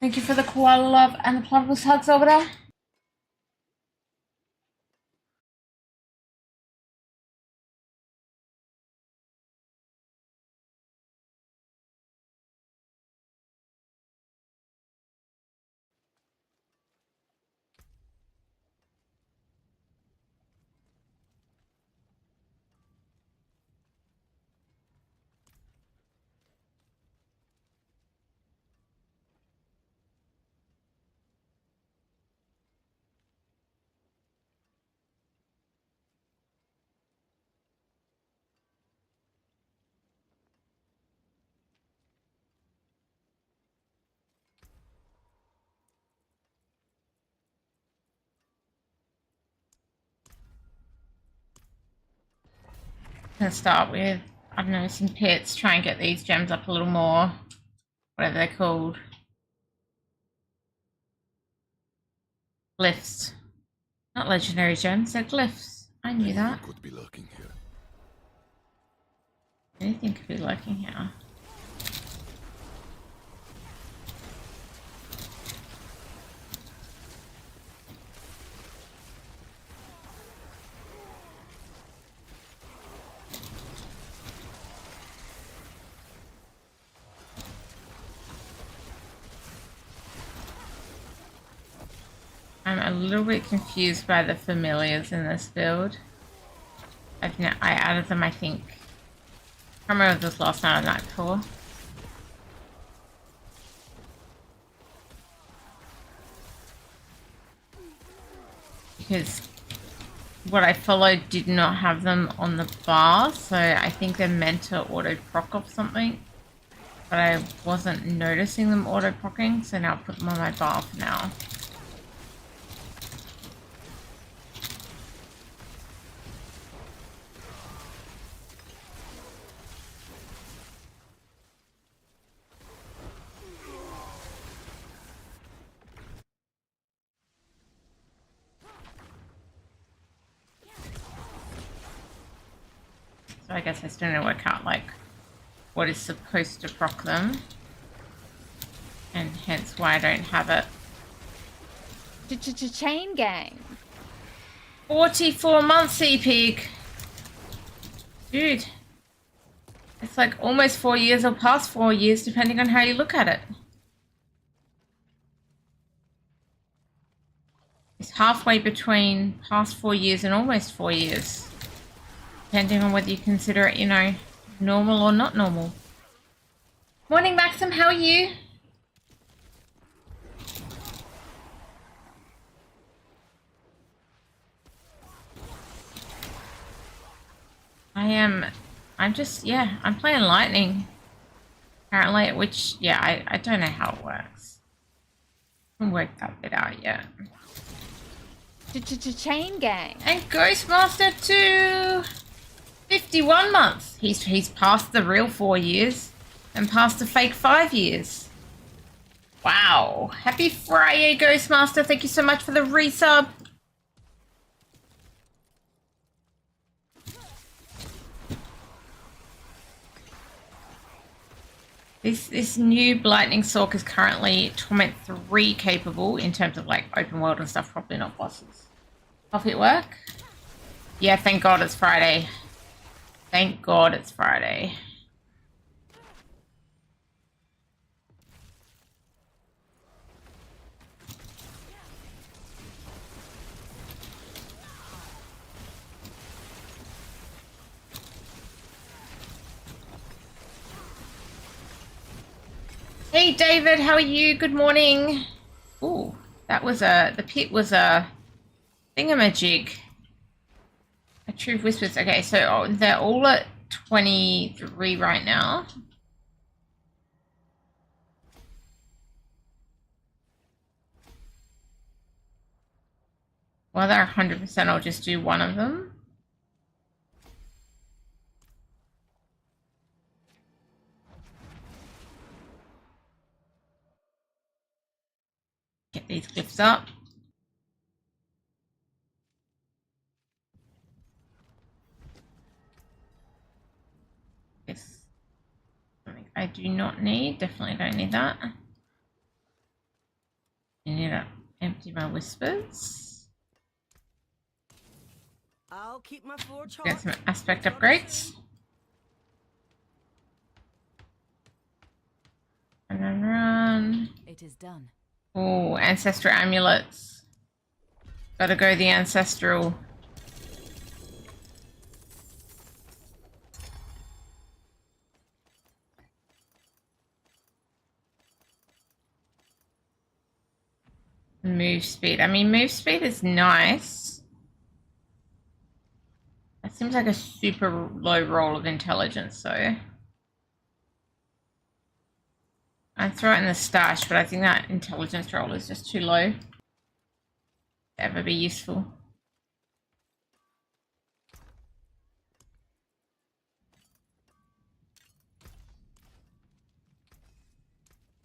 Thank you for the koala love and the platypus hugs over there. I'm gonna start with, I don't know, some pits, try and get these gems up a little more, whatever they're called. Glyphs. Not legendary gems, they're glyphs. I knew that. Could be lurking here. Anything could be lurking here. I'm a little bit confused by the familiars in this build. I added them, I think. I can't remember if this last night or the night before. Because what I followed did not have them on the bar, so I think they're meant to auto-proc off something. But I wasn't noticing them auto-procking, so now I'll put them on my bar for now. So I guess I still need to work out, like, what is supposed to proc them. And hence why I don't have it. Chain gang. 44 months, E-Pig. Dude. It's like almost 4 years or past 4 years, depending on how you look at it. It's halfway between past 4 years and almost 4 years. Depending on whether you consider it, you know, normal or not normal. Morning, Maxim. How are you? I'm playing Lightning. Apparently, which, yeah, I don't know how it works. I haven't worked that bit out yet. Chain gang. And Ghostmaster too. 51 months. He's past the real 4 years and past the fake 5 years. Wow. Happy Fri-yay, Ghostmaster. Thank you so much for the resub. This new Lightning Sorc is currently Torment 3 capable in terms of like open world and stuff, probably not bosses. Coffee at work? Yeah, thank God it's Friday. Thank God it's Friday. Hey David, how are you? Good morning. Ooh, that was the pit was a thingamajig. A Truth Whispers. Okay, so they're all at 23 right now. While they're 100%, I'll just do one of them. Get these glyphs up. This something I do not need. Definitely don't need that. Do my whispers. I'll keep my forge hot. Get some aspect upgrades. And run. It is done. Oh, ancestral amulets. Gotta go the ancestral. Move speed. I mean, move speed is nice. That seems like a super low roll of intelligence, though. I'd throw it in the stash, but I think that intelligence roll is just too low to ever be useful.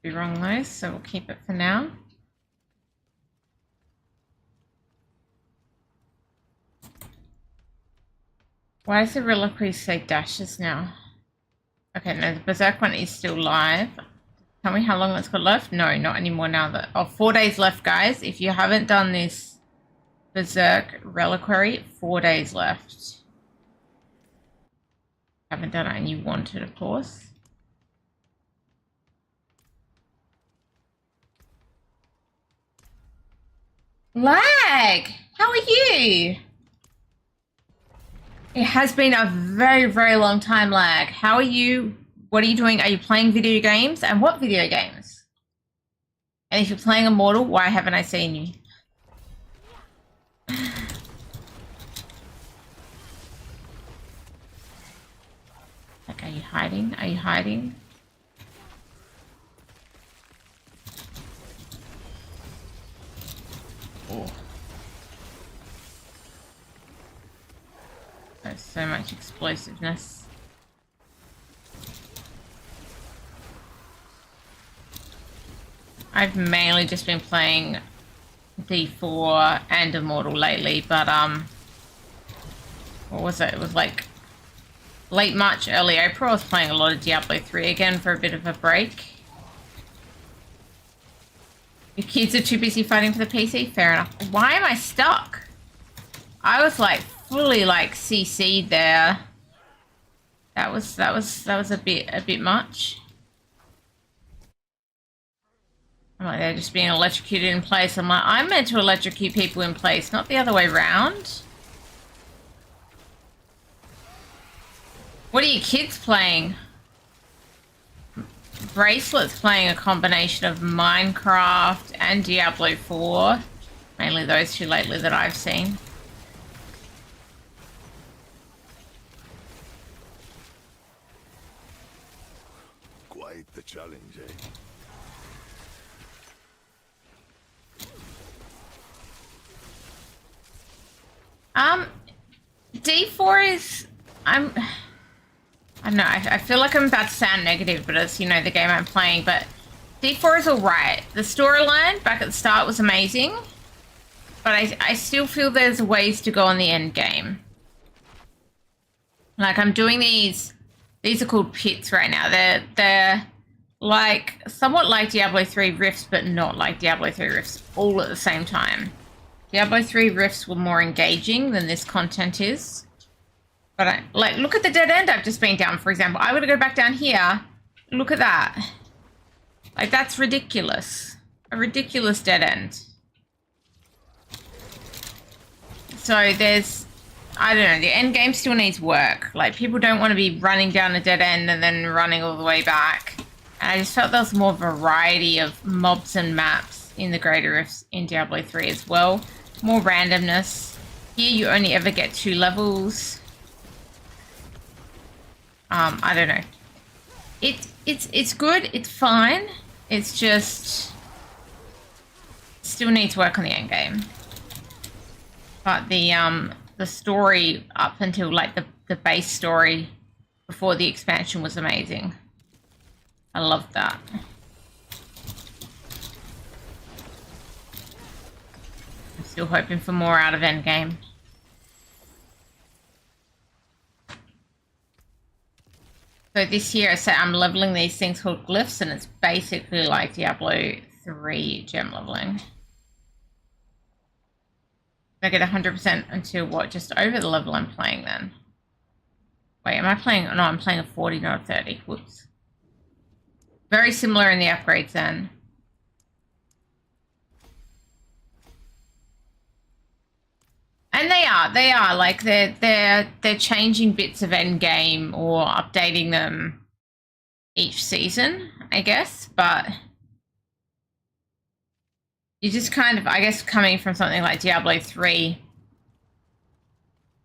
Be wrong though, so we'll keep it for now. Why does the reliquary say dashes now? Okay, no, the Berserk one is still live. Tell me how long it's got left? No, not anymore now. That 4 days left, guys. If you haven't done this Berserk reliquary, 4 days left. Haven't done it and you want it, of course. Lag! How are you? It has been a very, very long time, Lag. How are you? What are you doing? Are you playing video games? And what video games? And if you're playing Immortal, why haven't I seen you? Like, are you hiding? Are you hiding? Oh. There's so much explosiveness. I've mainly just been playing D4 and Immortal lately, but what was it? It was like late March, early April. I was playing a lot of Diablo 3 again for a bit of a break. Your kids are too busy fighting for the PC? Fair enough. Why am I stuck? I was like fully like CC'd there. That was a bit much. I'm like, they're just being electrocuted in place. I'm like, I'm meant to electrocute people in place, not the other way around. What are your kids playing? Bracelet's playing a combination of Minecraft and Diablo 4. Mainly those two lately that I've seen. Quite the challenge, eh? D4 is... I don't know, I feel like I'm about to sound negative, but it's, you know, the game I'm playing, but D4 is alright. The storyline back at the start was amazing, but I still feel there's ways to go on the end game. Like, I'm doing these are called pits right now. They're like, somewhat like Diablo 3 rifts, but not like Diablo 3 rifts all at the same time. Diablo 3 rifts were more engaging than this content is. But like, look at the dead end I've just been down, for example. I would go back down here. Look at that. Like, that's ridiculous. A ridiculous dead end. So there's, I don't know, the end game still needs work. Like, people don't want to be running down a dead end and then running all the way back. And I just felt there was more variety of mobs and maps in the Greater Rifts in Diablo 3 as well. More randomness. Here you only ever get 2 levels. I don't know. It's good. It's fine. It's just still needs work on the end game. But the story up until like the base story before the expansion was amazing. I loved that. I'm still hoping for more out of endgame. So this year, so I'm leveling these things called glyphs, and it's basically like Diablo 3 gem leveling. I get 100% until what? Just over the level I'm playing then. Wait, am I playing? No, I'm playing a 40, not a 30. Whoops. Very similar in the upgrades then. And they are like they're changing bits of endgame or updating them each season, I guess, but you just kind of, I guess, coming from something like Diablo IV,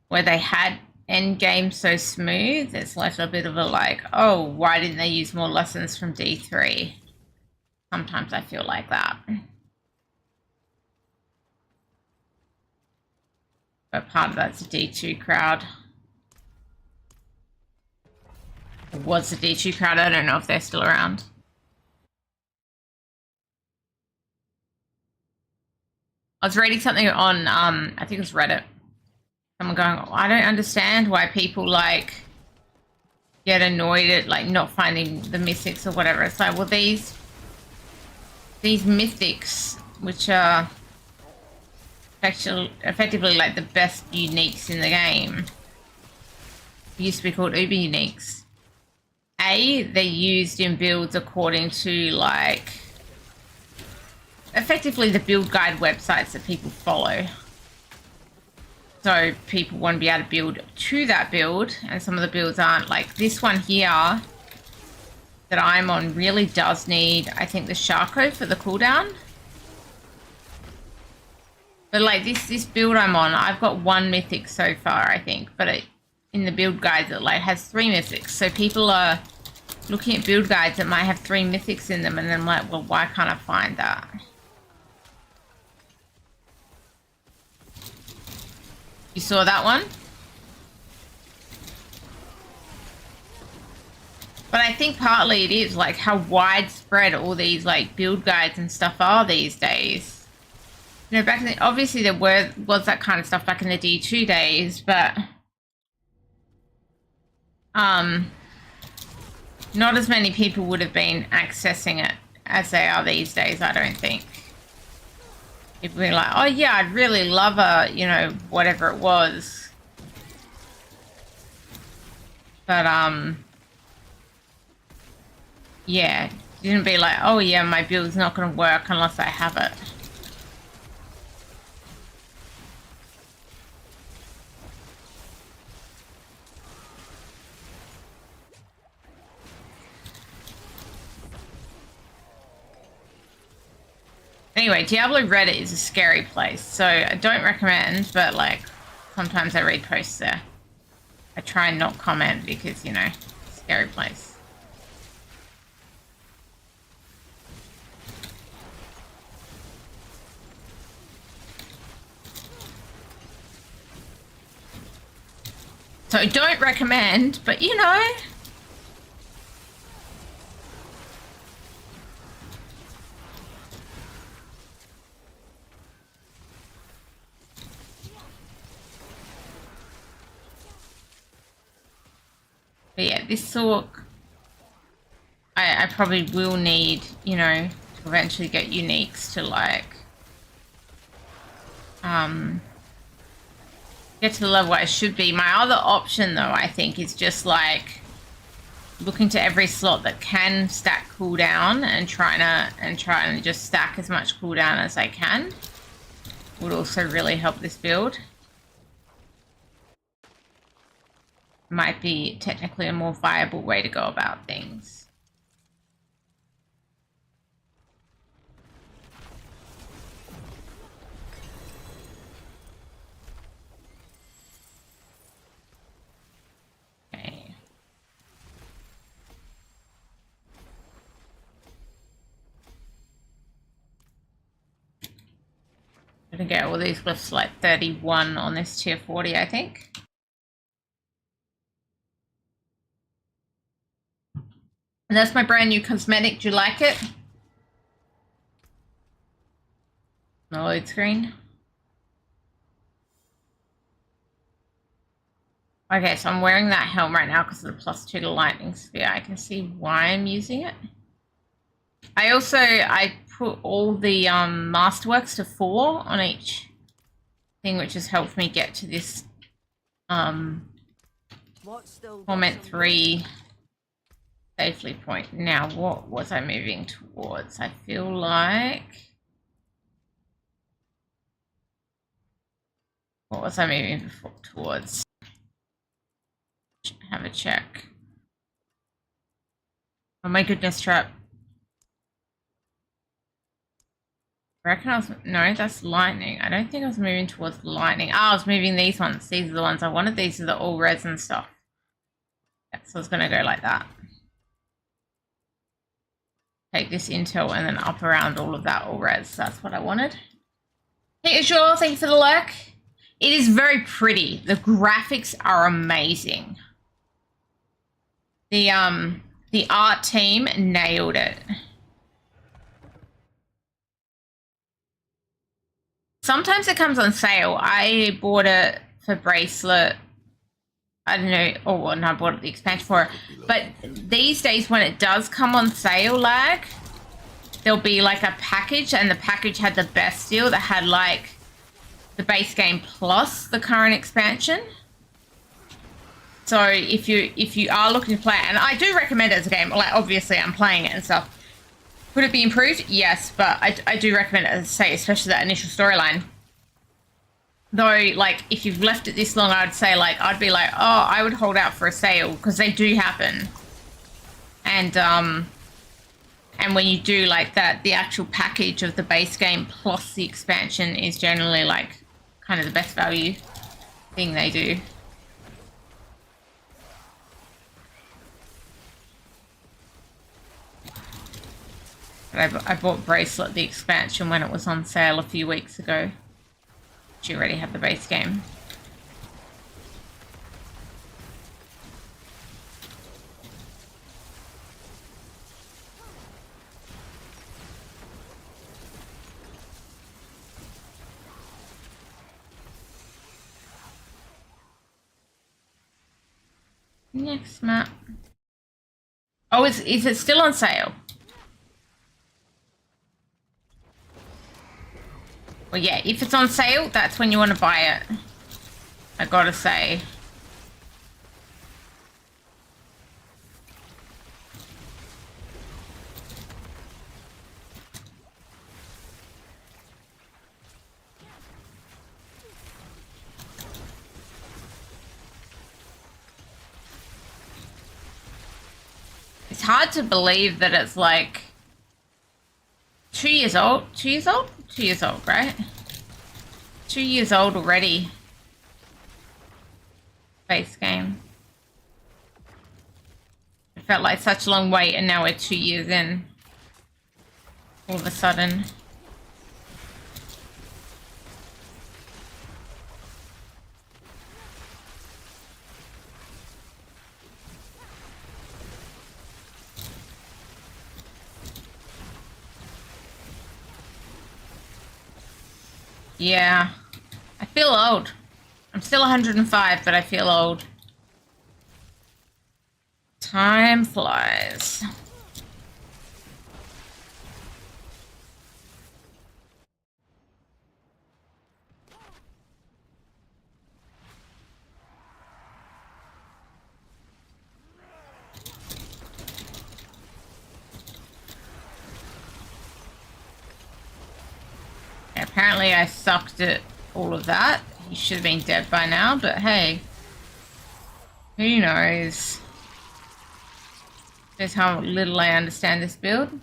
where they had endgame so smooth, it's left a bit of a like, oh, why didn't they use more lessons from D3? Sometimes I feel like that. But part of that's a D2 crowd. It was a D2 crowd. I don't know if they're still around. I was reading something on, I think it was Reddit. Someone going, oh, I don't understand why people like get annoyed at like not finding the mythics or whatever. It's like, well, these mythics, which are effectively like the best uniques in the game, used to be called uber uniques. They're used in builds according to like effectively the build guide websites that people follow. So people want to be able to build to that build, and some of the builds aren't. Like this one here that I'm on really does need, I think, the Sharko for the cooldown. But like this build I'm on, I've got 1 mythic so far, I think. But in the build guides, it like has 3 mythics. So people are looking at build guides that might have 3 mythics in them, and then I'm like, well, why can't I find that? You saw that one? But I think partly it is like how widespread all these like build guides and stuff are these days. You know, back in the, obviously there was that kind of stuff back in the D2 days, but not as many people would have been accessing it as they are these days, I don't think. People be like, oh yeah, I'd really love a, you know, whatever it was. But yeah, you didn't be like, oh yeah, my build's not going to work unless I have it. Anyway, Diablo Reddit is a scary place, so I don't recommend, but like sometimes I read posts there. I try and not comment because, you know, scary place. So don't recommend, but you know. But yeah, this Sorc, I probably will need, you know, to eventually get uniques to like, get to the level I should be. My other option though, I think, is just like looking to every slot that can stack cooldown and trying to just stack as much cooldown as I can. Would also really help this build. Might be technically a more viable way to go about things. Okay. I'm gonna get all these glyphs like 31 on this tier 40, I think. And that's my brand new cosmetic. Do you like it? The load screen. Okay, so I'm wearing that helm right now because of the +2 to lightning sphere. I can see why I'm using it. I put all the masterworks to 4 on each thing which has helped me get to this What's still got Torment some 3 safely point. Now, what was I moving towards? I feel like... What was I moving towards? Have a check. Oh my goodness, Trap. I reckon I was... No, that's lightning. I don't think I was moving towards lightning. Oh, I was moving these ones. These are the ones I wanted. These are the all res and stuff. Yeah, so I was going to go like that. Take this intel and then up around all of that all res. That's what I wanted. Hey, Azure, thank you for the lurk. It is very pretty. The graphics are amazing. The art team nailed it. Sometimes it comes on sale. I bought it for bracelet. I don't know. Oh, well, no, I bought the expansion for it. But these days when it does come on sale, like, there'll be like a package, and the package had the best deal that had like the base game plus the current expansion. So if you are looking to play it, and I do recommend it as a game, like obviously I'm playing it and stuff. Could it be improved? Yes, but I do recommend it, as I say, especially that initial storyline. Though, like, if you've left it this long, I'd say, like, I'd be like, oh, I would hold out for a sale, because they do happen. And when you do like that, the actual package of the base game plus the expansion is generally, like, kind of the best value thing they do. I bought Bracelet, the expansion, when it was on sale a few weeks ago. You already have the base game. Next map. Oh, is it still on sale? Well, yeah, if it's on sale, that's when you want to buy it. I gotta say. It's hard to believe that it's like 2 years old. 2 years old? 2 years old, right? 2 years old already. Base game. It felt like such a long wait, and now we're 2 years in. All of a sudden. Yeah, I feel old. I'm still 105, but I feel old. Time flies. Apparently I sucked at all of that. He should have been dead by now, but hey. Who knows? Just how little I understand this build.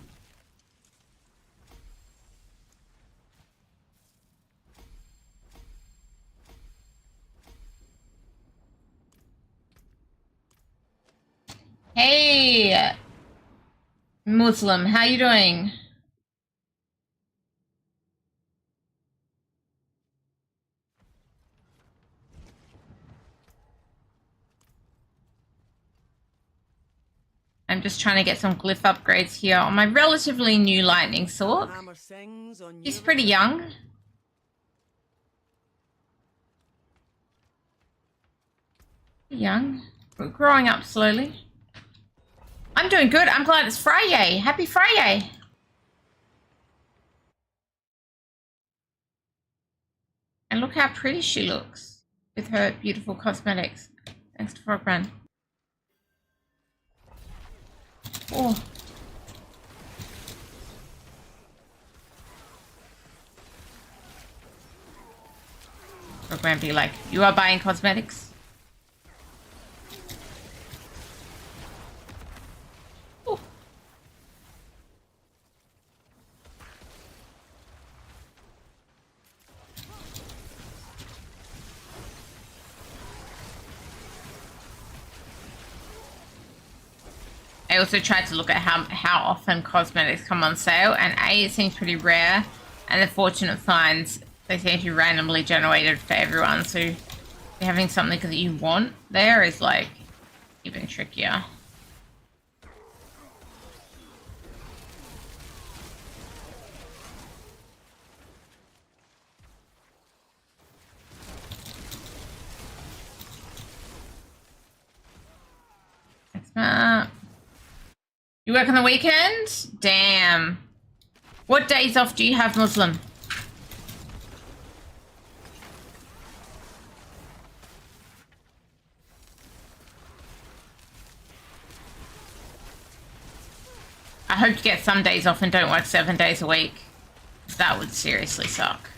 Hey! Muslim, how you doing? I'm just trying to get some glyph upgrades here on my relatively new Lightning Sorc. hammer sings on He's your pretty young. Young. We're growing up slowly. I'm doing good. I'm glad it's Fri-yay. Happy Fri-yay. And look Look how pretty she looks with her beautiful cosmetics. Thanks to Frogman. Oh. Frogman be like, you are buying cosmetics? I also tried to look at how often cosmetics come on sale, and A, it seems pretty rare, and the fortunate finds, they seem to be randomly generated for everyone, so having something that you want there is like even trickier. Thanks, Matt. You work on the weekend? Damn. What days off do you have, Muslim? I hope you get some days off and don't work 7 days a week. That would seriously suck.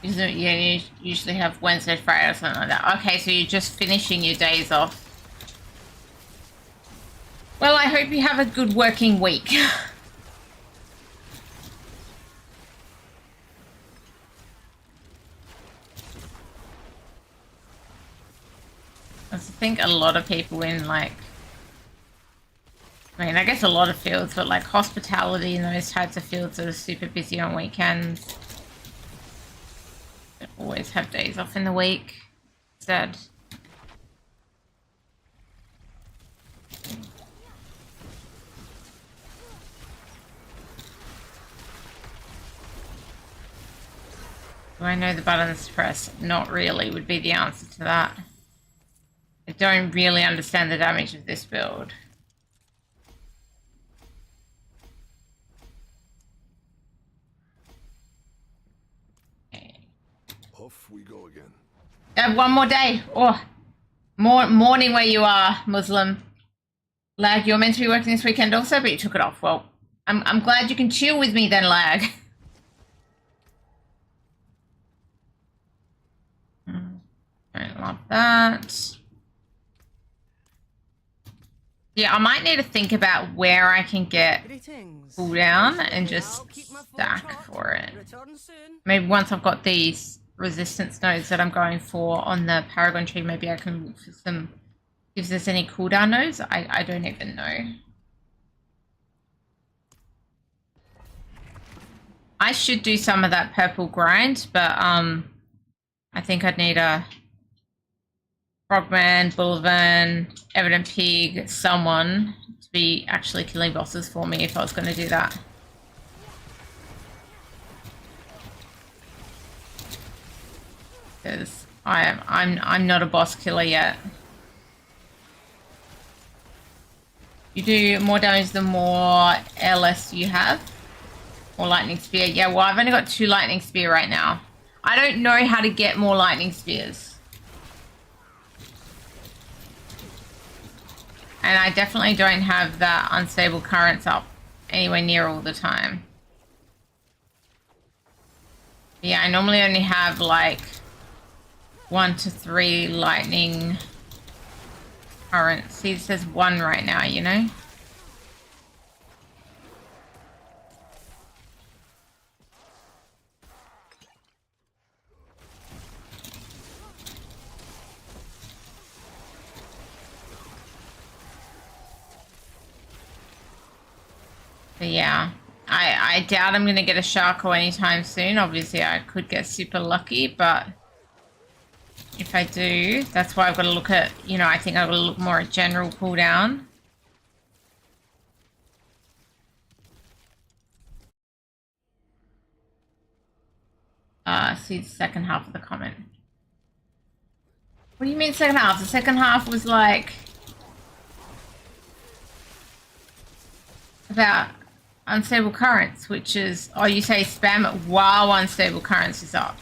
Yeah, you usually have Wednesday, Friday or something like that. Okay, so you're just finishing your days off. Well, I hope you have a good working week. I think a lot of people in like, I mean, I guess a lot of fields, but like hospitality and those types of fields are super busy on weekends. They always have days off in the week. Sad. Do I know the buttons to press? Not really would be the answer to that. I don't really understand the damage of this build. Off we go again. One more day. Oh, more morning where you are, Muslim. Lag, you're meant to be working this weekend also, but you took it off. Well, I'm glad you can chill with me then, Lag. Don't love that. Yeah, I might need to think about where I can get cooldown and just stack for it. Maybe once I've got these resistance nodes that I'm going for on the Paragon tree, maybe I can look for some, if there's any cooldown nodes. I don't even know. I should do some of that purple grind, but I think I'd need a Frogman, Bullivern, Evident Pig, someone to be actually killing bosses for me if I was going to do that. Because I'm not a boss killer yet. You do more damage the more LS you have. More Lightning Spear. Yeah, well, I've only got 2 Lightning Spear right now. I don't know how to get more Lightning Spears. And I definitely don't have that Unstable Currents up anywhere near all the time. Yeah, I normally only have like 1 to 3 Lightning Currents. See, it says 1 right now, you know? But yeah, I doubt I'm going to get a Sharko anytime soon. Obviously, I could get super lucky, but if I do, that's why I've got to look at, you know, I think I've got to look more at general cooldown. See the second half of the comment. What do you mean second half? The second half was like about unstable currents, which is, oh, you say spam it while unstable currents is up.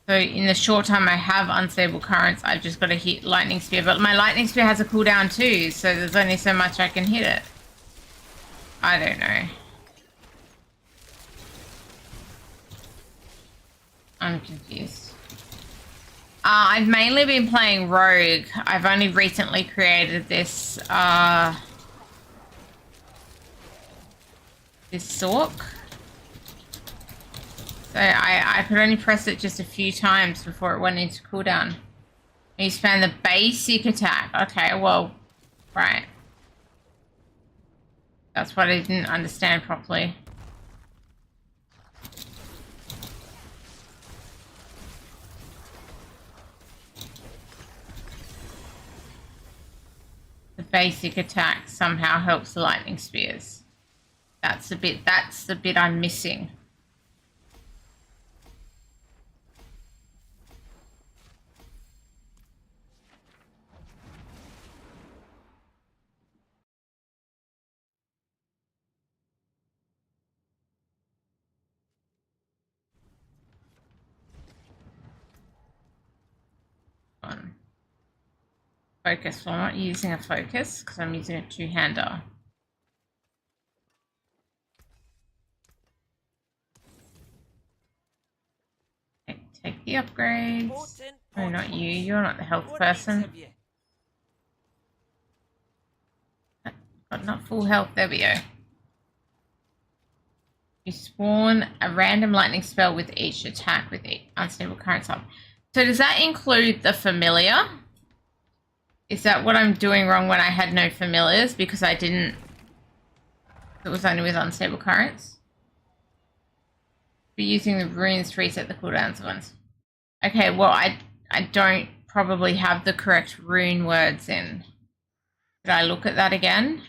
So in the short time I have unstable currents, I've just got to hit lightning spear. But my lightning spear has a cooldown too, so there's only so much I can hit it. I don't know. I'm confused. I've mainly been playing Rogue. I've only recently created this this Sorc. So I could only press it just a few times before it went into cooldown. You spam the basic attack. Okay, well, right. That's what I didn't understand properly. The basic attack somehow helps the lightning spears. That's the bit I'm missing. Focus. Well, I'm not using a focus because I'm using a two-hander. Take the upgrades. Oh, not you. You're not the health person. Got not full health. There we go. You spawn a random lightning spell with each attack with unstable currents up. So does that include the familiar? Is that what I'm doing wrong when I had no familiars because I didn't? It was only with unstable currents. Be using the runes to reset the cooldowns once. Okay, well I don't probably have the correct rune words in. Did I look at that again?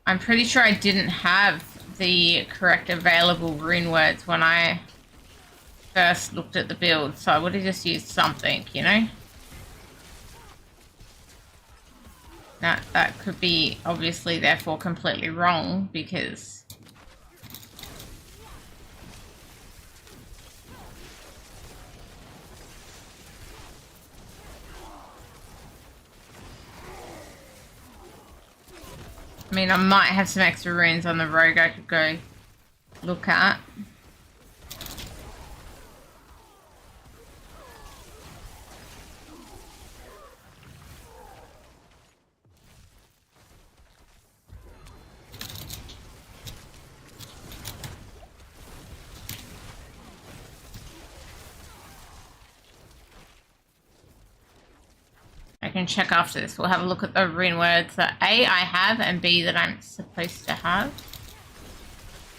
I'm pretty sure I didn't have the correct available rune words when I first looked at the build, so I would have just used something, you know? That could be obviously therefore completely wrong because I mean, I might have some extra runes on the rogue I could go look at. I can check after this. We'll have a look at the rune words that A, I have, and B, that I'm supposed to have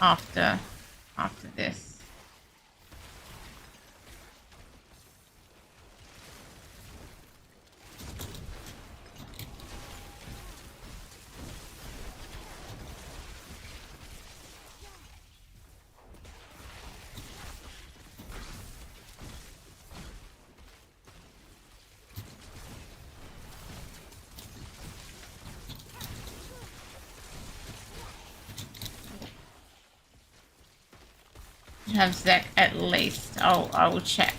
after this. Have Zek at least. I will check.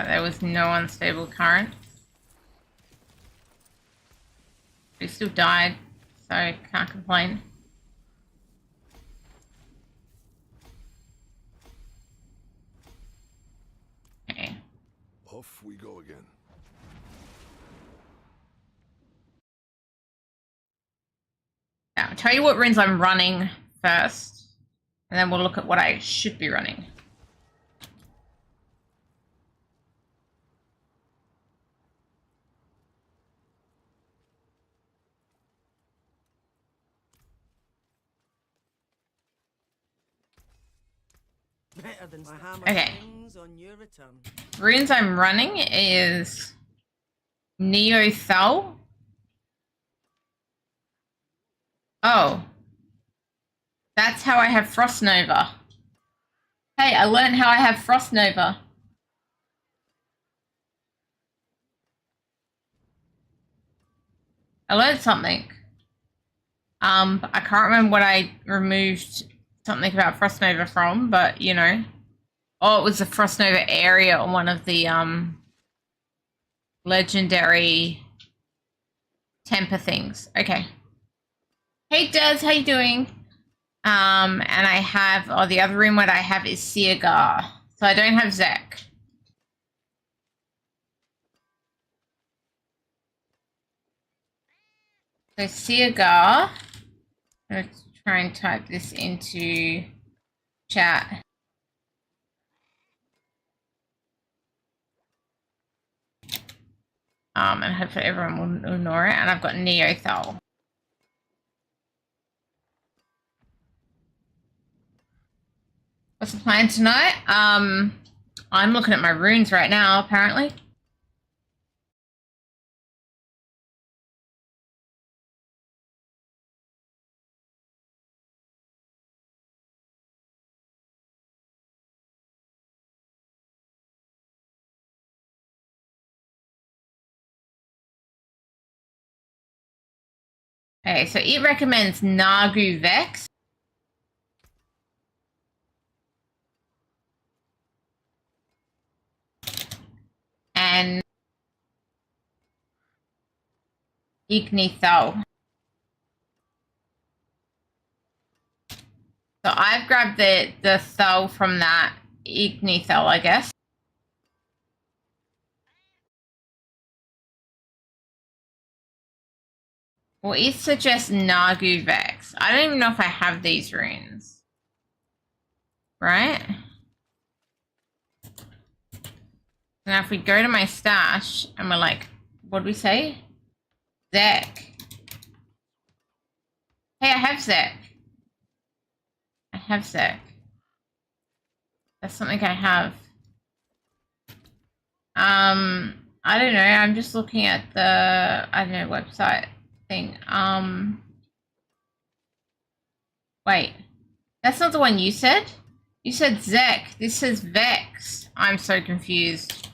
But there was no unstable current. We still died, so can't complain. Okay. Off we go again. Now, I'll tell you what runes I'm running first, and then we'll look at what I should be running. Better than my hammer Okay. swings on your return. Runes I'm running is Neo-Thal. Oh. That's how I have Frost Nova. Hey, I learned how I have Frost Nova. I learned something. I can't remember what I removed something about Frost Nova from, but you know. Oh, it was the Frost Nova area on one of the legendary temper things. Okay. Hey Des, how you doing? And I have the other room what I have is Seagar. So I don't have Zek. So Seagar. I'm gonna try and type this into chat. And hopefully everyone will ignore it. And I've got Neo-Thal. What's the plan tonight? I'm looking at my runes right now, apparently. Okay, so it recommends Nagu Vex. And Ignithal. So I've grabbed the Thal from that Ignithal, I guess. Well, it suggests Nagu Vex. I don't even know if I have these runes. Right? Now if we go to my stash and we're like, what do we say? Zek. Hey, I have Zek. I have Zek. That's something I have. I don't know. I'm just looking at the, I don't know, website thing. Wait. That's not the one you said? You said Zek. This says Vex. I'm so confused.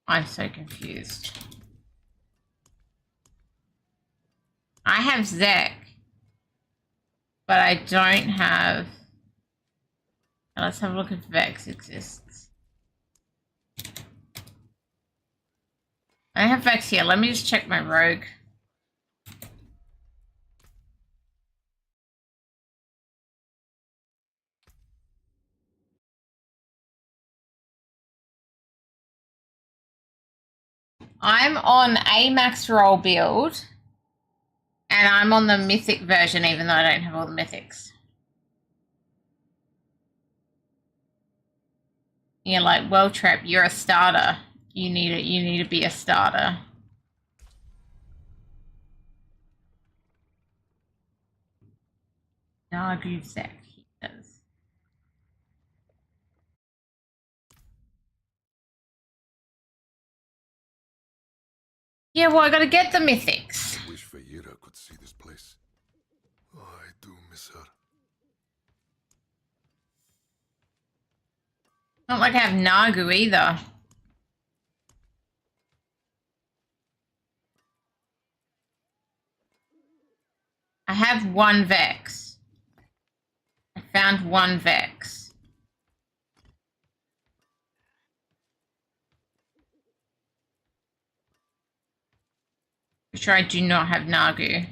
I'm so confused. I have Zek. But I don't have... Let's have a look if Vex exists. I have Vex here. Let me just check my rogue. I'm on a max roll build. And I'm on the mythic version, even though I don't have all the mythics. You're like, well, Trep, you're a starter. You need to be a starter. Nagu Zek, he says. Yeah, well, I gotta get the mythics. I wish Fri-yay could see this place. Oh, I do miss her. Not like I have Nagu either. I have one Vex. I found one Vex. sure I do not have Nagu.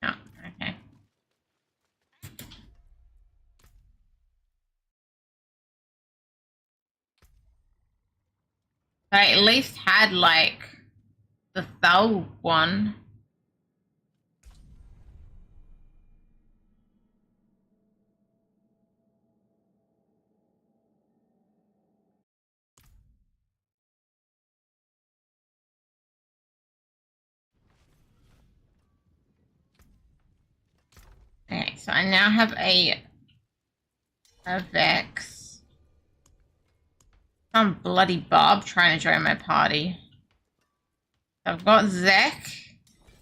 Oh, okay. I at least had like the Thul one. Okay, so I now have a Vex. Some bloody Bob trying to join my party. So I've got Zek.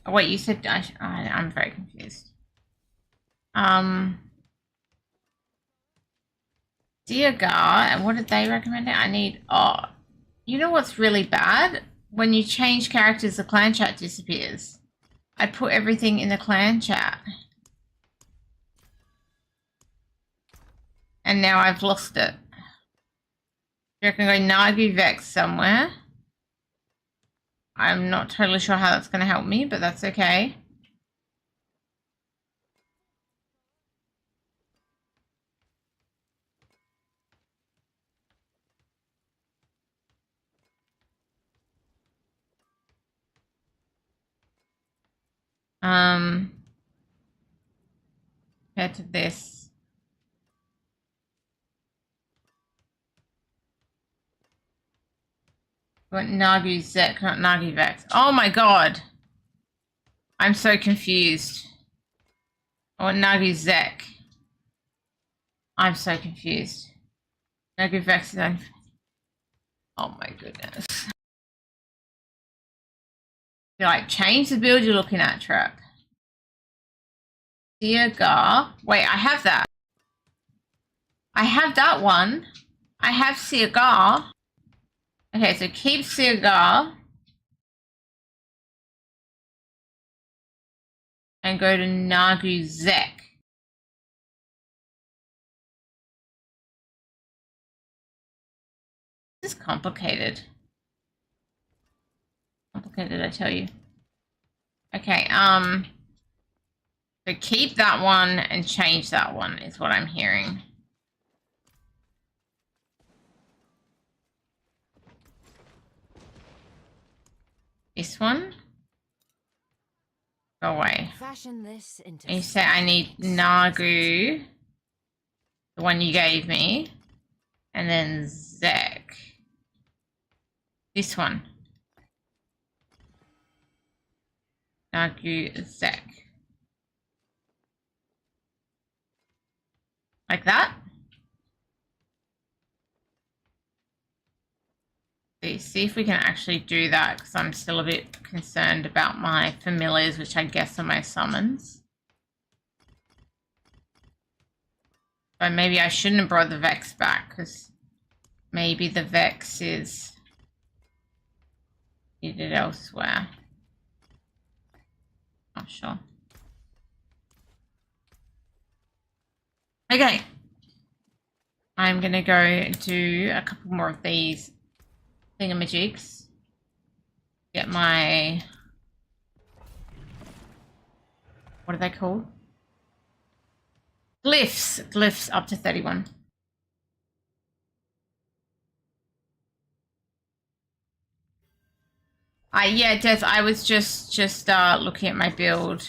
Oh wait, you said I'm very confused. Diagar, and what did they recommend? I need you know what's really bad? When you change characters, the clan chat disappears. I put everything in the clan chat. And now I've lost it. You reckon I go Nagu Vex somewhere? I'm not totally sure how that's going to help me, but that's okay. Compared to this. What Nagu Zek, not Nagu Vex. Oh my god. I'm so confused. I want Nagu Zek. I'm so confused. Nagu Vex is on. Oh my goodness. You're like, change the build you're looking at, Trap. Diagar. Wait, I have that. I have that one. I have Siagar. Okay, so keep Siagar. And go to Nagu Zek. This is complicated. Complicated, I tell you. Okay, so keep that one and change that one is what I'm hearing. This one? Go away. Fashion this into And you say I need Nagu, the one you gave me, and then Zek. This one. Nagu Zek. Like that? See if we can actually do that, because I'm still a bit concerned about my familiars, which I guess are my summons. But maybe I shouldn't have brought the Vex back, because maybe the Vex is needed elsewhere. Not sure. Okay. I'm going to go do a couple more of these thingamajigs. Get my... What are they called? Glyphs. Glyphs up to 31. Yeah, Des, I was just looking at my build,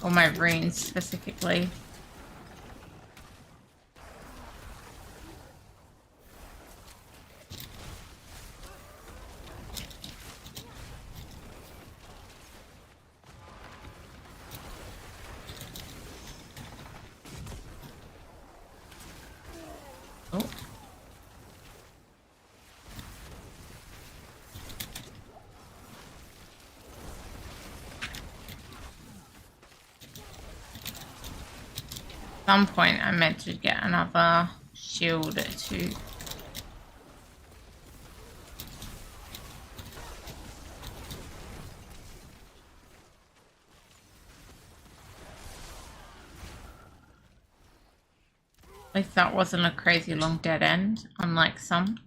or my runes specifically. Oh. At some point I meant to get another shield too. At least that wasn't a crazy long dead end, unlike some.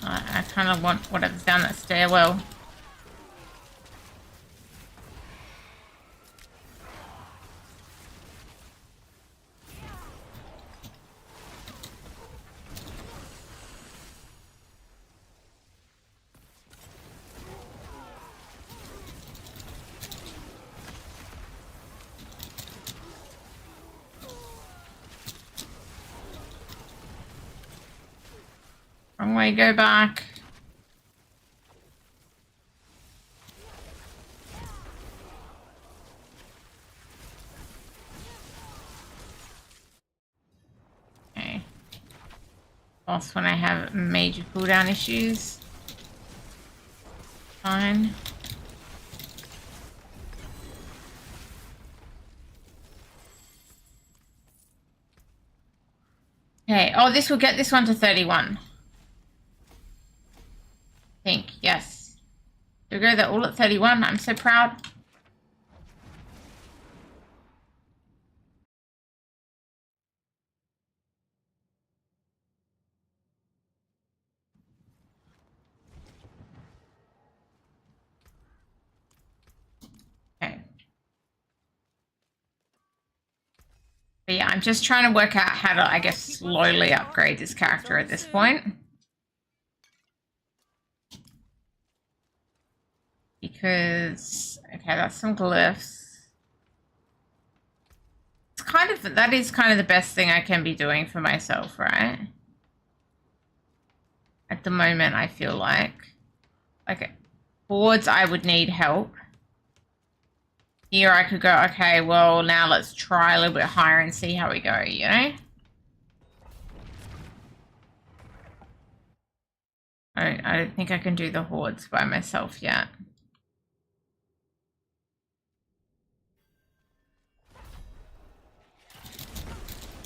I kind of want whatever's down that stairwell. Wrong way, go back. Okay. Boss when I have major cooldown issues. Fine. Okay, oh, this will get this one to 31. I think, yes. We go, they're all at 31. I'm so proud. Okay. But yeah, I'm just trying to work out how to, I guess, slowly upgrade this character at this point. Because, okay, that's some glyphs. It's kind of, that is kind of the best thing I can be doing for myself, right? At the moment, I feel like. Okay, boards, I would need help. Here I could go, okay, well, now let's try a little bit higher and see how we go, you know? I don't think I can do the hordes by myself yet.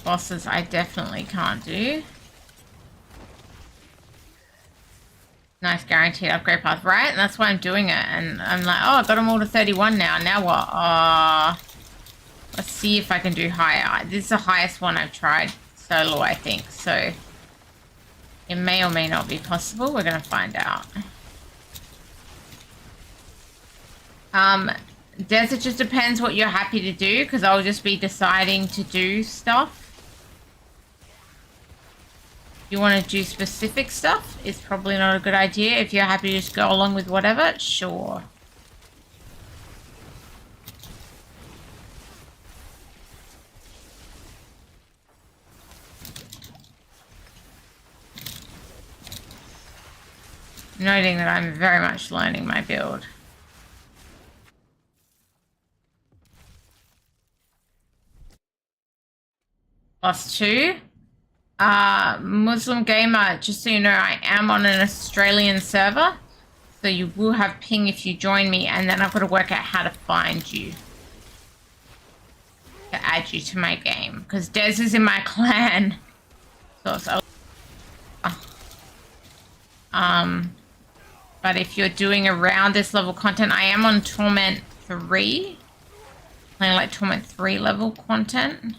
Bosses I definitely can't do. Nice guaranteed upgrade path, right? And that's why I'm doing it. And I'm like, oh, I got them all to 31 now. Now what? Let's see if I can do higher. This is the highest one I've tried solo, I think. So it may or may not be possible. We're going to find out. Des, it just depends what you're happy to do, because I'll just be deciding to do stuff. You want to do specific stuff, it's probably not a good idea. If you're happy to just go along with whatever, sure. Noting that I'm very much learning my build. +2. Muslim Gamer, just so you know, I am on an Australian server, so you will have ping if you join me, and then I've got to work out how to find you to add you to my game, because Des is in my clan. So it's but if you're doing around this level content, I am on Torment 3, playing like Torment 3 level content.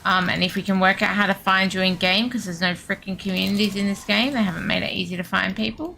And if we can work out how to find you in game, because there's no freaking communities in this game, they haven't made it easy to find people.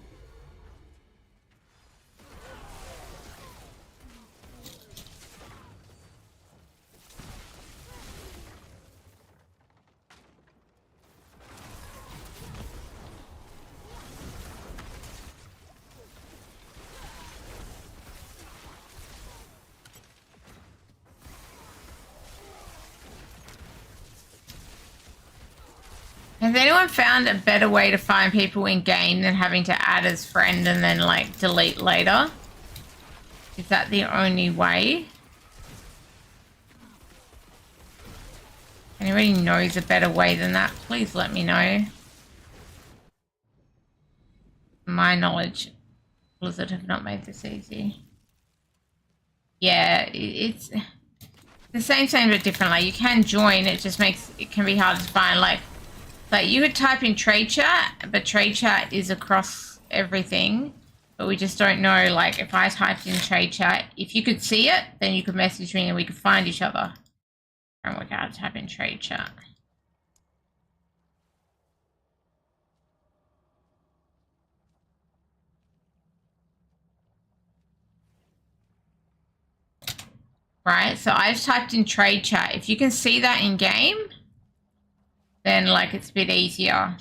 Has anyone found a better way to find people in game than having to add as friend and then like delete later? Is that the only way? Anybody knows a better way than that, please let me know. My knowledge, Blizzard have not made this easy. Yeah, it's the same but different. Like, you can join, it just makes it can be hard to find. Like you could type in trade chat, but trade chat is across everything. But we just don't know, like, if I typed in trade chat, if you could see it, then you could message me and we could find each other. I don't work out how to type in trade chat. Right, so I've typed in trade chat. If you can see that in game, then like it's a bit easier.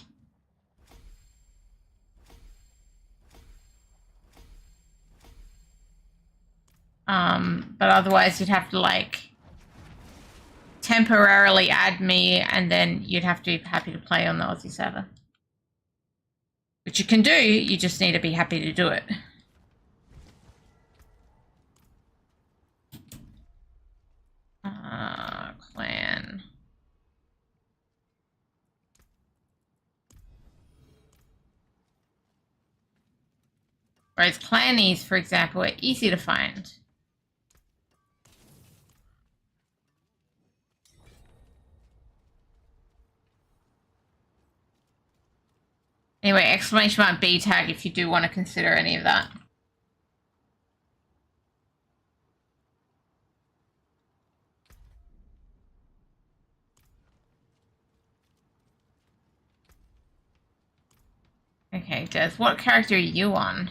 But otherwise you'd have to like temporarily add me and then you'd have to be happy to play on the Aussie server. Which you can do, you just need to be happy to do it. Clan. Whereas clannies, for example, are easy to find. Anyway, exclamation mark B tag if you do want to consider any of that. Okay, Des, what character are you on?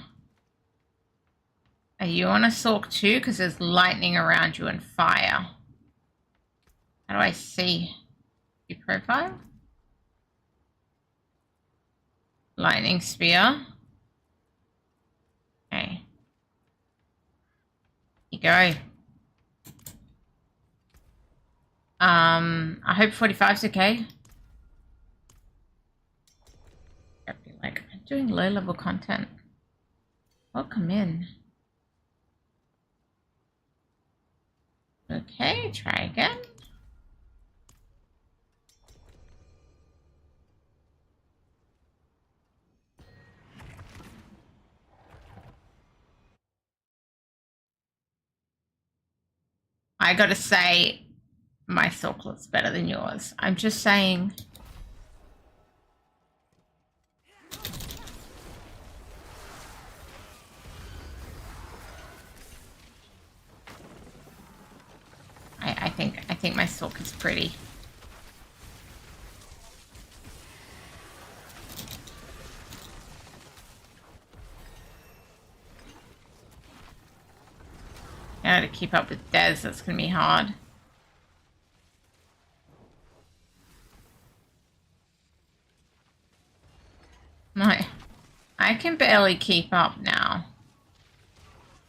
Are you on a Sorc too? Because there's lightning around you and fire. How do I see your profile? Lightning spear. Okay. Here you go. I hope 45's okay. Like, I'm doing low-level content. Welcome in. Okay, try again. I gotta say, my Sorc looks better than yours. I'm just saying. I think my Sorc is pretty. Now to keep up with Des, that's gonna be hard. No, I can barely keep up now.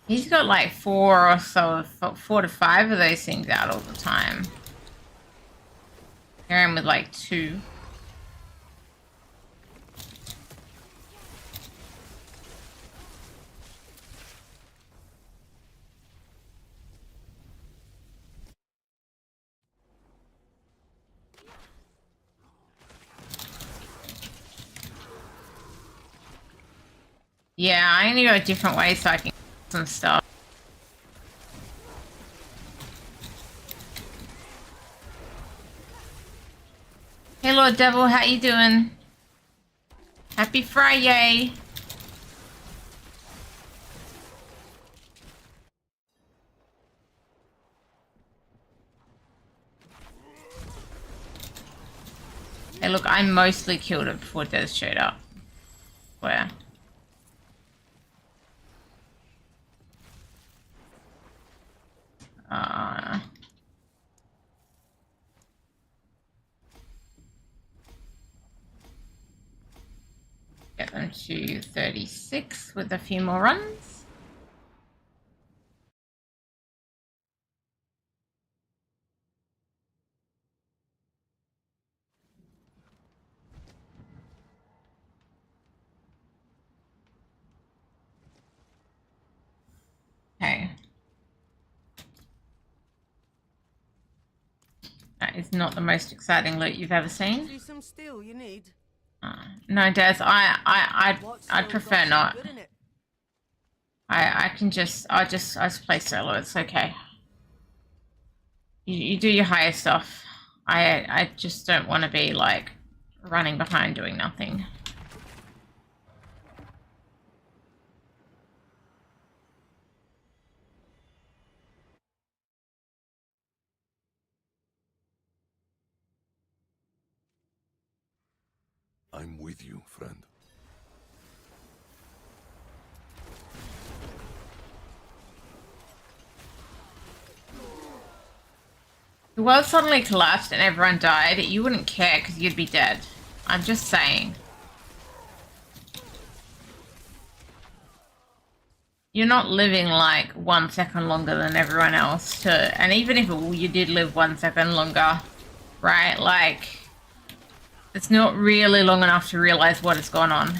He's got like 4 or so, 4 to 5 of those things out all the time. Here I am with like 2. Yeah, I need to go a different way so I can get some stuff. Hey Lord Devil, how you doing? Happy Fri-yay! Hey look, I mostly killed it before Des showed up. Where? Get them to 36 with a few more runs. Okay. That is not the most exciting loot you've ever seen. See some steel you need. No, Des, I'd prefer not. Good in it. I just play solo. It's okay. You do your higher stuff. I just don't want to be like running behind doing nothing. I'm with you, friend. The world suddenly collapsed and everyone died. You wouldn't care because you'd be dead. I'm just saying. You're not living like 1 second longer than everyone else and even if you did live 1 second longer, right? Like, it's not really long enough to realize what has gone on.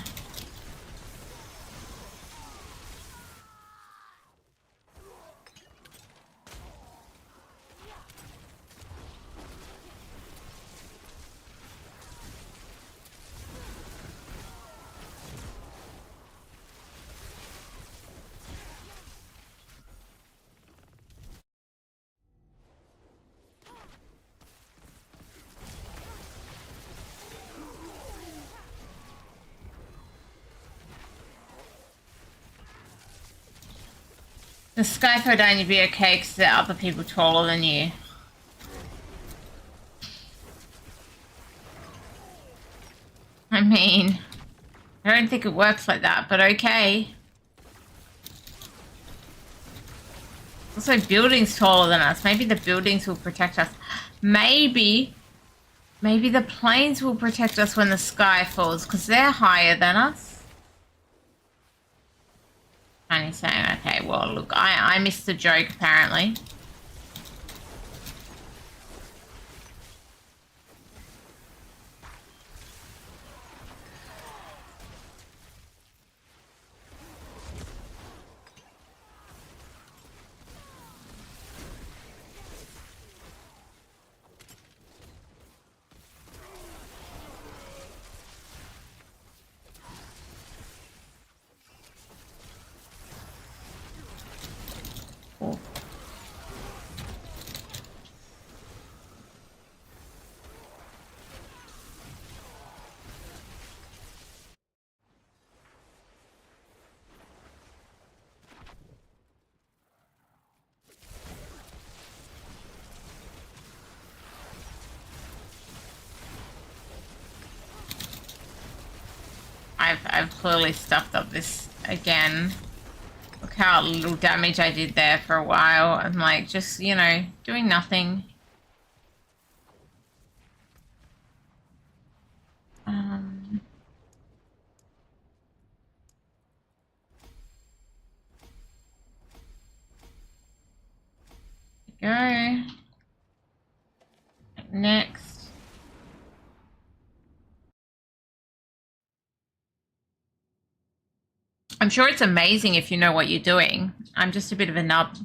The sky fell down, you'd be okay because there are other people taller than you. I mean, I don't think it works like that, but okay. Also, buildings taller than us. Maybe the buildings will protect us. Maybe the planes will protect us when the sky falls because they're higher than us. And he's saying, okay, well, look, I missed the joke, apparently. Cool. I've clearly stuffed up this again. Look how little damage I did there for a while. I'm like, just, you know, doing nothing. Go. Next. I'm sure it's amazing if you know what you're doing. I'm just a bit of a nub.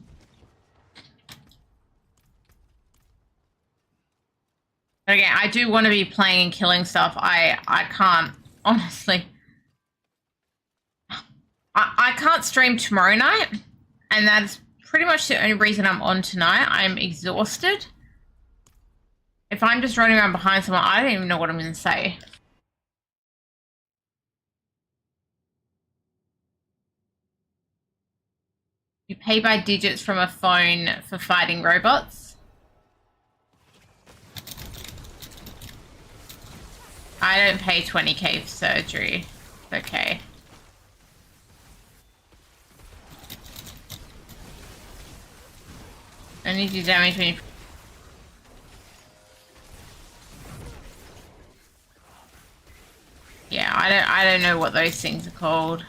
But again, I do want to be playing and killing stuff. I can't, honestly. I can't stream tomorrow night. And that's pretty much the only reason I'm on tonight. I'm exhausted. If I'm just running around behind someone, I don't even know what I'm going to say. You pay by digits from a phone for fighting robots. I don't pay 20k for surgery. It's okay. Only do damage when you... Yeah, I don't know what those things are called.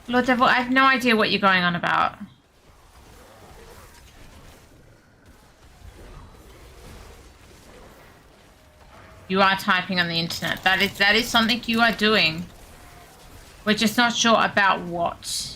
Lord Devil, I have no idea what you're going on about. You are typing on the internet. That is something you are doing. We're just not sure about what.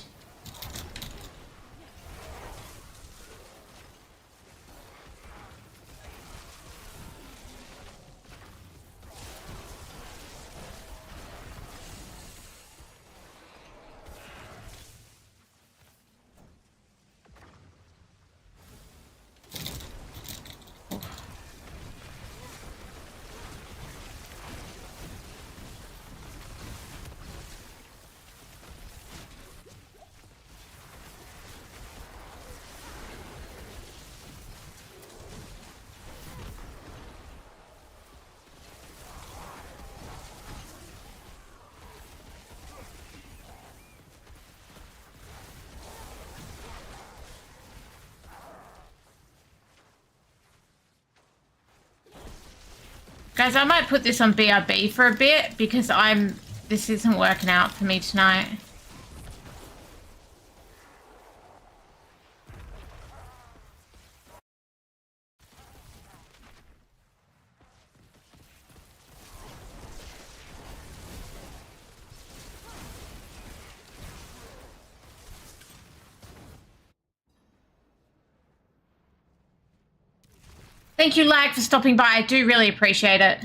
Guys, I might put this on BRB for a bit because this isn't working out for me tonight. Thank you, Lag, for stopping by. I do really appreciate it.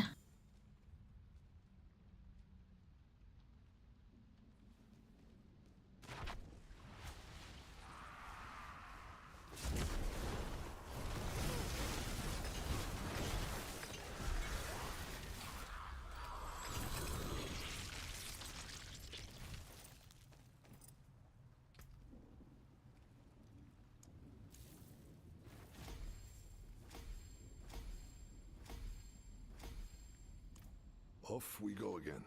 Off we go again.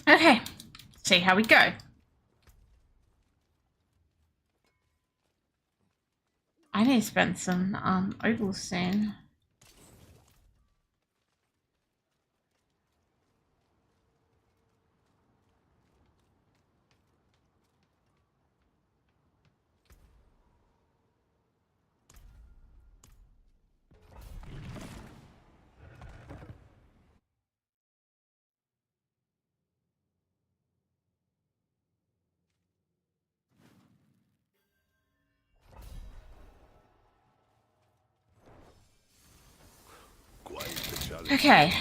Okay, see how we go. I need to spend some ovals soon. Okay.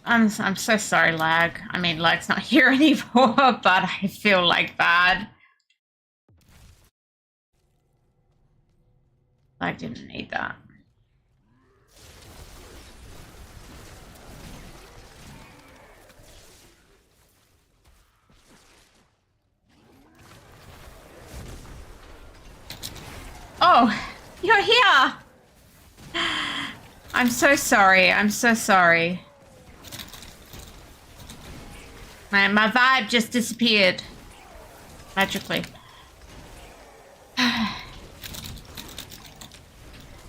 I'm so sorry, Lag. I mean, Lag's not here anymore, but I feel like bad. Lag didn't need that. Oh, you're here! I'm so sorry. I'm so sorry. Man, my vibe just disappeared. Magically.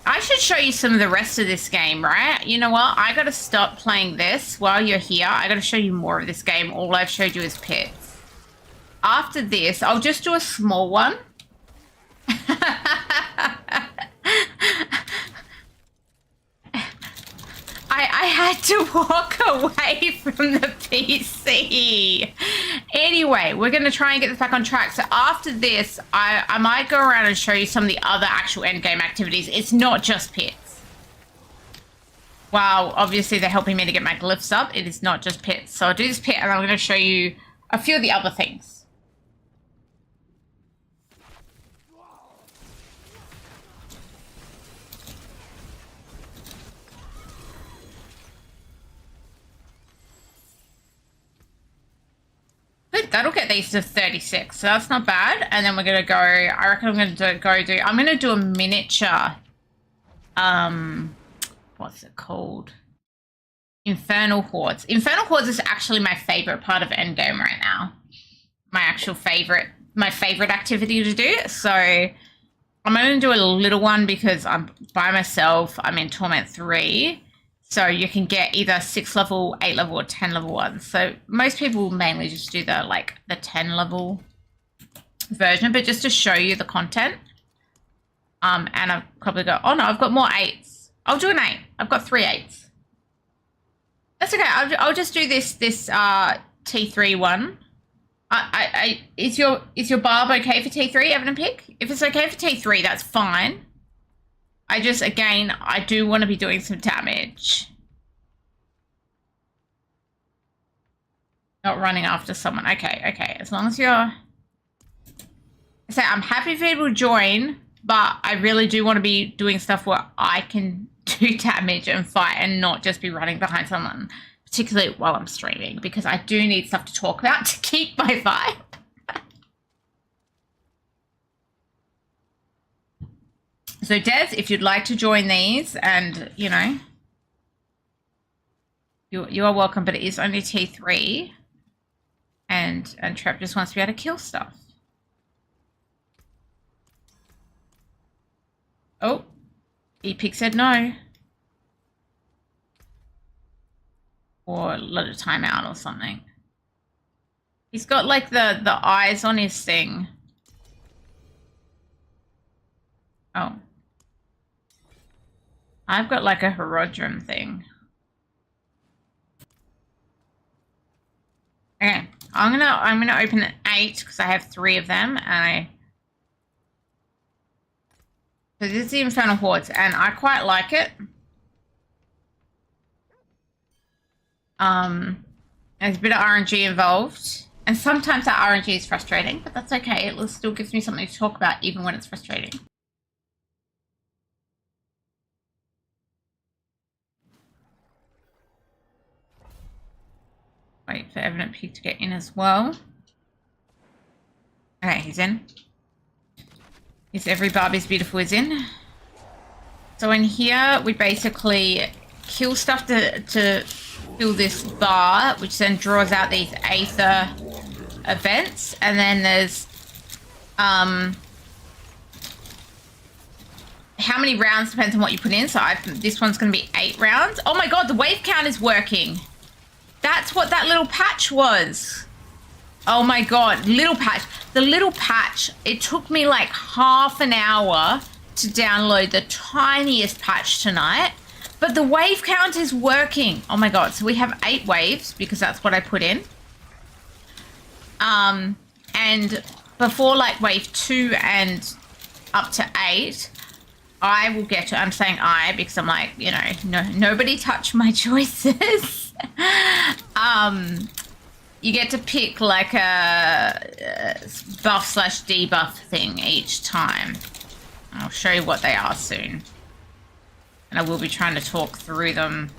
I should show you some of the rest of this game, right? You know what? I gotta stop playing this while you're here. I gotta show you more of this game. All I've showed you is pits. After this, I'll just do a small one. I had to walk away from the PC. Anyway, we're going to try and get this back on track. So after this, I might go around and show you some of the other actual endgame activities. It's not just pits. Well, obviously they're helping me to get my glyphs up. It is not just pits. So I'll do this pit and I'm going to show you a few of the other things. But that'll get these to 36, so that's not bad. And then we're gonna go. I reckon I'm gonna do a miniature. What's it called? Infernal Hordes. Infernal Hordes is actually my favorite part of Endgame right now. My favorite activity to do. So I'm gonna do a little one because I'm by myself. I'm in Torment 3. So you can get either 6 level, 8 level, or 10 level ones. So most people mainly just do the 10 level version, but just to show you the content. And I've probably got, oh no, I've got more 8s. I'll do an 8. I've got 3 8s. That's okay. I'll just do this T3 one. Is your barb okay for T3, Evan and Pick? If it's okay for T3, that's fine. Again, I do want to be doing some damage. Not running after someone. Okay. As long as you're... I'm happy for people to join, but I really do want to be doing stuff where I can do damage and fight and not just be running behind someone, particularly while I'm streaming, because I do need stuff to talk about to keep my vibe. So, Des, if you'd like to join these and, you know, you are welcome, but it is only T3. And Trep just wants to be able to kill stuff. Oh, Epic said no. Or let a timeout or something. He's got like the eyes on his thing. Oh. I've got like a Herodrum thing. Okay, I'm gonna open 8 because I have 3 of them, and so this is the Infernal Hordes, and I quite like it. There's a bit of RNG involved, and sometimes that RNG is frustrating, but that's okay. It still gives me something to talk about even when it's frustrating. Wait for Evident Pig to get in as well. Okay, he's in. Is every Barbie's Beautiful is in. So in here, we basically kill stuff to fill this bar, which then draws out these Aether events. And then there's how many rounds depends on what you put in. So this one's going to be 8 rounds. Oh my god, the wave count is working. That's what that little patch was. Oh my god, little patch. The little patch, it took me like half an hour to download the tiniest patch tonight. But the wave count is working. Oh my god, so we have 8 waves because that's what I put in. And before like wave 2 and up to 8, I will get to, I'm saying I because I'm like, you know, nobody touch my choices. You get to pick like a buff/debuff thing each time. I'll show you what they are soon. And I will be trying to talk through them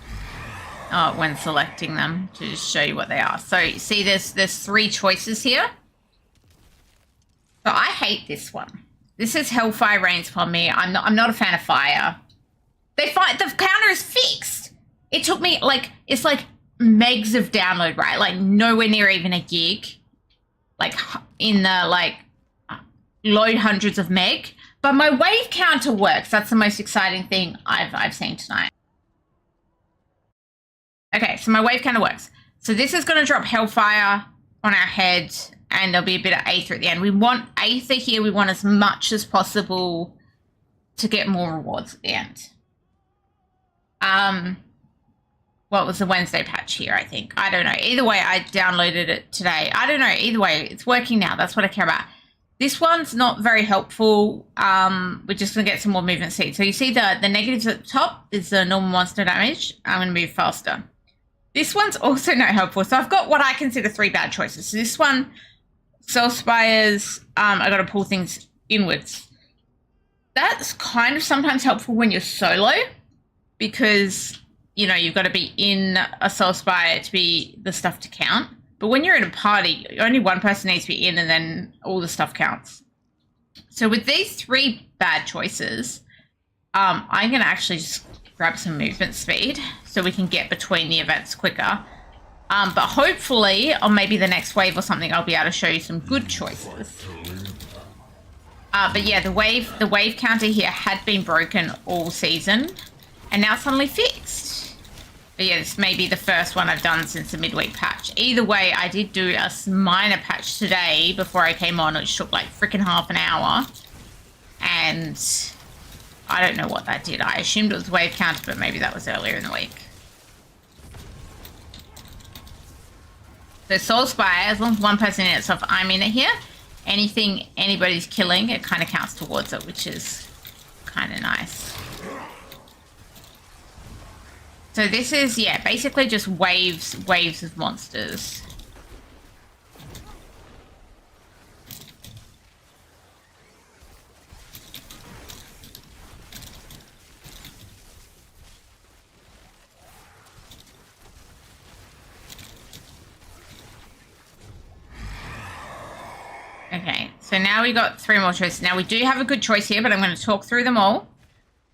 when selecting them to just show you what they are. So you see there's 3 choices here. So I hate this one. This is Hellfire Rains upon me. I'm not a fan of fire. The counter is fixed. It took me like, it's like megs of download, right? Like nowhere near even a gig. Like in the like low hundreds of meg. But my wave counter works. That's the most exciting thing I've seen tonight. Okay, so my wave counter works. So this is going to drop Hellfire on our head, and there'll be a bit of Aether at the end. We want Aether here. We want as much as possible to get more rewards at the end. What was the Wednesday patch here, I think? I don't know. Either way, I downloaded it today. I don't know. Either way, it's working now. That's what I care about. This one's not very helpful. We're just going to get some more movement speed. So you see the negatives at the top is the normal monster damage. I'm going to move faster. This one's also not helpful. So I've got what I consider 3 bad choices. So this one, Soul Spires, I got to pull things inwards. That's kind of sometimes helpful when you're solo because, you know, you've got to be in a Soul Spire to be the stuff to count. But when you're in a party, only one person needs to be in and then all the stuff counts. So with these 3 bad choices, I'm going to actually just grab some movement speed so we can get between the events quicker. But hopefully, on maybe the next wave or something, I'll be able to show you some good choices. But yeah, the wave counter here had been broken all season, and now it's suddenly fixed. But yeah, this may be the first one I've done since the midweek patch. Either way, I did do a minor patch today before I came on, which took like freaking half an hour. And I don't know what that did. I assumed it was wave counter, but maybe that was earlier in the week. So Soul Spire, as long as one person in it, so if I'm in it here, anything anybody's killing, it kind of counts towards it, which is kind of nice. So this is, yeah, basically just waves of monsters. Okay, so now we got 3 more choices. Now we do have a good choice here, but I'm going to talk through them all.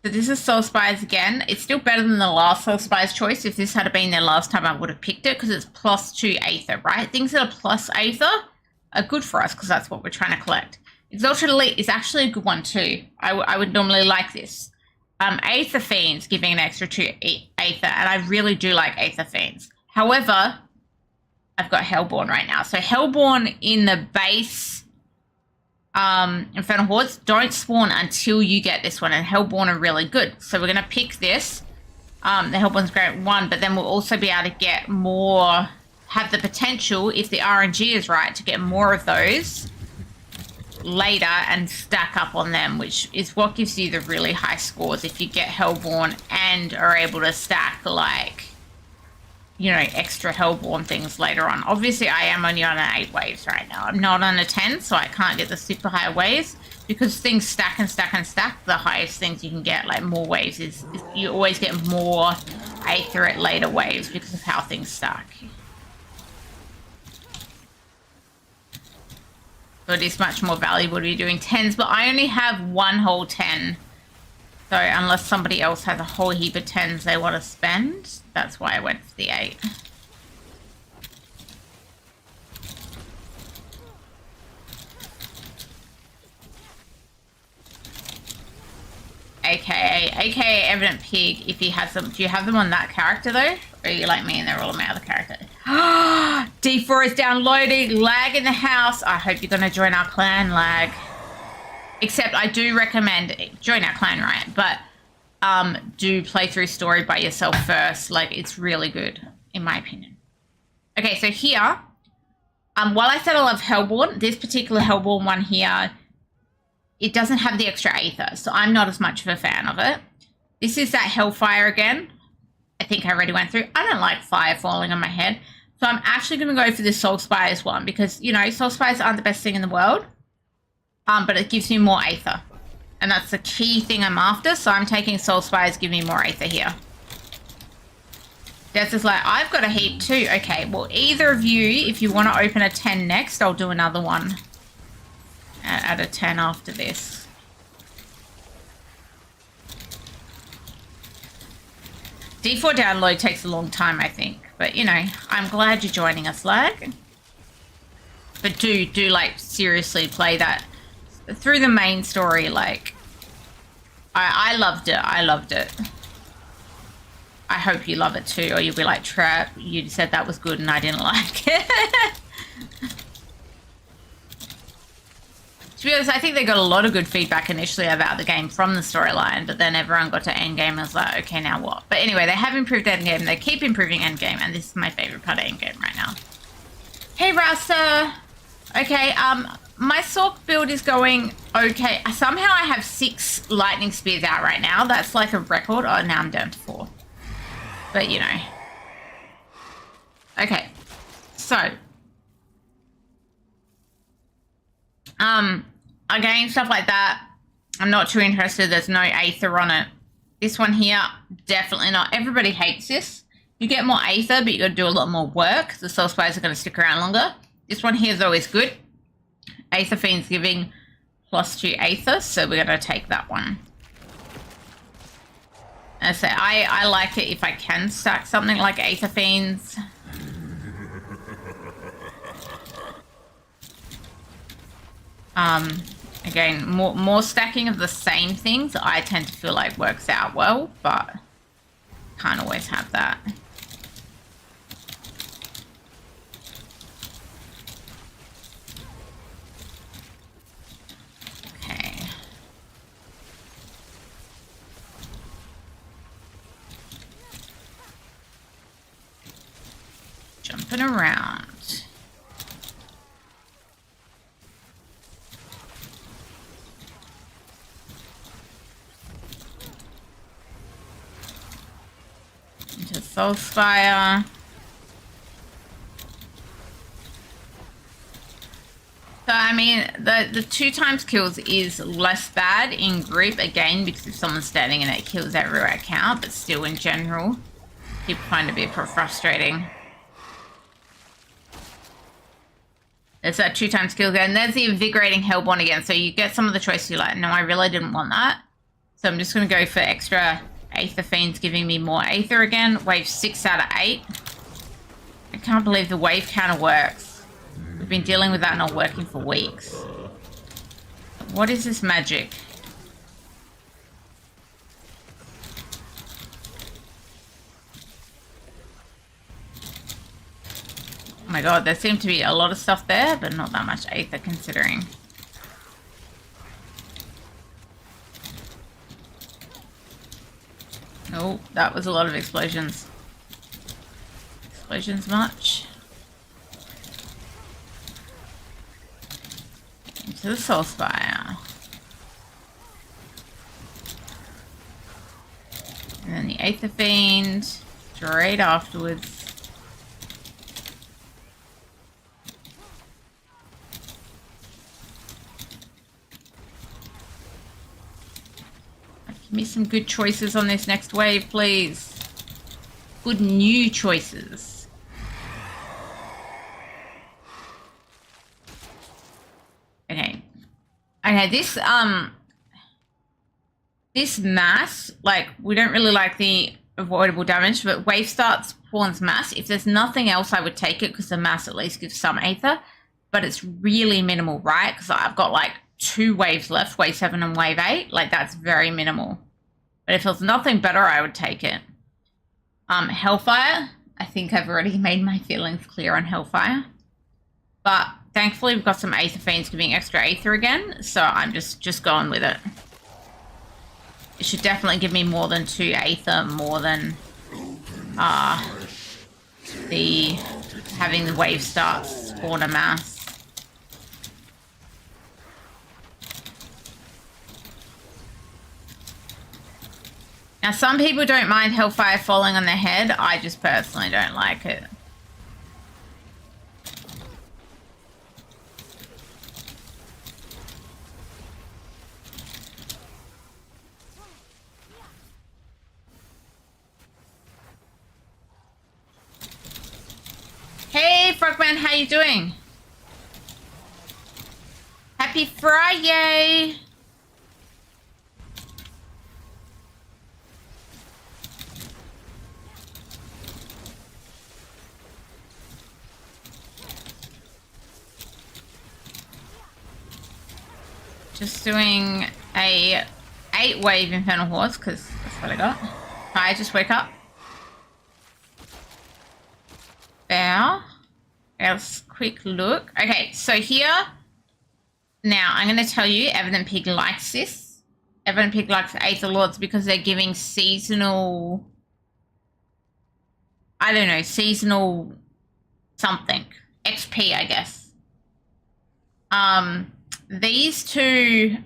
So this is Soul Spires again. It's still better than the last Soul Spires choice. If this had been there last time, I would have picked it because it's +2 Aether, right? Things that are plus Aether are good for us because that's what we're trying to collect. Exalted Elite is actually a good one too. I would normally like this. Aether Fiends giving an extra 2 Aether, and I really do like Aether Fiends. However, I've got Hellborn right now. So Hellborn in the base Infernal Hordes don't spawn until you get this one, and Hellborn are really good. So we're going to pick this. The Hellborn's great one, but then we'll also be able to get more, have the potential, if the RNG is right, to get more of those later and stack up on them, which is what gives you the really high scores if you get Hellborn and are able to stack, like, you know, extra Hellborn things later on. Obviously, I am only on an 8 waves right now. I'm not on a 10, so I can't get the super high waves because things stack and stack and stack. The highest things you can get, like more waves, is you always get more Aether at later waves because of how things stack. So it is much more valuable to be doing 10s, but I only have one whole 10. So unless somebody else has a whole heap of 10s they want to spend, that's why I went for the 8. AKA Evident Pig, if he has them. Do you have them on that character though? Or are you like me and they're all on my other character? D4 is downloading. Lag in the house. I hope you're going to join our clan, Lag. Except I do recommend join our clan, right? But do play through story by yourself first. Like, it's really good, in my opinion. Okay, so here, while I said I love Hellborn, this particular Hellborn one here, it doesn't have the extra Aether, so I'm not as much of a fan of it. This is that Hellfire again. I think I already went through. I don't like fire falling on my head. So I'm actually going to go for this Soul Spires one because, you know, Soul Spires aren't the best thing in the world. But it gives me more Aether. And that's the key thing I'm after. So I'm taking Soul Spires, give me more Aether here. Des is like, I've got a heap too. Okay, well, either of you, if you want to open a 10 next, I'll do another one. At a 10 after this. D4 download takes a long time, I think. But, you know, I'm glad you're joining us, Lag. But do like, seriously play that through the main story. Like, I loved it. I loved it. I hope you love it too. Or you'll be like, Trap, you said that was good and I didn't like it. To be honest, I think they got a lot of good feedback initially about the game from the storyline, but then everyone got to endgame and was like, okay, now what? But anyway, they have improved endgame. They keep improving endgame, and this is my favorite part of endgame right now. Hey, Rasta. Okay, my Sorc build is going okay. Somehow I have 6 lightning spears out right now. That's like a record. Oh, now I'm down to 4. But, you know. Okay, so... again, stuff like that, I'm not too interested. There's no Aether on it. This one here, definitely not. Everybody hates this. You get more Aether, but you got to do a lot more work. The Soul Spires are going to stick around longer. This one here is always good. Aether Fiend's giving +2 Aether, so we're going to take that one. And so I like it if I can stack something like Aether Fiends. Again, more stacking of the same things I tend to feel like works out well, but can't always have that. Okay. Jumping around. Into Soul Spire. So, I mean, the 2 times kills is less bad in group, again, because if someone's standing and it kills everywhere I count, but still in general, people find it a bit frustrating. There's that 2 times kill again. There's the Invigorating Hellborn again. So you get some of the choices you're like, no, I really didn't want that. So I'm just going to go for extra Aether Fiends giving me more Aether again. Wave 6 out of 8. I can't believe the wave counter works. We've been dealing with that not working for weeks. What is this magic? Oh my god, there seemed to be a lot of stuff there, but not that much Aether considering. Oh, that was a lot of explosions. Explosions much? Into the Soul Spire. And then the Aether Fiend straight afterwards. Give me some good choices on this next wave, please. Good new choices. Okay, this mass, like, we don't really like the avoidable damage, but wave starts spawns mass. If there's nothing else, I would take it because the mass at least gives some aether, but it's really minimal, right? Because I've got like 2 waves left, wave 7 and wave 8. Like, that's very minimal. But if there's nothing better, I would take it. Hellfire, I think I've already made my feelings clear on Hellfire. But thankfully, we've got some Aether Fiends giving extra Aether again, so I'm just going with it. It should definitely give me more than 2 Aether, more than having the wave start spawn a mass. Now, some people don't mind Hellfire falling on their head. I just personally don't like it. Hey, Frogman, how you doing? Happy Fri-yay! Just doing a 8-wave Infernal Horse, because that's what I got. Hi, just wake up. There. Let's quick look. Okay, so here, now I'm going to tell you, Evident Pig likes this. Evident Pig likes Aether Lords because they're giving seasonal, I don't know, seasonal something. XP, I guess. These two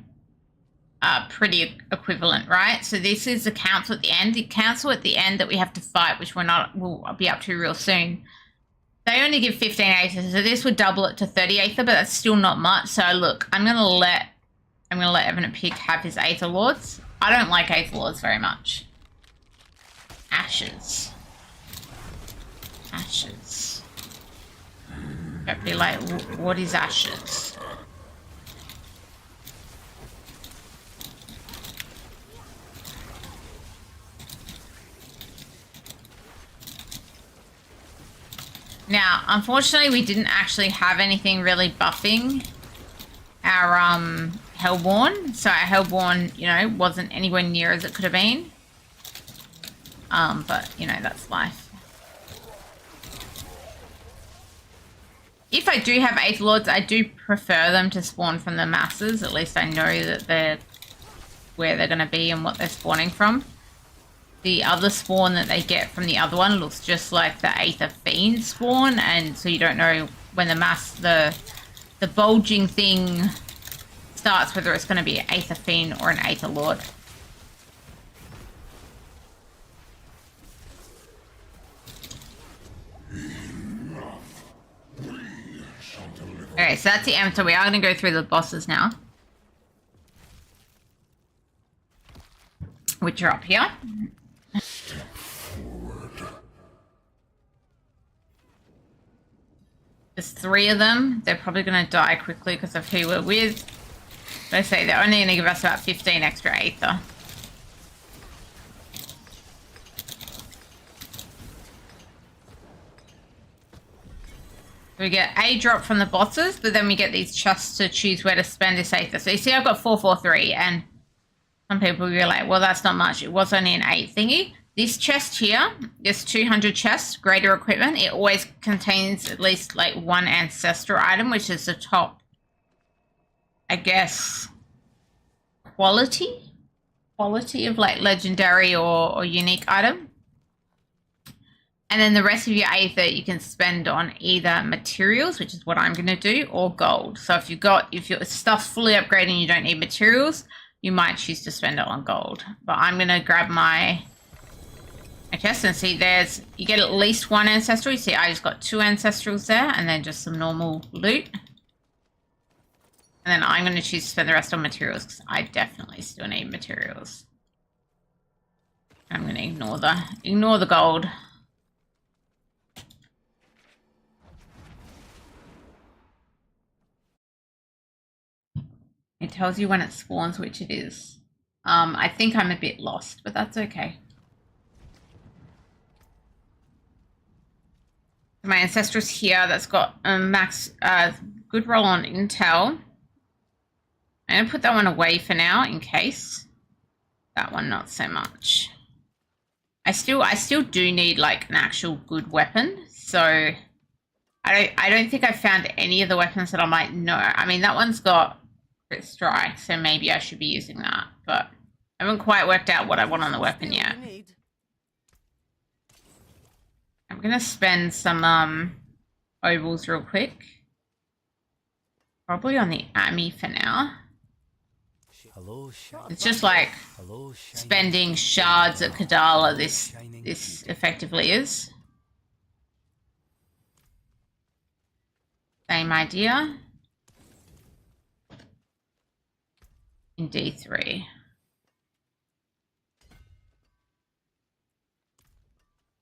are pretty equivalent, right? So this is the council at the end. The council at the end that we have to fight, which we'll be up to real soon. They only give 15 Aether, so this would double it to 30 Aether, but that's still not much. So look, I'm gonna let Evident Pig have his Aether Lords. I don't like Aether Lords very much. Ashes. Ashes. Don't be like, what is ashes? Now, unfortunately, we didn't actually have anything really buffing our Hellborn. So our Hellborn, you know, wasn't anywhere near as it could have been. But, you know, that's life. If I do have Aether Lords, I do prefer them to spawn from the masses. At least I know that they're where they're going to be and what they're spawning from. The other spawn that they get from the other one looks just like the Aether Fiend spawn, and so you don't know when the bulging thing starts whether it's going to be an Aether Fiend or an Aether Lord. Okay, so that's the end. So we are going to go through the bosses now, which are up here. There's 3 of them. They're probably going to die quickly because of who we're with. They say they're only going to give us about 15 extra Aether. We get a drop from the bosses, but then we get these chests to choose where to spend this Aether. So you see I've got 443, and some people will be like, well, that's not much. It was only an 8 thingy. This chest here, this 200 chests, greater equipment, it always contains at least like 1 ancestral item, which is the top, I guess, quality of like legendary or unique item. And then the rest of your Aether you can spend on either materials, which is what I'm going to do, or gold. So if your stuff's fully upgraded and you don't need materials, you might choose to spend it on gold. But I'm going to grab my chest and see you get at least 1 ancestral. You see I just got 2 ancestrals there, and then just some normal loot. And then I'm going to choose to spend the rest on materials because I definitely still need materials. I'm going to ignore the gold. It tells you when it spawns, which it is. I think I'm a bit lost, but that's okay. My Ancestress here, that's got a max good roll on intel. I'm going to put that one away for now in case. That one not so much. I still do need like an actual good weapon, so I don't think I've found any of the weapons that I might know. I mean, that one's got crit strike, so maybe I should be using that, but I haven't quite worked out what I want on the weapon yet. I'm gonna spend some ovals real quick. Probably on the Ami for now. It's just like spending shards at Kadala, this effectively is. Same idea. In D3.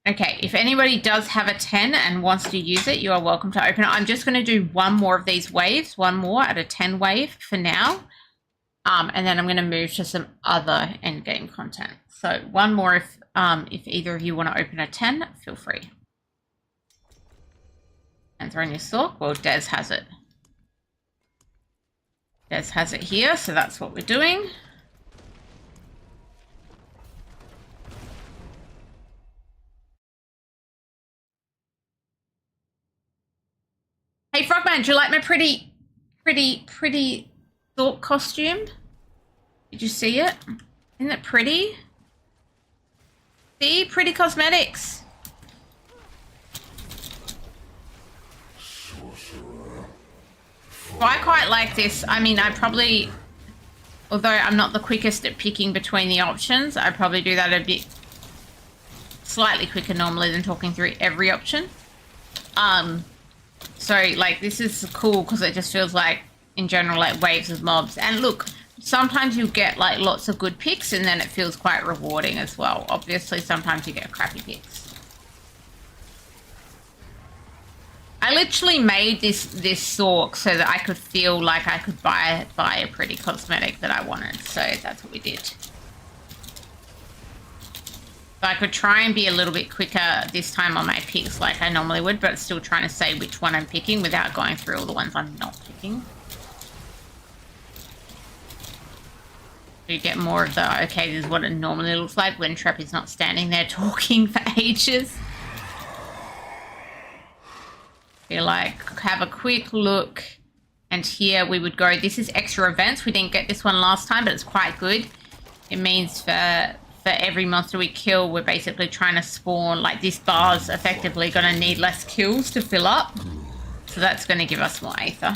Okay, if anybody does have a 10 and wants to use it, you are welcome to open it. I'm just going to do one more of these waves, one more at a 10 wave for now. And then I'm going to move to some other endgame content. So one more if either of you want to open a 10, feel free. And throw in your Sorc. Well, Des has it. Des has it here, so that's what we're doing. Hey, Frogman, do you like my pretty Sorc costume? Did you see it? Isn't it pretty? See? Pretty cosmetics. Well, I quite like this. I mean, although I'm not the quickest at picking between the options, I probably do that a bit slightly quicker normally than talking through every option. So, like, this is cool because it just feels like, in general, like waves of mobs. And look, sometimes you get, like, lots of good picks and then it feels quite rewarding as well. Obviously, sometimes you get crappy picks. I literally made this Sorc so that I could feel like I could buy a pretty cosmetic that I wanted. So that's what we did. So I could try and be a little bit quicker this time on my picks like I normally would, but still trying to say which one I'm picking without going through all the ones I'm not picking. So you get more of the, okay, this is what it normally looks like when Trep is not standing there talking for ages. You're like, have a quick look. And here we would go, this is extra events. We didn't get this one last time, but it's quite good. It means for every monster we kill, we're basically trying to spawn, like this bar's effectively going to need less kills to fill up. So that's going to give us more Aether.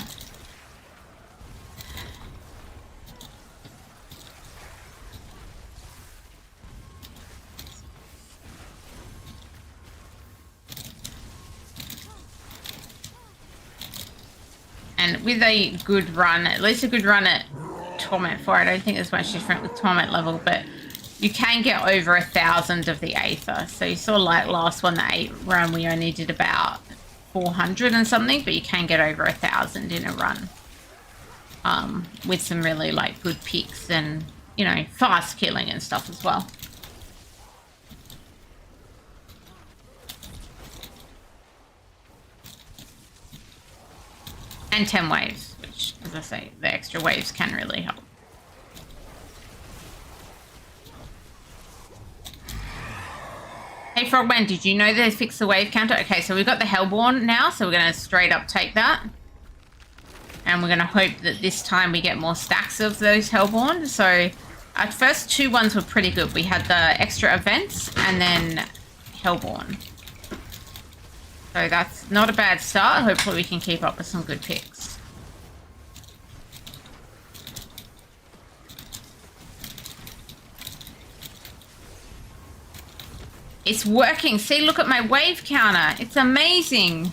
And with a good run, at least a good run at Torment 4, I don't think there's much different with Torment level, but you can get over 1,000 of the Aether. So you saw like last one, the 8 run, we only did about 400 and something, but you can get over 1,000 in a run. With some really like good picks and, you know, fast killing and stuff as well. And 10 waves, which, as I say, the extra waves can really help. Hey Frogman, did you know they fixed the wave counter? Okay, so we've got the Hellborn now, so we're going to straight up take that. And we're going to hope that this time we get more stacks of those Hellborn. So our first 2 ones were pretty good. We had the extra events and then Hellborn. So that's not a bad start. Hopefully we can keep up with some good picks. It's working. See, look at my wave counter. It's amazing.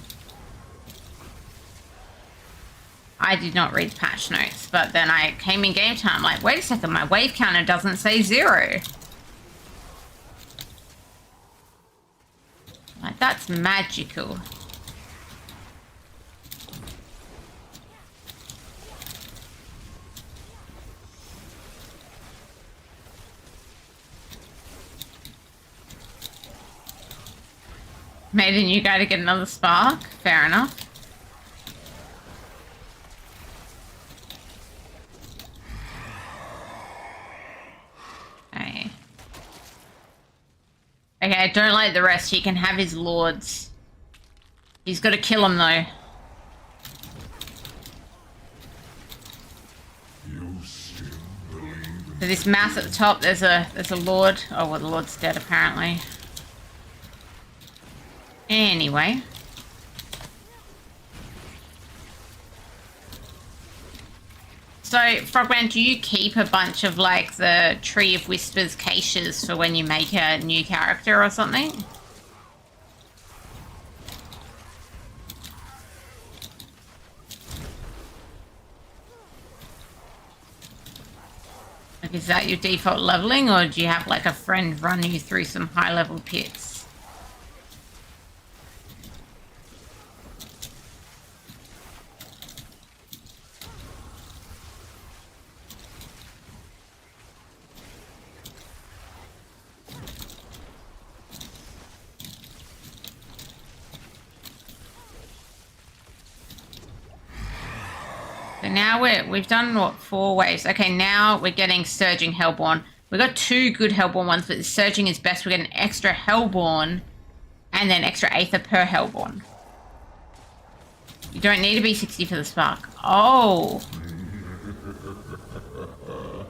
I did not read patch notes, but then I came in game time like, wait a second, my wave counter doesn't say 0. Like, that's magical. Made a new guy to get another spark. Fair enough. Okay. Okay, I don't like the rest. He can have his lords. He's got to kill him though. So this mass at the top, there's a lord. Oh, well, the lord's dead apparently. Anyway. So, Frogman, do you keep a bunch of like the Tree of Whispers caches for when you make a new character or something? Like, is that your default leveling, or do you have like a friend run you through some high level pits? So now we've done what, 4 waves. Okay, now we're getting Surging Hellborn. We got 2 good Hellborn ones, but the Surging is best. We're getting extra Hellborn and then extra Aether per Hellborn. You don't need to be 60 for the spark. Oh.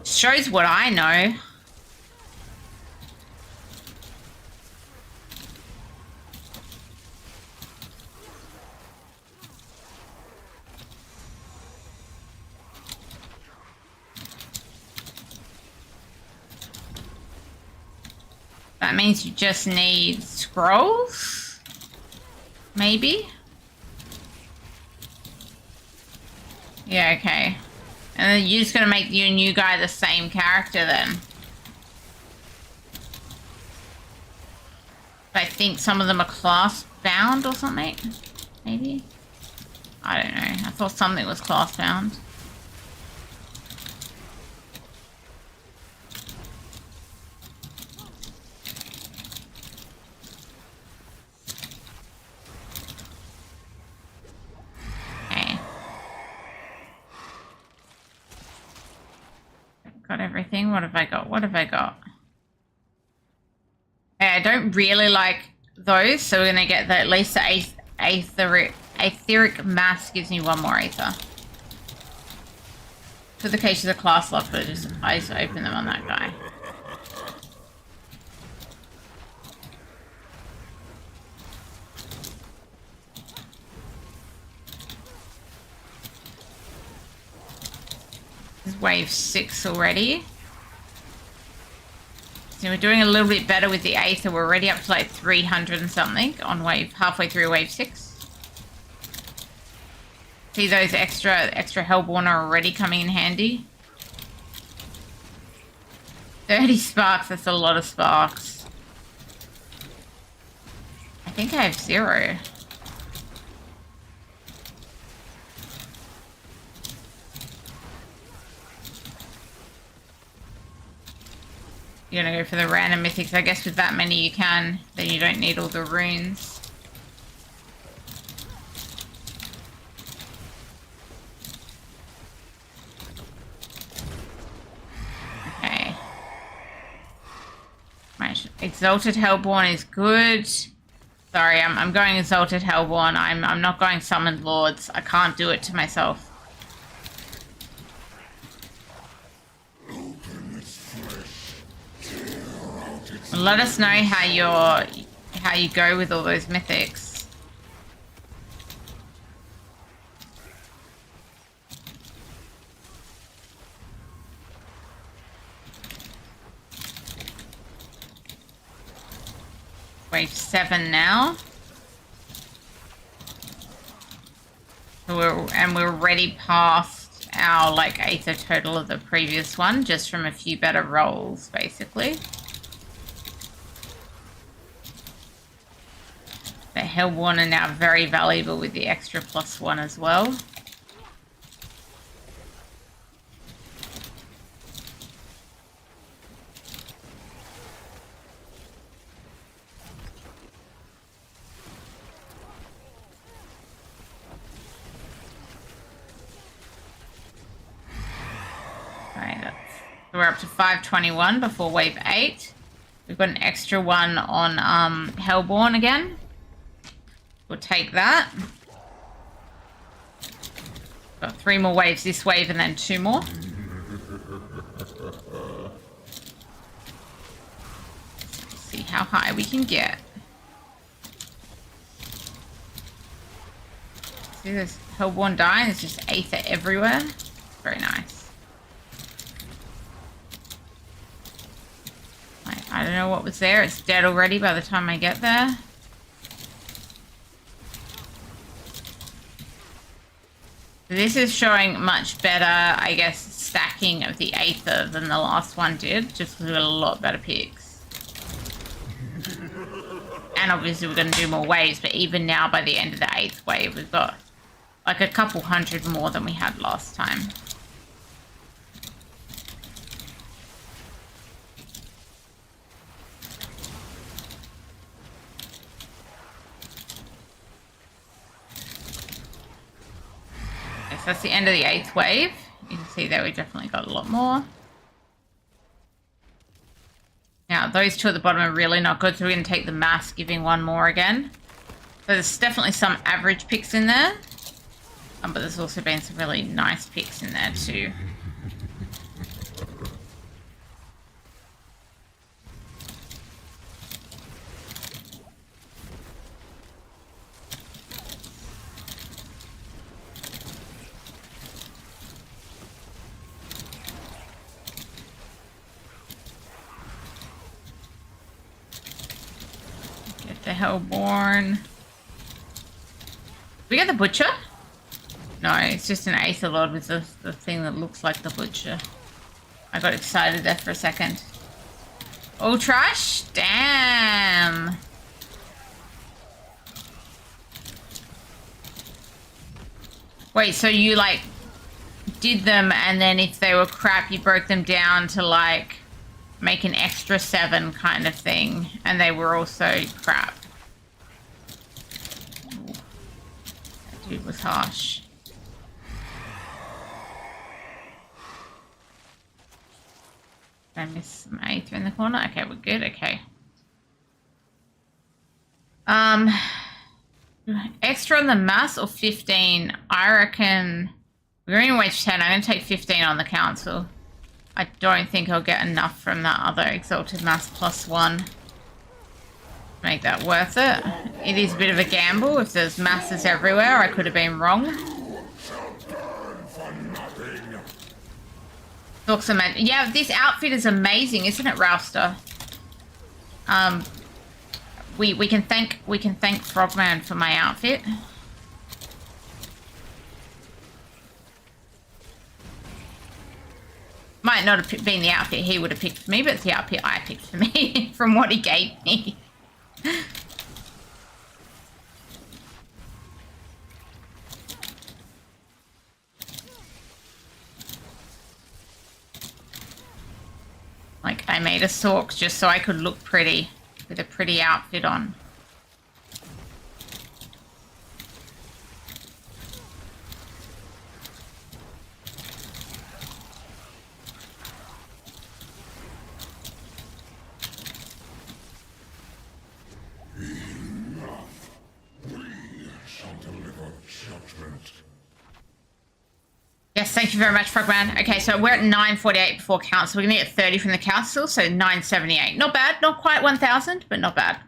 Shows what I know. That means you just need scrolls? Maybe? Yeah, okay. And then you're just gonna make your new guy the same character then. I think some of them are class bound or something. Maybe? I don't know. I thought something was class bound. Got everything. What have I got? What have I got? Okay, I don't really like those, so we're gonna get at least the Aetheric Mass gives me 1 more Aether. For the cases of class lock, but I just open them on that guy. This is wave 6 already. So we're doing a little bit better with the Aether. We're already up to like 300 and something on halfway through wave 6. See, those extra Hellborn are already coming in handy. 30 sparks, that's a lot of sparks. I think I have 0. You're gonna go for the random mythics. I guess with that many you can. Then you don't need all the runes. Okay. Right. Exalted Hellborn is good. Sorry, I'm going Exalted Hellborn. I'm not going Summoned Lords. I can't do it to myself. Let us know how you go with all those mythics. Wave 7 now. So we're already past our like Aether total of the previous one, just from a few better rolls, basically. The Hellborn are now very valuable with the extra +1 as well. So we're up to 521 before wave 8. We've got an extra one on Hellborn again. We'll take that. Got 3 more waves this wave and then 2 more. Let's see how high we can get. See this Hellborn dying? There's just Aether everywhere. Very nice. I don't know what was there. It's dead already by the time I get there. This is showing much better, I guess, stacking of the Aether than the last one did, just because we got a lot better picks. And obviously we're going to do more waves, but even now by the end of the 8th wave, we've got like a couple hundred more than we had last time. So that's the end of the 8th wave. You can see there we definitely got a lot more. Now those 2 at the bottom are really not good, so we're going to take the mass, giving 1 more again. So there's definitely some average picks in there. But there's also been some really nice picks in there too. Get the Hellborn. We get the Butcher? No, it's just an Aether Lord with the thing that looks like the Butcher. I got excited there for a second. Oh, trash? Damn. Wait, so you, like, did them and then if they were crap, you broke them down to, like, make an extra 7 kind of thing. And they were also crap. Ooh. That dude was harsh. Did I miss some Aether in the corner? Okay, we're good. Okay. Extra on the mass or 15? I reckon we're in wage 10. I'm going to take 15 on the council. I don't think I'll get enough from that other exalted mass +1. Make that worth it. It is a bit of a gamble. If there's masses everywhere, I could have been wrong. Looks amazing. Yeah, this outfit is amazing, isn't it, Ralster? We can thank Frogman for my outfit. Might not have been the outfit he would have picked for me, but it's the outfit I picked for me from what he gave me. Like, I made a Sorc just so I could look pretty with a pretty outfit on. Yes, thank you very much, Frogman. Okay, so we're at 948 before council. We're going to get 30 from the council, so 978. Not bad. Not quite 1,000, but not bad.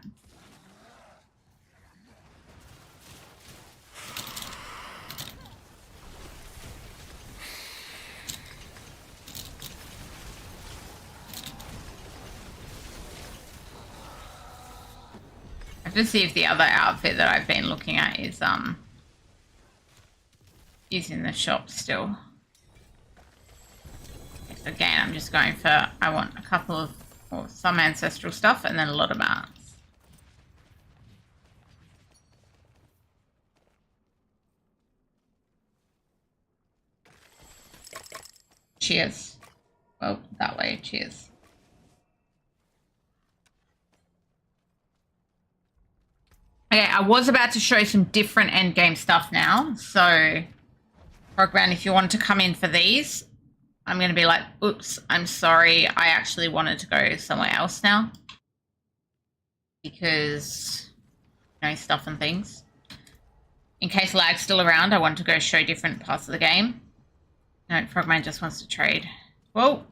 I have to see if the other outfit that I've been looking at is in the shop still. Yes, again, I'm just going for, I want a couple of, or some ancestral stuff and then a lot of mats. Cheers. Well, that way, cheers. Okay, I was about to show some different endgame stuff now, so Frogman, if you want to come in for these, I'm going to be like, oops, I'm sorry. I actually wanted to go somewhere else now. Because, you know, stuff and things. In case lag's still around, I want to go show different parts of the game. No, Frogman just wants to trade. Whoa.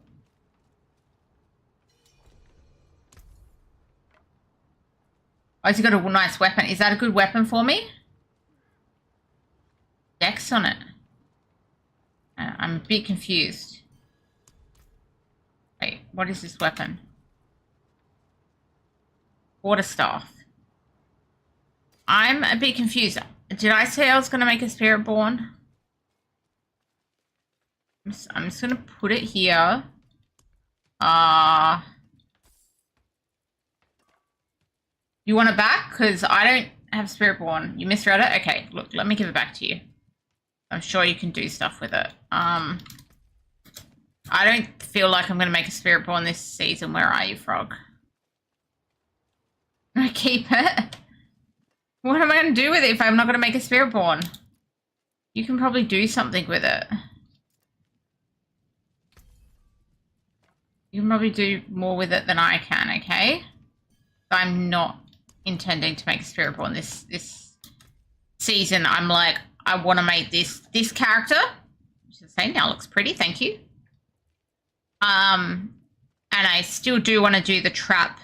Oh, he's got a nice weapon. Is that a good weapon for me? Dex on it. I'm a bit confused. Wait, what is this weapon? Quarterstaff. I'm a bit confused. Did I say I was going to make a Spirit Born? I'm just going to put it here. You want it back? Because I don't have Spirit Born. You misread it? Okay, look, let me give it back to you. I'm sure you can do stuff with it. I don't feel like I'm going to make a Spirit Born this season. Where are you, Frog? I keep it. What am I going to do with it if I'm not going to make a Spirit Born? You can probably do something with it. You can probably do more with it than I can, okay? I'm not intending to make a Spirit Born this season. I'm like, I want to make this character. Which is saying now looks pretty, thank you. And I still do want to do the trap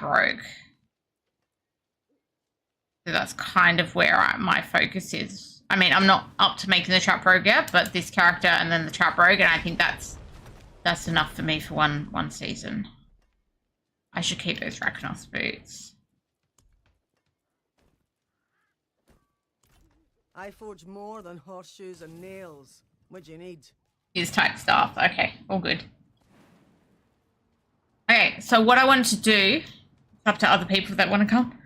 rogue. So that's kind of where my focus is. I mean, I'm not up to making the trap rogue yet, but this character and then the trap rogue, and I think that's enough for me for one season. I should keep those Draconos boots. I forge more than horseshoes and nails. What do you need? Is type staff. Okay, all good. Okay, so what I wanted to do, it's up to other people that want to come,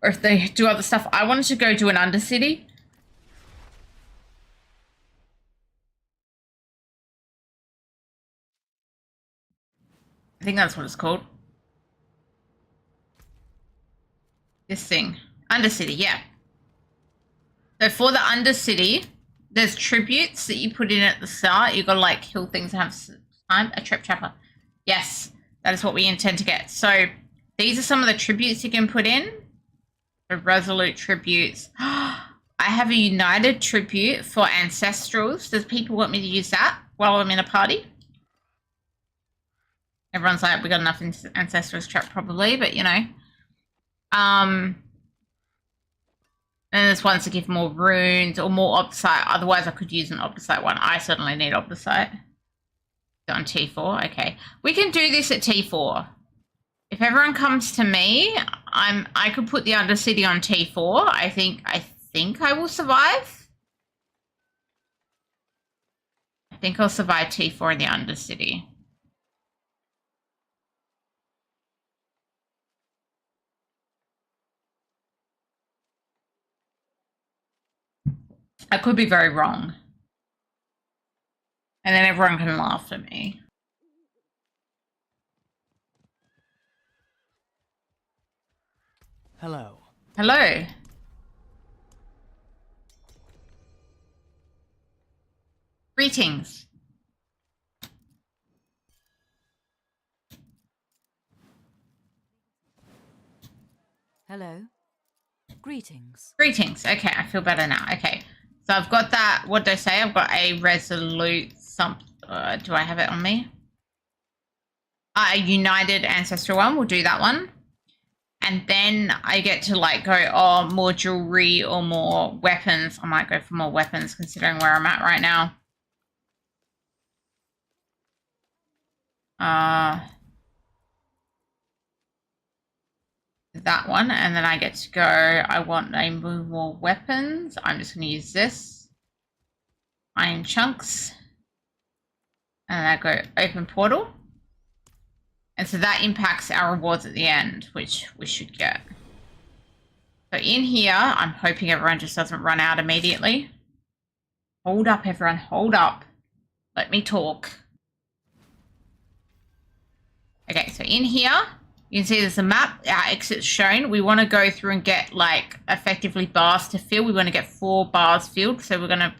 or if they do other stuff. I wanted to go do an Undercity. I think that's what it's called. This thing. Undercity, yeah. So for the Undercity, there's tributes that you put in at the start. You've got to like kill things and have time. A trip chopper. Yes, that is what we intend to get. So these are some of the tributes you can put in. The resolute tributes. I have a united tribute for ancestrals. Does people want me to use that while I'm in a party? Everyone's like, we got enough ancestrals trap probably, but you know. And there's ones to give more runes or more opticite. Otherwise, I could use an opticite one. I certainly need opticite. On T4, okay. We can do this at T4. If everyone comes to me, I could put the Undercity on T4. I think I will survive. I think I'll survive T4 in the Undercity. I could be very wrong. And then everyone can laugh at me. Hello. Hello. Greetings. Hello. Greetings. Greetings. Okay, I feel better now. Okay. So I've got that. What did I say? I've got a resolute something. Do I have it on me? A united ancestral one. We'll do that one. And then I get to like go, oh, more jewelry or more weapons. I might go for more weapons considering where I'm at right now. That one. And then I get to go, I want a more weapons. I'm just going to use this. Iron chunks. And I go open portal. And so that impacts our rewards at the end, which we should get. So in here, I'm hoping everyone just doesn't run out immediately. Hold up, everyone. Hold up. Let me talk. Okay, so in here, you can see there's a map. Our exit's shown. We want to go through and get, like, effectively bars to fill. We want to get 4 bars filled. So we're going to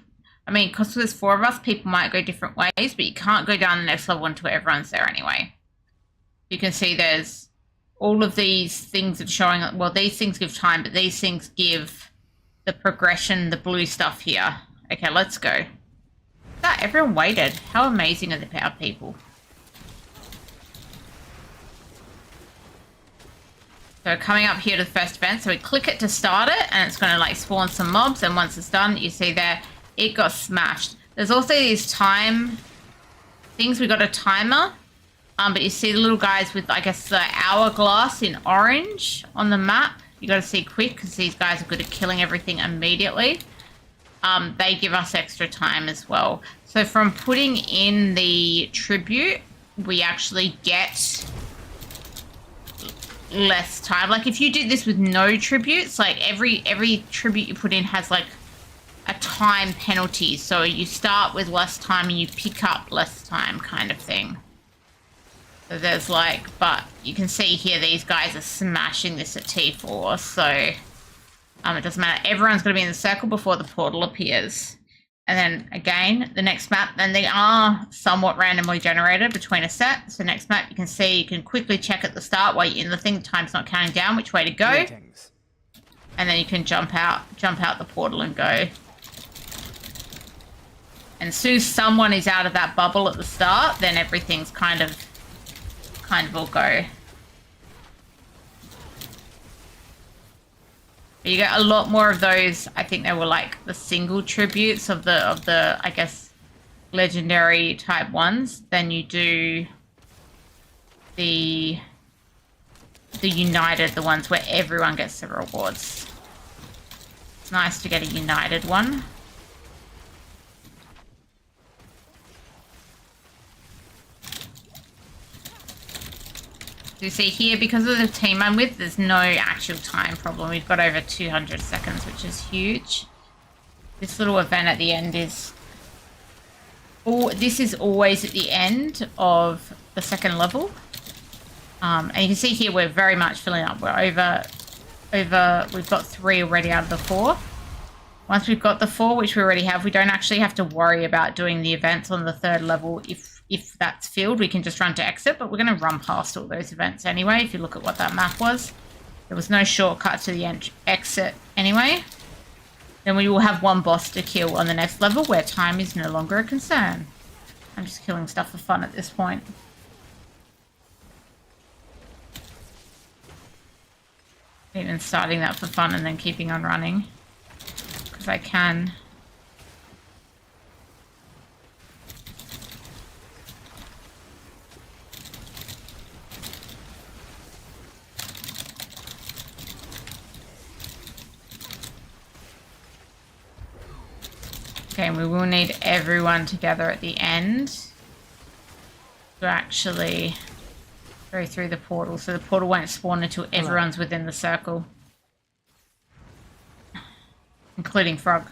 I mean, because there's 4 of us, people might go different ways, but you can't go down the next level until everyone's there anyway. You can see there's all of these things that are showing, well, these things give time, but these things give the progression, the blue stuff here. Okay, let's go. That everyone waited. How amazing are our people? So coming up here to the first event, so we click it to start it, and it's going to like spawn some mobs, and once it's done, you see there, it got smashed. There's also these time things. We got a timer, but you see the little guys with, I guess, the hourglass in orange on the map. You got to see quick because these guys are good at killing everything immediately. They give us extra time as well. So from putting in the tribute, we actually get less time. Like if you did this with no tributes, like every tribute you put in has like a time penalty. So you start with less time and you pick up less time kind of thing. So there's like, but you can see here these guys are smashing this at T4, so it doesn't matter. Everyone's going to be in the circle before the portal appears. And then again, the next map, then they are somewhat randomly generated between a set. So next map, you can see, you can quickly check at the start while you're in the thing, the time's not counting down, which way to go. Greetings. And then you can jump out the portal and go. And as soon as someone is out of that bubble at the start, then everything's kind of will go. You get a lot more of those. I think they were like the single tributes of the I guess legendary type ones than you do the united, the ones where everyone gets the rewards. It's nice to get a united one. So you see here, because of the team I'm with, there's no actual time problem. We've got over 200 seconds, which is huge. This little event at the end is... this is always at the end of the second level. And you can see here we're very much filling up. We're over... We've got 3 already out of the 4. Once we've got the 4, which we already have, we don't actually have to worry about doing the events on the 3rd level. If that's filled, we can just run to exit, but we're going to run past all those events anyway. If you look at what that map was, there was no shortcut to the exit anyway. Then we will have 1 boss to kill on the next level where time is no longer a concern. I'm just killing stuff for fun at this point. Even starting that for fun and then keeping on running because I can. Okay, we will need everyone together at the end to actually go through the portal. So the portal won't spawn until everyone's within the circle. Including Frog.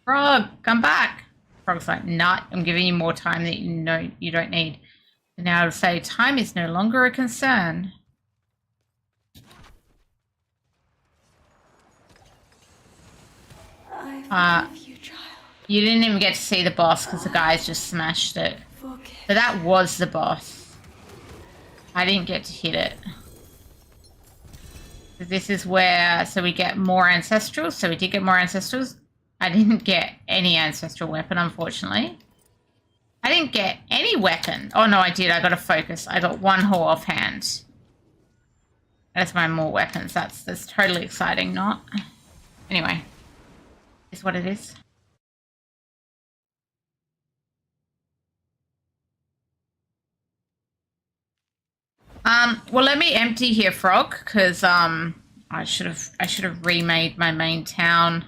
Frog, come back! Frog's like, nah, I'm giving you more time that you know you don't need. And now to say time is no longer a concern. You didn't even get to see the boss because the guys just smashed it. But that was the boss. I didn't get to hit it. This is where, so we get more ancestrals. So we did get more ancestrals. I didn't get any ancestral weapon, unfortunately. I didn't get any weapon. Oh no, I did. I got a focus. I got 1 whole offhand. That's my more weapons. That's totally exciting, not? Anyway. Is what it is. Well, let me empty here, Frog, because I should have remade my main town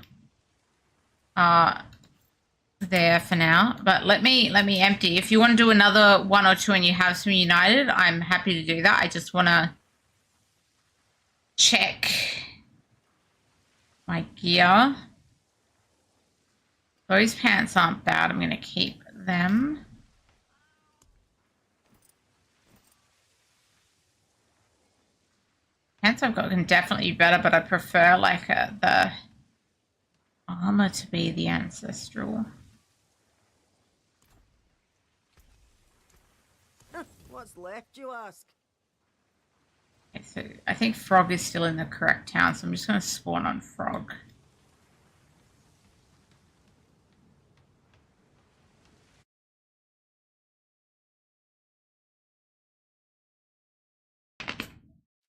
there for now. But let me empty. If you want to do another 1 or 2 and you have some united, I'm happy to do that. I just want to check my gear. Those pants aren't bad. I'm going to keep them. Pants I've got can definitely be better, but I prefer like the armor to be the ancestral. What's left, you ask? Okay, so I think Frog is still in the correct town, so I'm just going to spawn on Frog.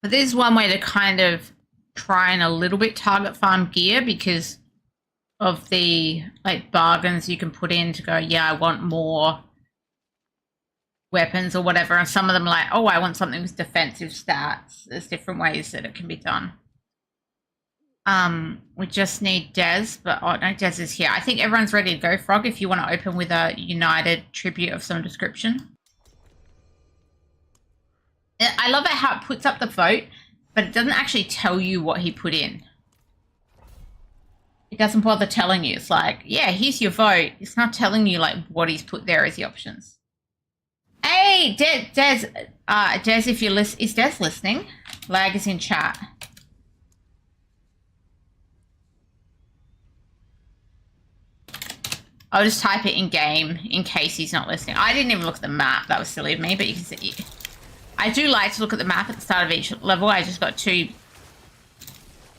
But there's one way to kind of try and a little bit target farm gear because of the like bargains you can put in to go, yeah, I want more weapons or whatever. And some of them like, oh, I want something with defensive stats. There's different ways that it can be done. We just need Des, but oh no, Des is here. I think everyone's ready to go, Frog, if you want to open with a United tribute of some description. I love it how it puts up the vote, but it doesn't actually tell you what he put in. It doesn't bother telling you. It's like, yeah, here's your vote. It's not telling you like what he's put there as the options. Hey, Des, if you're listening, is Des listening? Lag is in chat. I'll just type it in game in case he's not listening. I didn't even look at the map. That was silly of me, but you can see. I do like to look at the map at the start of each level. I just got too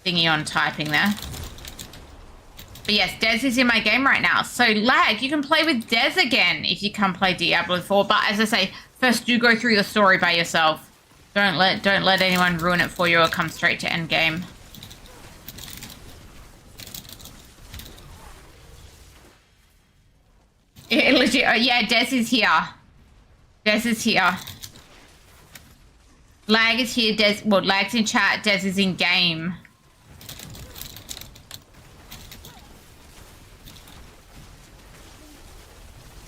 thingy on typing there. But yes, Des is in my game right now. So Lag, you can play with Des again if you come play Diablo 4. But as I say, first do go through the story by yourself. Don't let anyone ruin it for you or come straight to end game. Legit, oh, yeah, Des is here. Des is here. Lag is here. Des, well, Lag's in chat. Des is in game.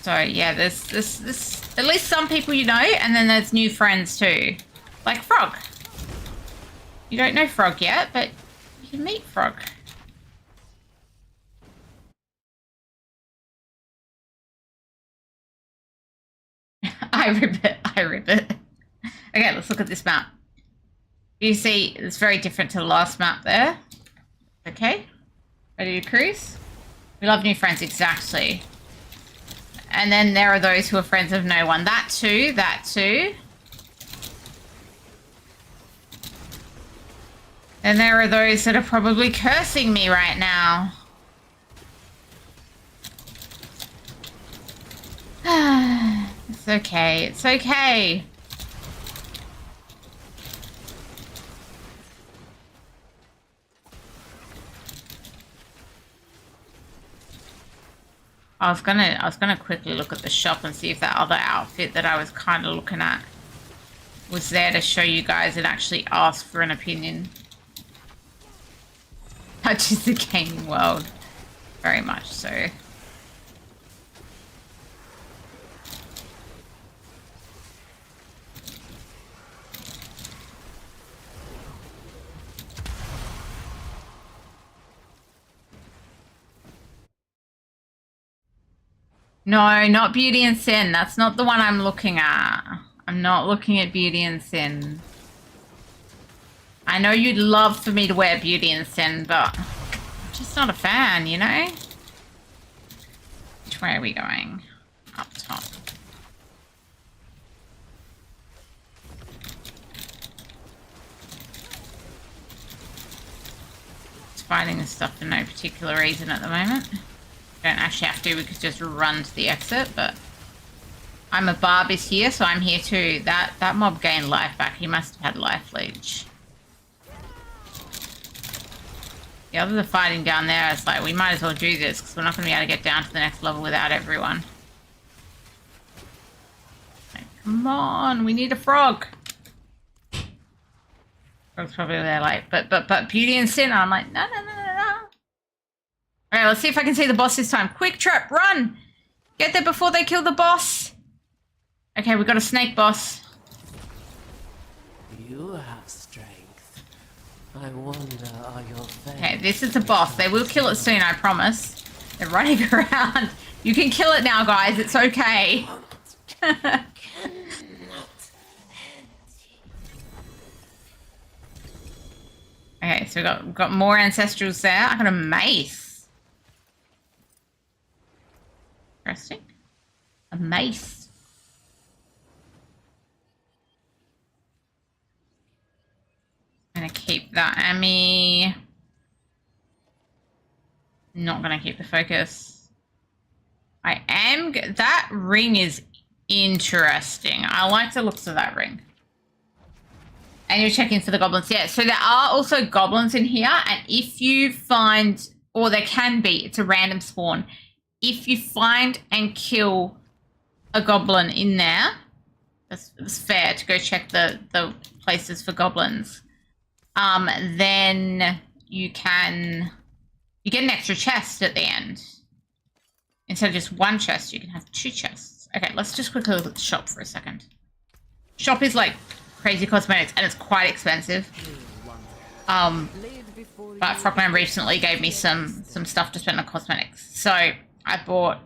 So yeah, there's at least some people you know, and then there's new friends too, like Frog. You don't know Frog yet, but you can meet Frog. I rip it. Okay, let's look at this map. You see, it's very different to the last map there. Okay, ready to cruise? We love new friends, exactly. And then there are those who are friends of no one. That too, that too. And there are those that are probably cursing me right now. It's okay, it's okay. I was gonna quickly look at the shop and see if that other outfit that I was kind of looking at was there to show you guys and actually ask for an opinion. Touches the gaming world, very much so. No, not Beauty and Sin. That's not the one I'm looking at. I'm not looking at Beauty and Sin. I know you'd love for me to wear Beauty and Sin, but I'm just not a fan, you know? Which way are we going? Up top. Just fighting this stuff for no particular reason at the moment. Don't actually have to, we could just run to the exit, but I'm a Barbie's here, so I'm here too. That mob gained life back. He must have had life leech. The others are fighting down there. It's like, we might as well do this because we're not going to be able to get down to the next level without everyone. Like, come on, we need a frog. Frog's probably there like, but Beauty and Sin. I'm like, no. Alright, let's see if I can see the boss this time. Quick trap, run! Get there before they kill the boss. Okay, we got a snake boss. You have strength. I wonder, are your face? Okay, this is the boss. They will kill it soon, I promise. They're running around. You can kill it now, guys. It's okay. Okay, so we've got more ancestrals there. I got a mace. keep that Amy. Not gonna keep the focus. I am. That ring is interesting. I like the looks of that ring. And you're checking for the goblins. Yeah, so there are also goblins in here. And if you find, or there can be, it's a random spawn. If you find and kill a goblin in there, that's fair to go check the places for goblins. Then you get an extra chest at the end. Instead of just one chest, you can have 2 chests. Okay, let's just quickly look at the shop for a second. Shop is like crazy cosmetics, and it's quite expensive. But Frogman recently gave me some stuff to spend on cosmetics. So I bought,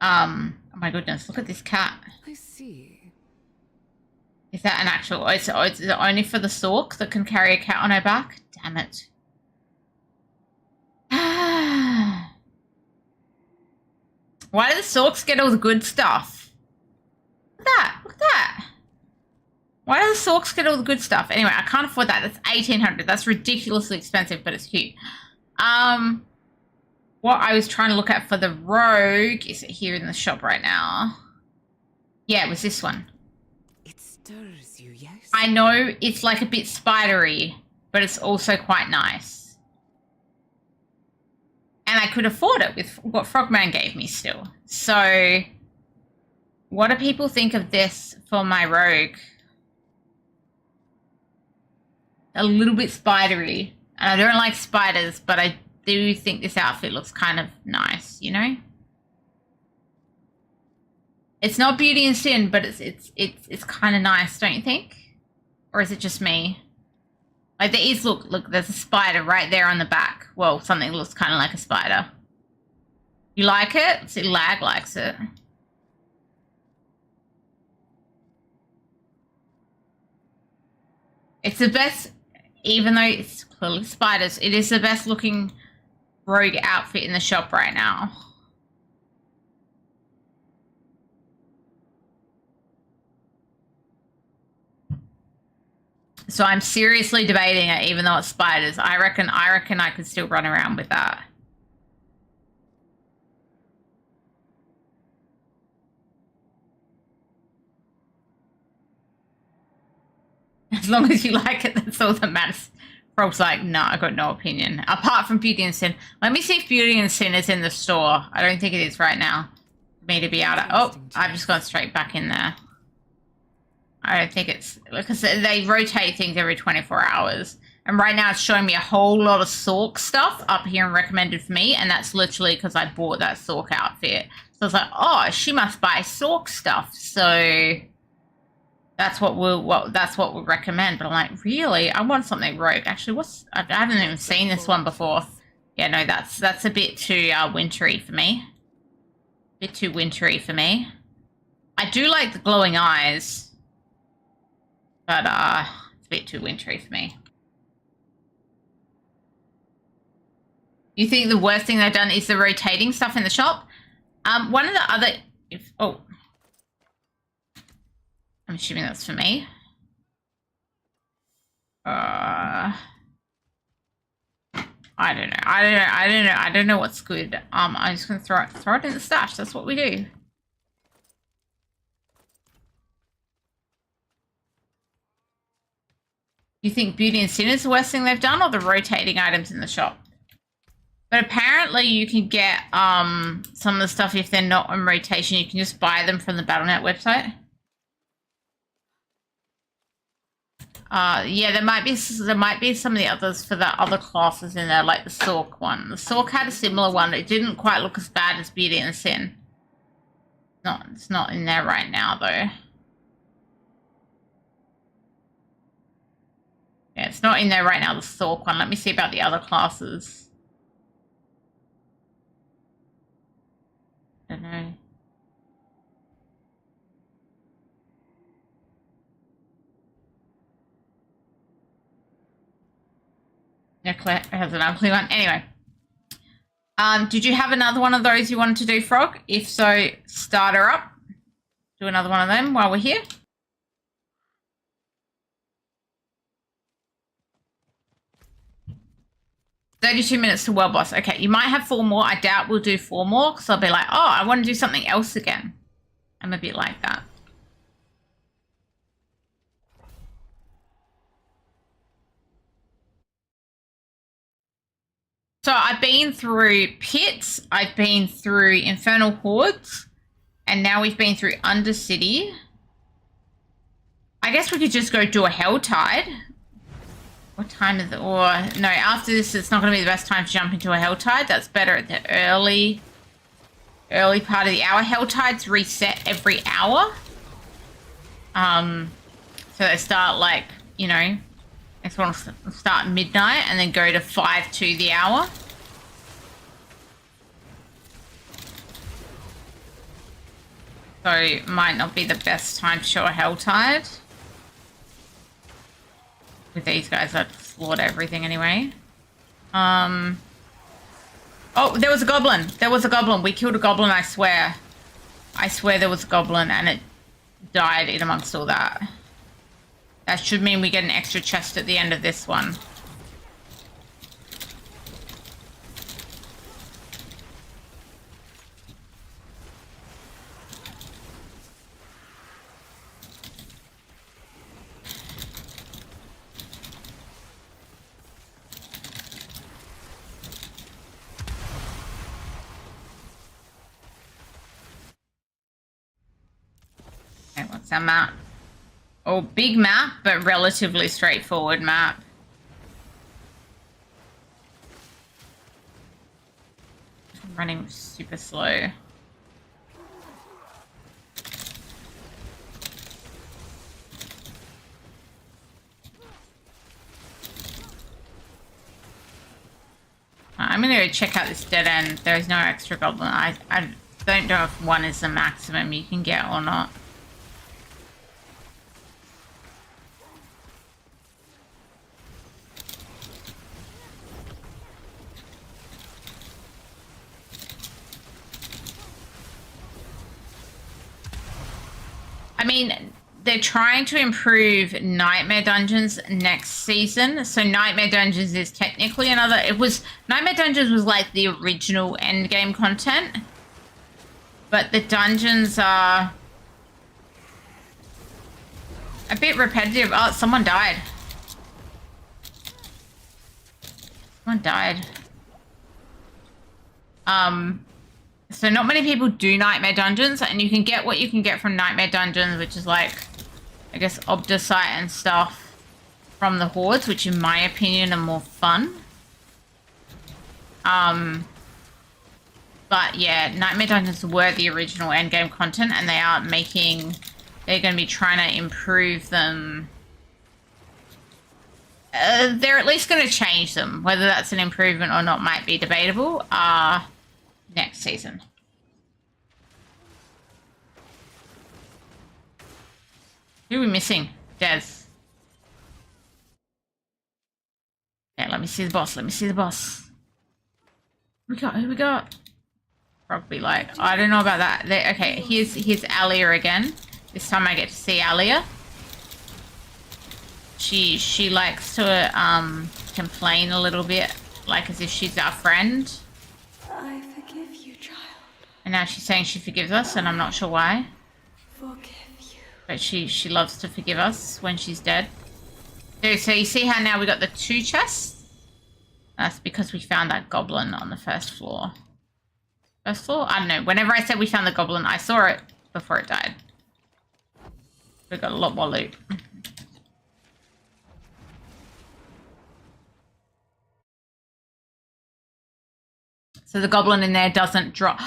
oh my goodness, look at this cat. I see. Is that an actual, it's only for the Sorc that can carry a cat on her back? Damn it. Why do the Sorcs get all the good stuff? Look at that, look at that. Why do the Sorcs get all the good stuff? Anyway, I can't afford that. That's 1,800. That's ridiculously expensive, but it's cute. What I was trying to look at for the rogue, is it here in the shop right now? Yeah, it was this one. It stirs you, yes? I know it's like a bit spidery, but it's also quite nice. And I could afford it with what Frogman gave me still. So, what do people think of this for my rogue? A little bit spidery. And I don't like spiders, but I do think this outfit looks kind of nice, you know? It's not beauty and sin, but it's kind of nice, don't you think? Or is it just me? Like there is, look, there's a spider right there on the back. Well, something looks kind of like a spider. You like it? See, Lag likes it. It's the best, even though it's clearly spiders, it is the best looking rogue outfit in the shop right now. So I'm seriously debating it, even though it's spiders. I reckon I could still run around with that. As long as you like it, that's all that matters. Frog's like, no, I got no opinion. Apart from Beauty and Sin. Let me see if Beauty and Sin is in the store. I don't think it is right now. For me to be able to... Oh, I've just gone straight back in there. I don't think it's... Because they rotate things every 24 hours. And right now it's showing me a whole lot of Sorc stuff up here and recommended for me. And that's literally because I bought that Sorc outfit. So I was like, oh, she must buy Sorc stuff. So... That's what we'll recommend. But I'm like, really? I want something rogue. Actually, I haven't even seen this one before. Yeah, no, that's a bit too wintry for me. A bit too wintry for me. I do like the glowing eyes, but it's a bit too wintry for me. You think the worst thing they've done is the rotating stuff in the shop? One of the other... I'm assuming that's for me. I don't know. I don't know what's good. I'm just gonna throw it in the stash. That's what we do. You think Beauty and Sin is the worst thing they've done, or the rotating items in the shop? But apparently you can get some of the stuff, if they're not on rotation, you can just buy them from the Battle.net website. Yeah, there might be some of the others for the other classes in there, like the Sorc one. The Sorc had a similar one. It didn't quite look as bad as Beauty and Sin. It's not in there right now, though. Yeah, it's not in there right now, the Sorc one. Let me see about the other classes. I don't know. Yeah, Claire has an ugly one. Anyway. Did you have another one of those you wanted to do, Frog? If so, start her up. Do another one of them while we're here. 32 minutes to world boss. Okay, you might have 4 more. I doubt we'll do 4 more because I'll be like, oh, I want to do something else again. I'm a bit like that. So I've been through pits, I've been through infernal hordes, and now we've been through Undercity. I guess we could just go do a Hell Tide. What time is it? Or no, after this, it's not going to be the best time to jump into a Hell Tide. That's better at the early part of the hour. Hell Tides reset every hour. So they start like, you know, next one will start midnight and then go to 5 to the hour. So it might not be the best time to show a Hell Tide. With these guys, I'd slaughter everything anyway. Oh, there was a goblin. There was a goblin. We killed a goblin, I swear. I swear there was a goblin and it died in amongst all that. That should mean we get an extra chest at the end of this one. Okay, what's our map? Oh, big map, but relatively straightforward map. I'm running super slow. I'm gonna go check out this dead end. There is no extra goblin. I don't know if 1 is the maximum you can get or not. I mean, they're trying to improve Nightmare Dungeons next season. So Nightmare Dungeons is technically another... Nightmare Dungeons was like the original endgame content. But the dungeons are a bit repetitive. Oh, someone died. Someone died. So not many people do Nightmare Dungeons, and you can get what you can get from Nightmare Dungeons, which is like, I guess, Obdacite and stuff from the Hordes, which in my opinion are more fun. But yeah, Nightmare Dungeons were the original endgame content, and they're going to be trying to improve them. They're at least going to change them. Whether that's an improvement or not might be debatable. Next season. Who are we missing? Des. Yeah, let me see the boss. Let me see the boss. Who we got? Who we got? Probably like, I don't know about that. Okay, here's Alia again. This time I get to see Alia. She likes to complain a little bit, like as if she's our friend. I forgive you, child. And now she's saying she forgives us, and I'm not sure why. Forgive you. But she loves to forgive us when she's dead. So you see how now we got the 2 chests? That's because we found that goblin on the first floor. First floor? I don't know. Whenever I said we found the goblin, I saw it before it died. We got a lot more loot. So the goblin in there doesn't drop.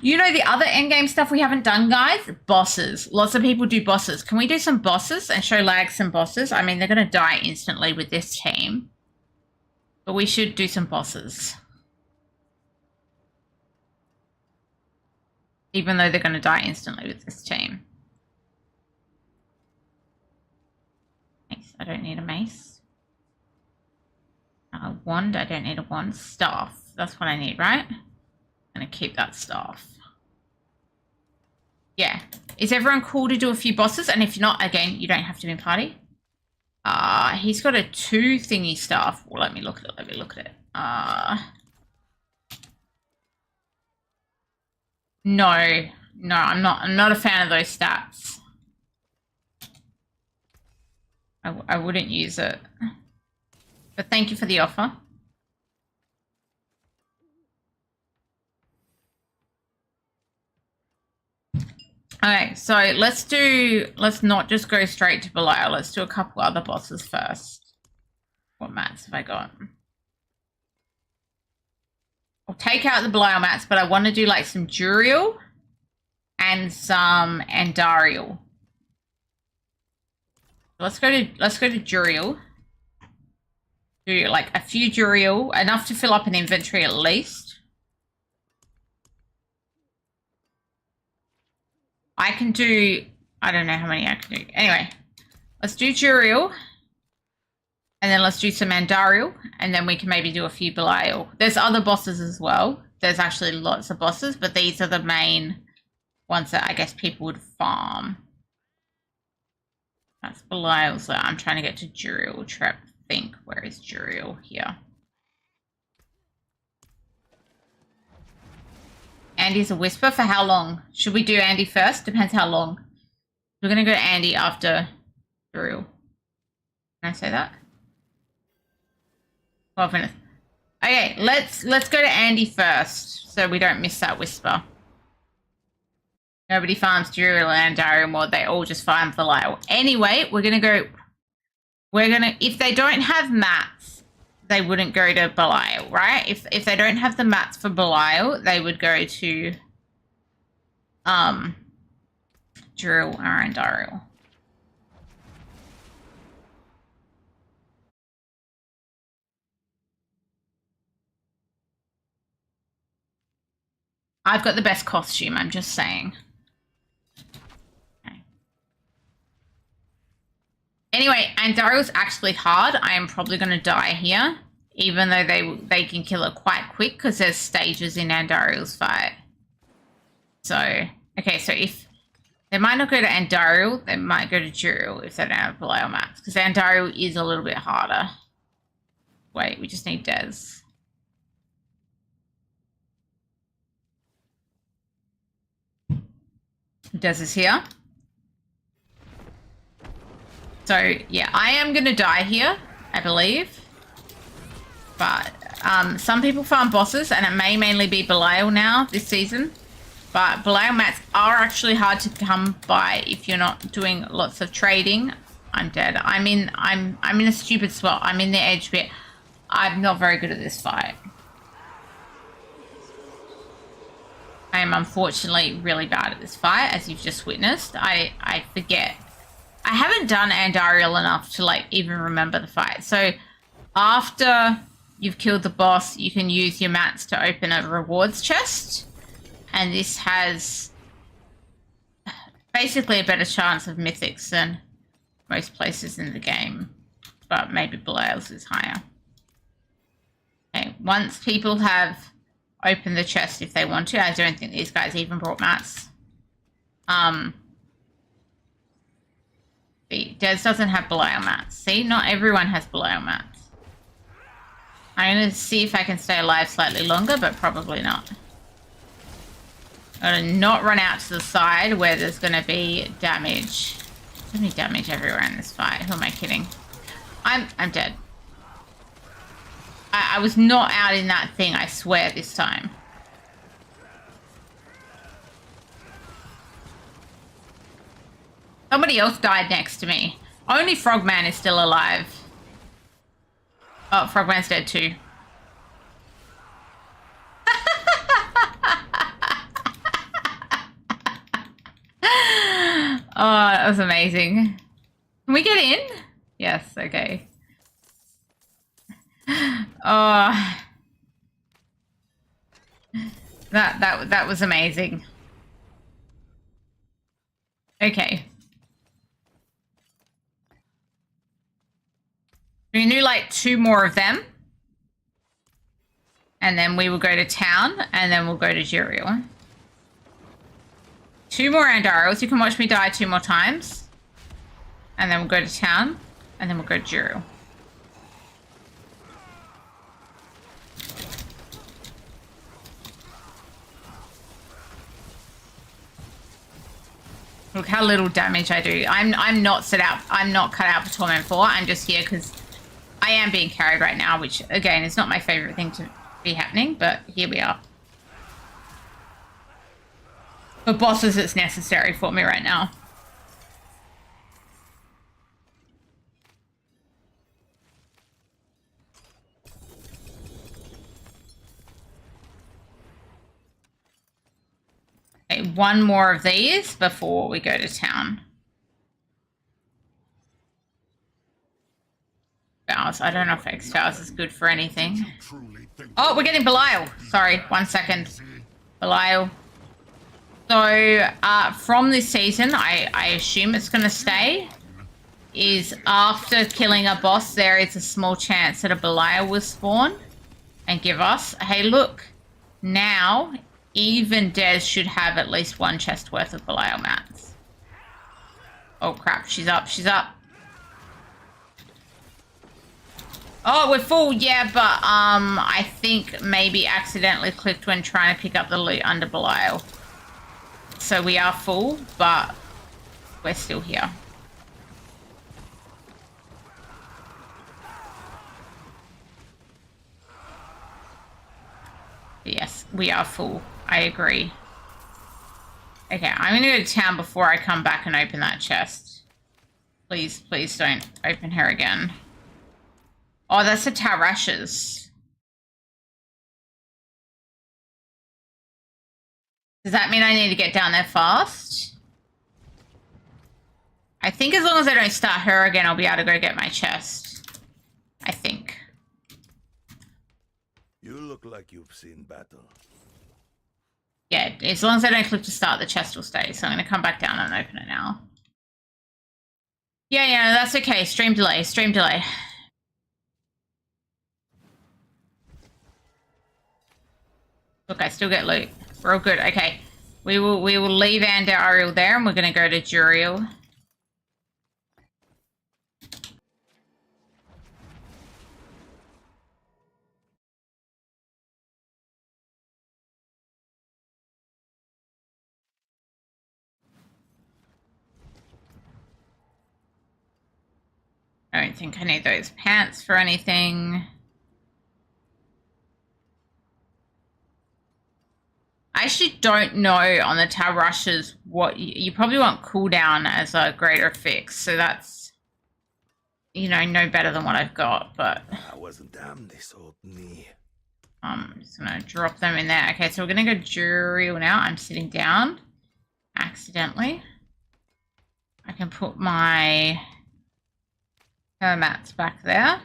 You know the other endgame stuff we haven't done, guys? Bosses. Lots of people do bosses. Can we do some bosses and show Lag some bosses? I mean, they're going to die instantly with this team. But we should do some bosses. Even though they're going to die instantly with this team. Mace. I don't need a mace. A wand. I don't need a wand. Staff. That's what I need, right? I'm going to keep that staff. Yeah. Is everyone cool to do a few bosses? And if not, again, you don't have to be in party. He's got a 2 thingy staff. Well, let me look at it. Let me look at it. No, I'm not a fan of those stats. I wouldn't use it. But thank you for the offer. Okay, so let's not just go straight to Belial. Let's do a couple other bosses first. What mats have I got? I'll take out the Belial mats, but I want to do like some Duriel and some Andariel. Let's go to Duriel. Do like a few Duriel, enough to fill up an inventory at least. I can do, I don't know how many I can do. Anyway, let's do Duriel. And then let's do some Andariel. And then we can maybe do a few Belial. There's other bosses as well. There's actually lots of bosses, but these are the main ones that I guess people would farm. That's Belial. So I'm trying to get to Duriel. Think. Where is Duriel? Here. Andy's a whisper for how long? Should we do Andy first? Depends how long. We're going to go to Andy after Duriel. Can I say that? 12 minutes. Okay, let's go to Andy first so we don't miss that whisper. Nobody farms Duriel and Andariel more. They all just farm Belial. Anyway, we're going to go... if they don't have mats, they wouldn't go to Belial, right? If they don't have the mats for Belial, they would go to Duriel or Andariel. I've got the best costume, I'm just saying. Okay. Anyway, Andariel's actually hard. I am probably going to die here, even though they can kill it quite quick because there's stages in Andariel's fight. So, okay, so if they might not go to Andariel, they might go to Duriel if they don't have Belial mats, because Andariel is a little bit harder. Wait, we just need Des. Des is here. So, yeah, I am going to die here, I believe. But some people farm bosses, and it may mainly be Belial now this season. But Belial mats are actually hard to come by if you're not doing lots of trading. I'm dead. I'm in a stupid spot. I'm in the edge bit. I'm not very good at this fight. I am unfortunately really bad at this fight, as you've just witnessed. I forget. I haven't done Andariel enough to like even remember the fight. So after you've killed the boss, you can use your mats to open a rewards chest. And this has basically a better chance of mythics than most places in the game. But maybe Belial's is higher. Okay, once people have opened the chest if they want to, I don't think these guys even brought mats. Des doesn't have Belial mats. See, not everyone has Belial mats. I'm going to see if I can stay alive slightly longer, but probably not. I'm going to not run out to the side where there's going to be damage. There's going to be damage everywhere in this fight. Who am I kidding? I'm dead. I was not out in that thing, I swear, this time. Somebody else died next to me. Only Frogman is still alive. Oh, Frogman's dead too. Oh, that was amazing. Can we get in? Yes, okay. Oh. That was amazing. Okay. We can do like 2 more of them. And then we will go to town, and then we'll go to Duriel. 2 more Andariels. You can watch me die 2 more times. And then we'll go to town, and then we'll go to Duriel. Look how little damage I do. I'm not set out. I'm not cut out for Torment 4. I'm just here because I am being carried right now, which again is not my favorite thing to be happening, but here we are. For bosses, it's necessary for me right now. Okay, one more of these before we go to town. Vows. I don't know if X Vows is good for anything. Oh, we're getting Belial. Sorry, 1 second. Belial. So, from this season, I assume it's going to stay, is after killing a boss, there is a small chance that a Belial will spawn and give us, hey, look, now even Des should have at least one chest worth of Belial mats. Oh, crap. She's up. She's up. Oh, we're full. Yeah, but I think maybe accidentally clicked when trying to pick up the loot under Belial. So we are full, but we're still here. Yes, we are full. I agree. Okay, I'm going to go to town before I come back and open that chest. Please, please don't open her again. Oh, that's the Tarashes. Does that mean I need to get down there fast? I think as long as I don't start her again, I'll be able to go get my chest. I think. You look like you've seen battle. Yeah, as long as I don't click to start, the chest will stay. So I'm going to come back down and open it now. Yeah, that's okay. Stream delay, stream delay. Look, I still get loot. We're all good. Okay. We will leave Andariel there and we're going to go to Juriel. I don't think I need those pants for anything. I actually don't know on the tab rushes what you probably want cooldown as a greater fix. So that's, you know, no better than what I've got, but I wasn't damned, this old knee. I'm just gonna drop them in there. Okay, so we're gonna go Juriel now. I'm sitting down accidentally. I can put my mats back there.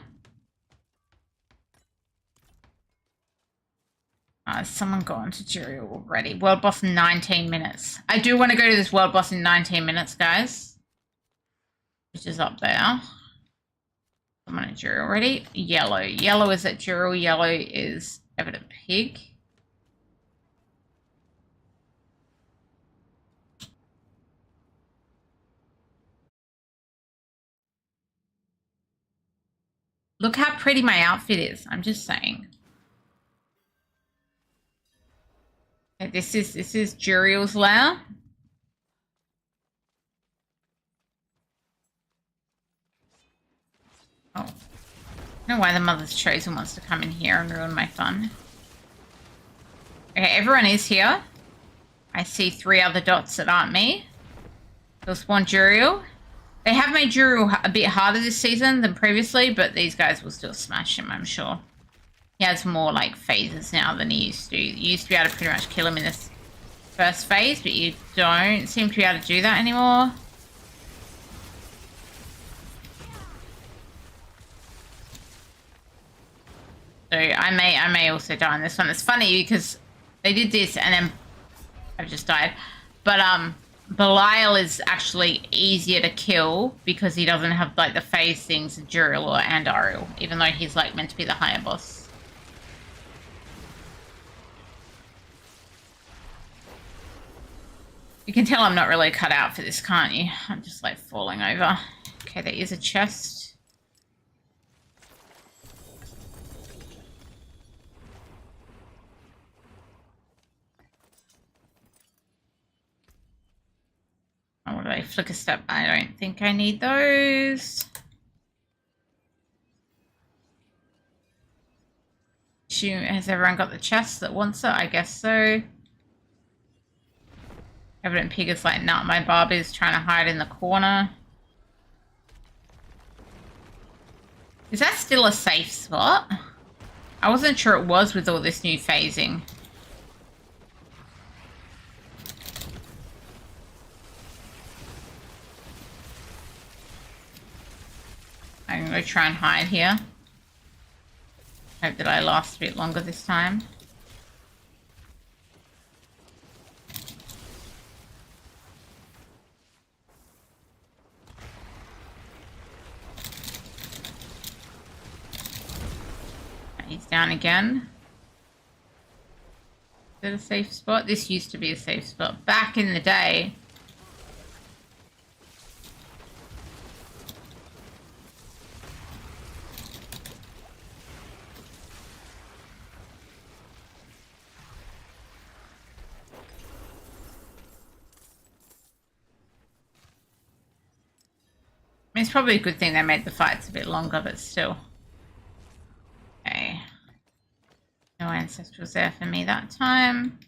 Has someone gone to Juriel already? World boss in 19 minutes. I do want to go to this world boss in 19 minutes, guys. Which is up there. Someone at Juriel already. Yellow. Yellow is at Juriel. Yellow is Evident Pig. Look how pretty my outfit is. I'm just saying. Okay, this is Juriel's lair. Oh. I don't know why the Mother's Chosen wants to come in here and ruin my fun. Okay, everyone is here. I see 3 other dots that aren't me. They'll spawn Juriel. They have made Juriel a bit harder this season than previously, but these guys will still smash him, I'm sure. He has more, like, phases now than he used to. You used to be able to pretty much kill him in this first phase, but you don't seem to be able to do that anymore. So I may also die on this one. It's funny because they did this and then I've just died. But Belial is actually easier to kill because he doesn't have like the phase things of Juriel or Andariel, even though he's like meant to be the higher boss. You can tell I'm not really cut out for this, can't you? I'm just like falling over. Okay, there is a chest. Oh, what did flicker step. I don't think I need those. Has everyone got the chest that wants it? I guess so. Evident Pig is like, nah, my Barbie's trying to hide in the corner. Is that still a safe spot? I wasn't sure it was with all this new phasing. I'm gonna go try and hide here. Hope that I last a bit longer this time. He's down again. Is it a safe spot? This used to be a safe spot back in the day. I mean, it's probably a good thing they made the fights a bit longer, but still. Okay. No ancestrals there for me that time.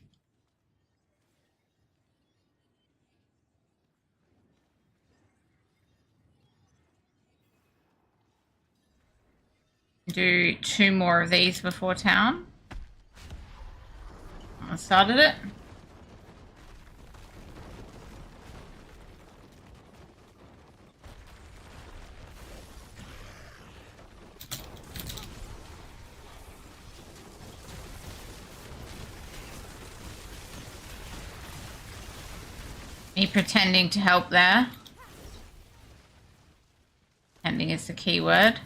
Do 2 more of these before town. I started it. Me pretending to help there. Pretending is the key word.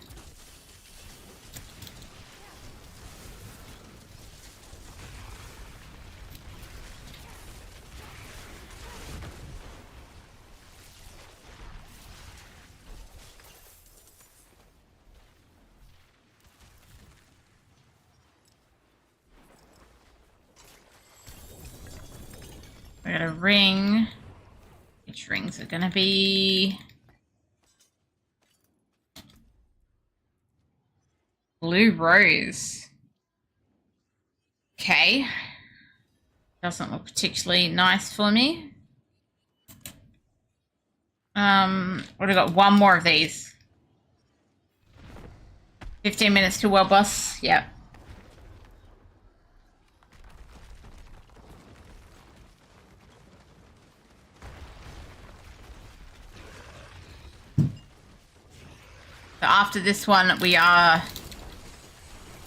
We got a ring. Which rings are gonna be? Blue rose. Okay. Doesn't look particularly nice for me. What have I got? 1 more of these. 15 minutes to world boss. Yep. So after this one,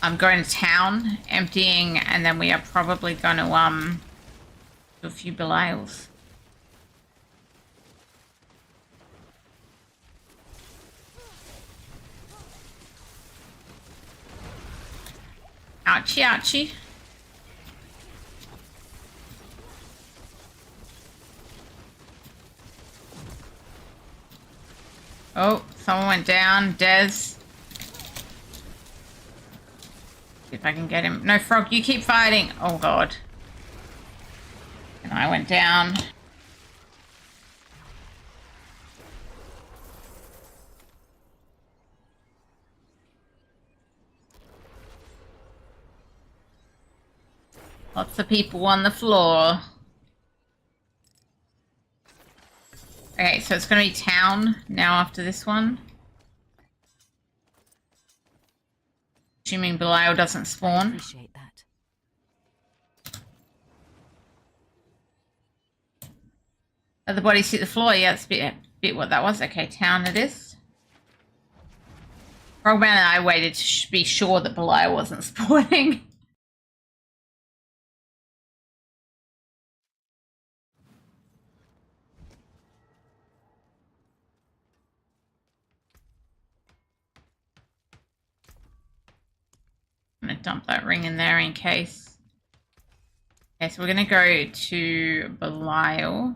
I'm going to town, emptying, and then we are probably going to do a few Belials. Ouchie, ouchie. Oh, someone went down. Des. See if I can get him. No, Frog, you keep fighting. Oh, God. And I went down. Lots of people on the floor. Okay, so it's going to be town now after this one. Assuming Belial doesn't spawn. Appreciate that. Other bodies hit the floor. Yeah, it's a bit what that was. Okay, town it is. Frogman and I waited to be sure that Belial wasn't spawning. I'm going to dump that ring in there in case. Okay, so we're going to go to Belial.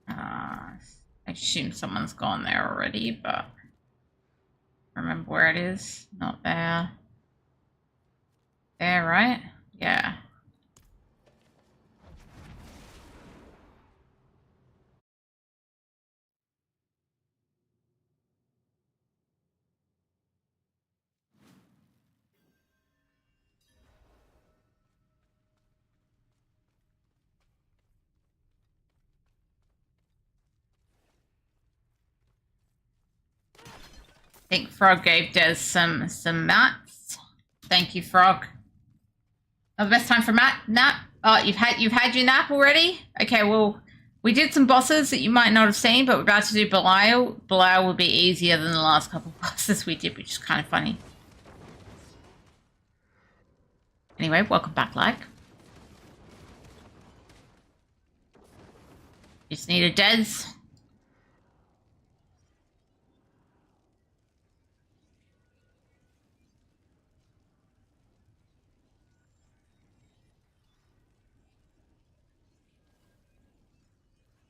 I assume someone's gone there already, but remember where it is. Not there. There, right? Yeah. think Frog gave Des some mats. Thank you, Frog. Oh, the best time for nap. Oh, you've had your nap already? Okay, well, we did some bosses that you might not have seen, but we're about to do Belial. Belial will be easier than the last couple of bosses we did, which is kind of funny. Anyway, welcome back, like. Just need a Des.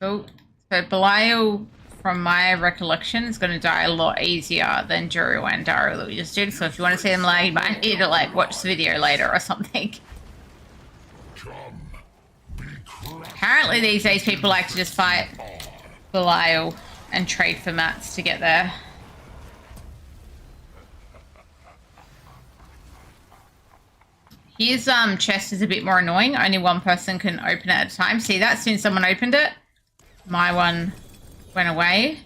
Oh, so Belial, from my recollection, is going to die a lot easier than Juru and Daru that we just did. So if you want to see them lag, you might need to like watch the video later or something. Apparently these days people like to just fight Belial and trade for mats to get there. His chest is a bit more annoying. Only one person can open it at a time. See that? As soon as someone opened it, my one went away.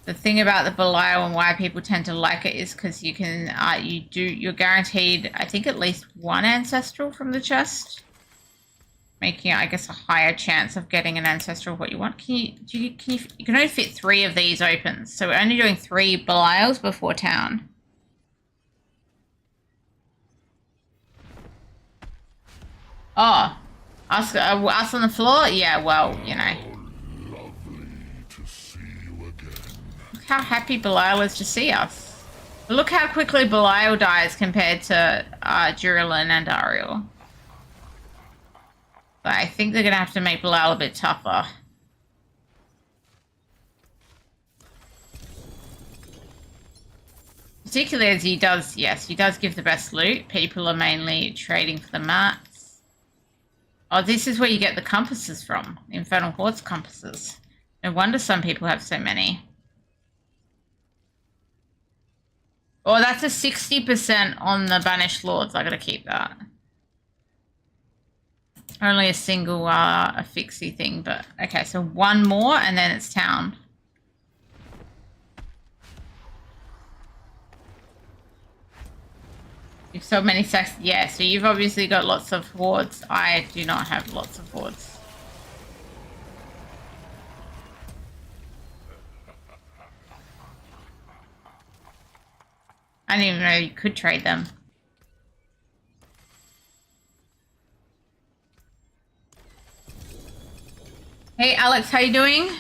The thing about the Belial and why people tend to like it is because you can, you're guaranteed, I think, at least one ancestral from the chest, making it, I guess, a higher chance of getting an ancestral of what you want. You can only fit 3 of these opens, so we're only doing 3 Belials before town. Oh, us on the floor? Yeah, well, you know. Look how happy Belial is to see us. Look how quickly Belial dies compared to Duralin and Ariel. But I think they're going to have to make Belial a bit tougher. Particularly as he does, yes, he does give the best loot. People are mainly trading for the mats. Oh, this is where you get the compasses from. The Infernal Horde's compasses. No wonder some people have so many. Oh, that's a 60% on the Banished Lords. I gotta keep that. Only a single affixy thing, but okay, so 1 more and then it's town. You've so many stacks. Yeah, so you've obviously got lots of hordes. I do not have lots of hordes. I didn't even know you could trade them. Hey Alex, how you doing?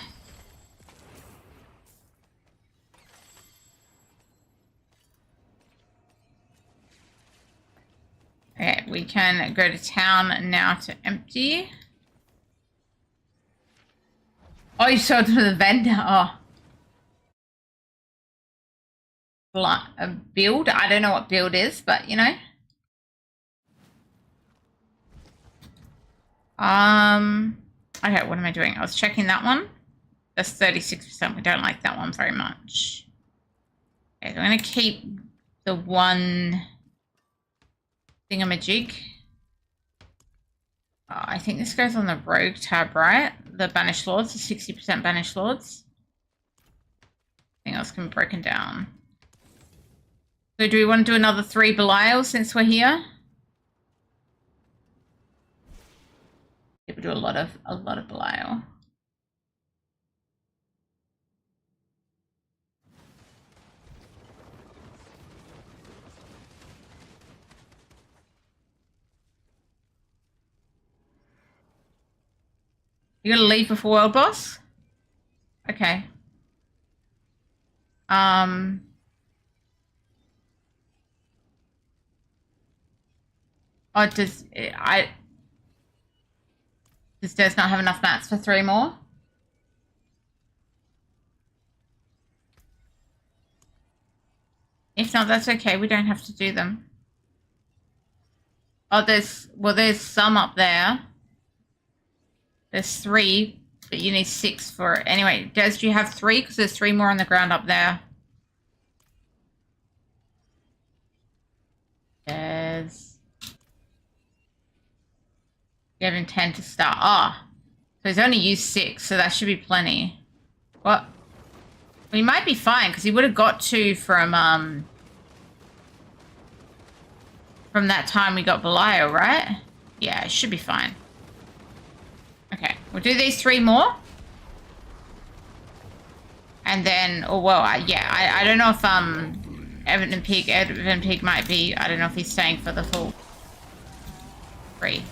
Okay, we can go to town now to empty. Oh, you sold to the vendor. Oh. A build? I don't know what build is, but you know. Okay, what am I doing? I was checking that one. That's 36%. We don't like that one very much. Okay, so I'm going to keep the one thingamajig. I think this goes on the rogue tab, right? The Banished Lords, the 60% Banished Lords. Everything else can be broken down. So do we want to do another 3 Belial since we're here? People do a lot of Belial. You gonna leave before World Boss? Okay. Oh, does Des not have enough mats for 3 more? If not, that's okay. We don't have to do them. Oh, there's some up there. There's 3, but you need 6 for it. Anyway, Des, do you have 3? Because there's 3 more on the ground up there. Des. You have intent to start. Ah, so he's only used 6, so that should be plenty. What? We might be fine because he would have got 2 from that time we got Belial, right? Yeah, it should be fine. Okay, we'll do these 3 more. And then, oh well, I don't know if Evan Pig might be, I don't know if he's staying for the full 3.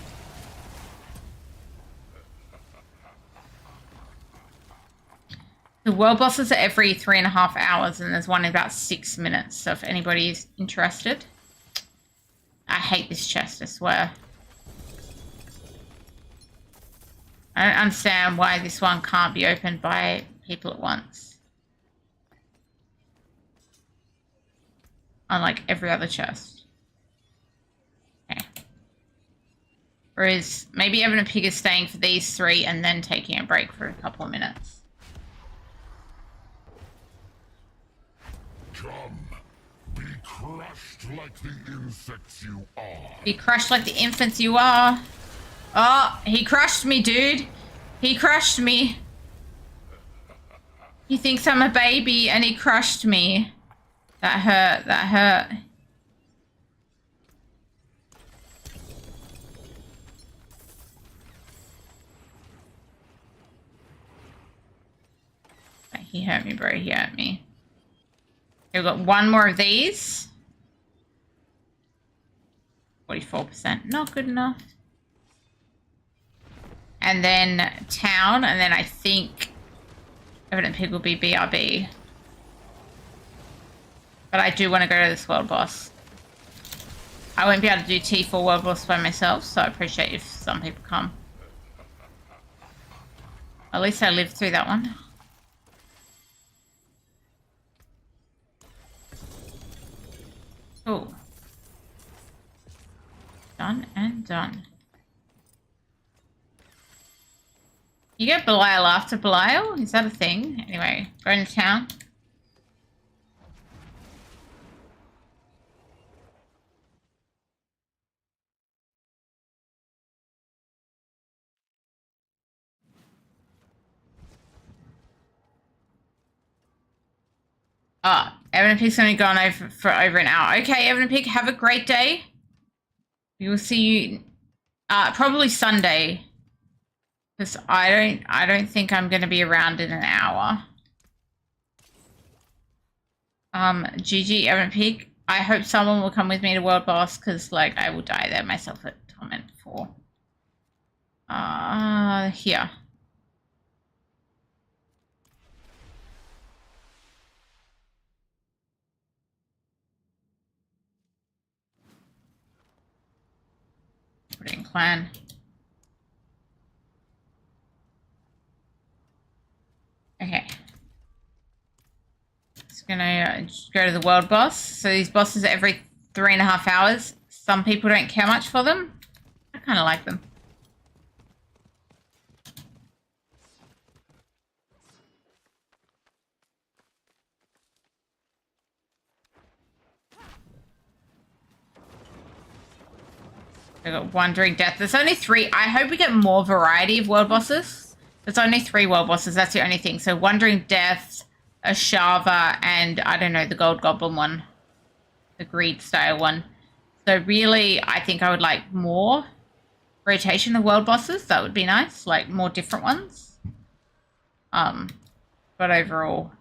The world bosses are every 3.5 hours, and there's one in about 6 minutes. So if anybody's interested, I hate this chest, I swear. I don't understand why this one can't be opened by people at once. Unlike every other chest. Okay. Whereas maybe Evan and Pig is staying for these 3 and then taking a break for a couple of minutes. Come, be crushed like the insects you are. Be crushed like the infants you are. Oh, he crushed me, dude. He crushed me. He thinks I'm a baby and he crushed me. That hurt, that hurt. He hurt me, bro. He hurt me. Okay, we've got 1 more of these. 44%. Not good enough. And then town. And then I think Evident Pig will be BRB. But I do want to go to this world boss. I won't be able to do T4 world boss by myself, so I appreciate if some people come. At least I lived through that one. Cool. Done and done. You get Belial after Belial? Is that a thing? Anyway, going to town. Evan and Pig's only gone over for over an hour. Okay, Evan and Pig, have a great day. We will see you probably Sunday. Because I don't think I'm gonna be around in an hour. GG, Evan and Pig. I hope someone will come with me to World Boss, because like I will die there myself at Torment 4. Here. Put it in clan. Okay. Just gonna go to the world boss. So these bosses are every 3.5 hours. Some people don't care much for them. I kind of like them. I got Wandering Death. There's only 3. I hope we get more variety of world bosses. There's only 3 world bosses. That's the only thing. So Wandering Death, Ashava, and I don't know, the Gold Goblin one. The Greed style one. So really, I think I would like more rotation of world bosses. That would be nice. Like more different ones. But overall,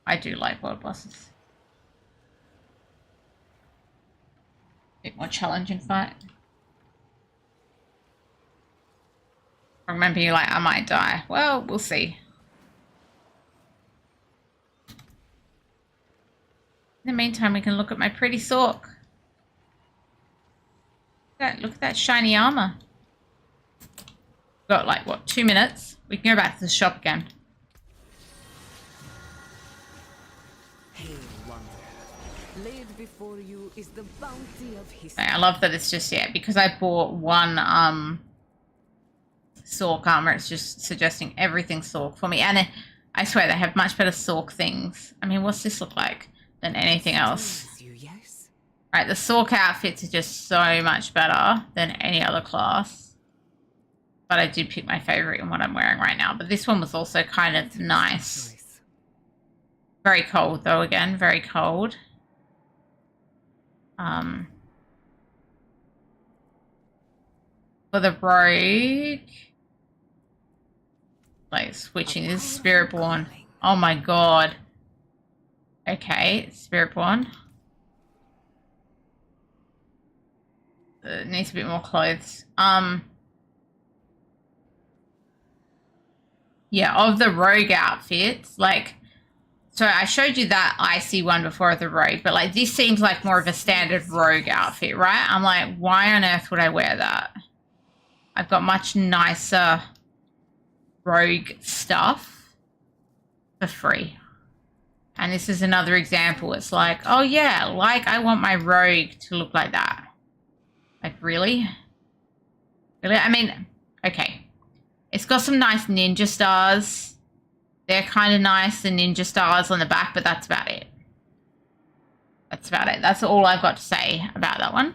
I do like world bosses. Bit more challenging fight. I remember you like, I might die. Well, we'll see. In the meantime, we can look at my pretty Sorc. Look at that shiny armor. Got like, what, 2 minutes? We can go back to the shop again. Hail, wanderer. Laid before you is the bounty of history. I love that it's just, yeah, because I bought one, Sorc armor, it's just suggesting everything Sorc for me. And I swear they have much better Sorc things. I mean, what's this look like than anything else? Yes. Right, the Sorc outfits are just so much better than any other class. But I did pick my favorite in what I'm wearing right now. But this one was also kind of nice. Very cold though, again, very cold. For the rogue, like switching this Spiritborn. Oh my god. Okay, Spiritborn. Needs a bit more clothes. Yeah, of the rogue outfits, like, so I showed you that icy one before of the rogue, but like this seems like more of a standard rogue outfit, right? I'm like, why on earth would I wear that? I've got much nicer rogue stuff for free. And this is another example. It's like, oh yeah, like I want my rogue to look like that. Like, really? Really? I mean, okay. It's got some nice ninja stars. They're kind of nice, the ninja stars on the back, but that's about it. That's about it. That's all I've got to say about that one.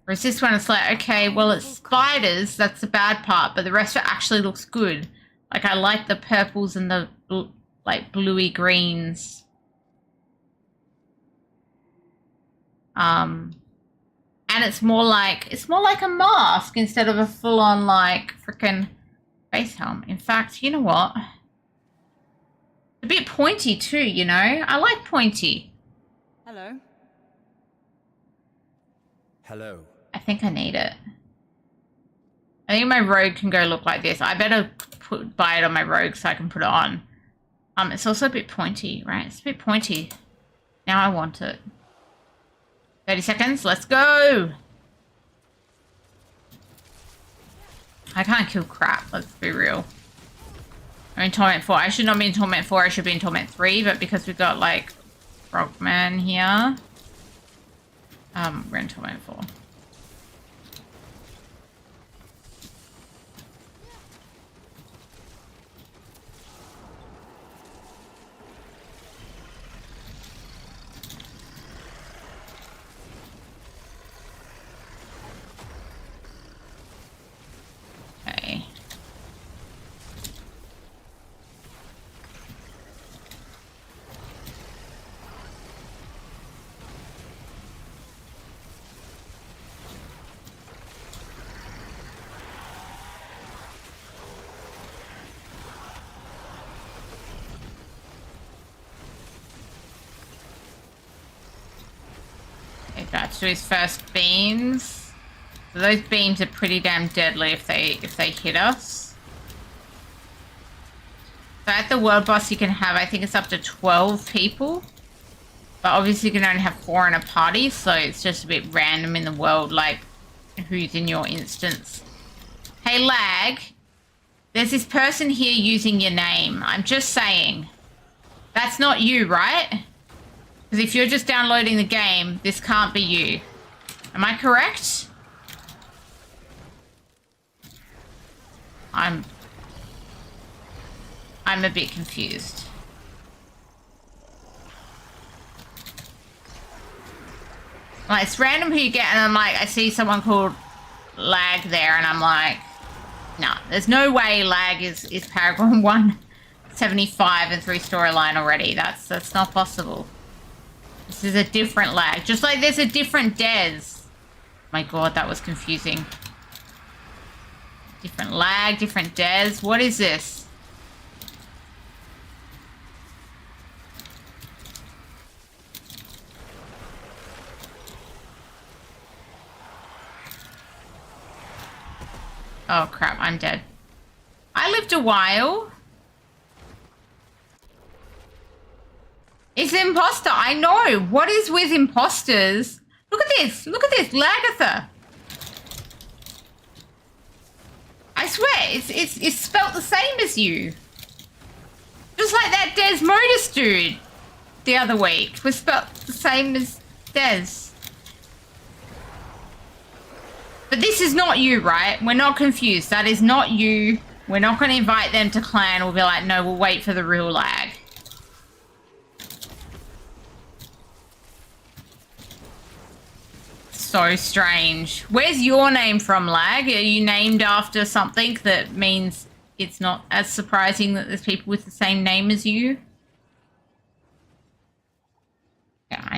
Whereas this one, it's like, okay, well, it's spiders. That's the bad part, but the rest of it actually looks good. Like, I like the purples and the, like, bluey greens. And it's more like a mask instead of a full-on, like, freaking face helm. In fact, you know what? A bit pointy too, you know? I like pointy. Hello. Hello. I think I need it. I think my rogue can go look like this. I better buy it on my rogue so I can put it on. It's also a bit pointy, right? It's a bit pointy. Now I want it. 30 seconds, let's go! I can't kill crap, let's be real. I'm in Torment 4. I should not be in Torment 4, I should be in Torment 3, but because we've got, like, Frogman here, we're in Torment 4. Okay. About to do his first beams. So those beams are pretty damn deadly if they hit us. So at the world boss you can have, I think it's up to 12 people. But obviously you can only have 4 in a party, so it's just a bit random in the world, like who's in your instance. Hey Lag, there's this person here using your name. I'm just saying. That's not you, right? Because if you're just downloading the game, this can't be you. Am I correct? I'm a bit confused. Like, it's random who you get, and I'm like, I see someone called Lag there, and I'm like, no, there's no way Lag is Paragon 175 and 3 storyline already. That's not possible. This is a different Lag. Just like there's a different Dez. My god, that was confusing. Different Lag, different Dez. What is this? Oh crap, I'm dead. I lived a while. It's imposter, I know. What is with imposters? Look at this, Lagatha. I swear, it's spelt the same as you. Just like that Des Modus dude the other week was spelt the same as Des. But this is not you, right? We're not confused. That is not you. We're not going to invite them to clan. We'll be like, no, we'll wait for the real Lag. So strange. Where's your name from, Lag? Are you named after something that means it's not as surprising that there's people with the same name as you?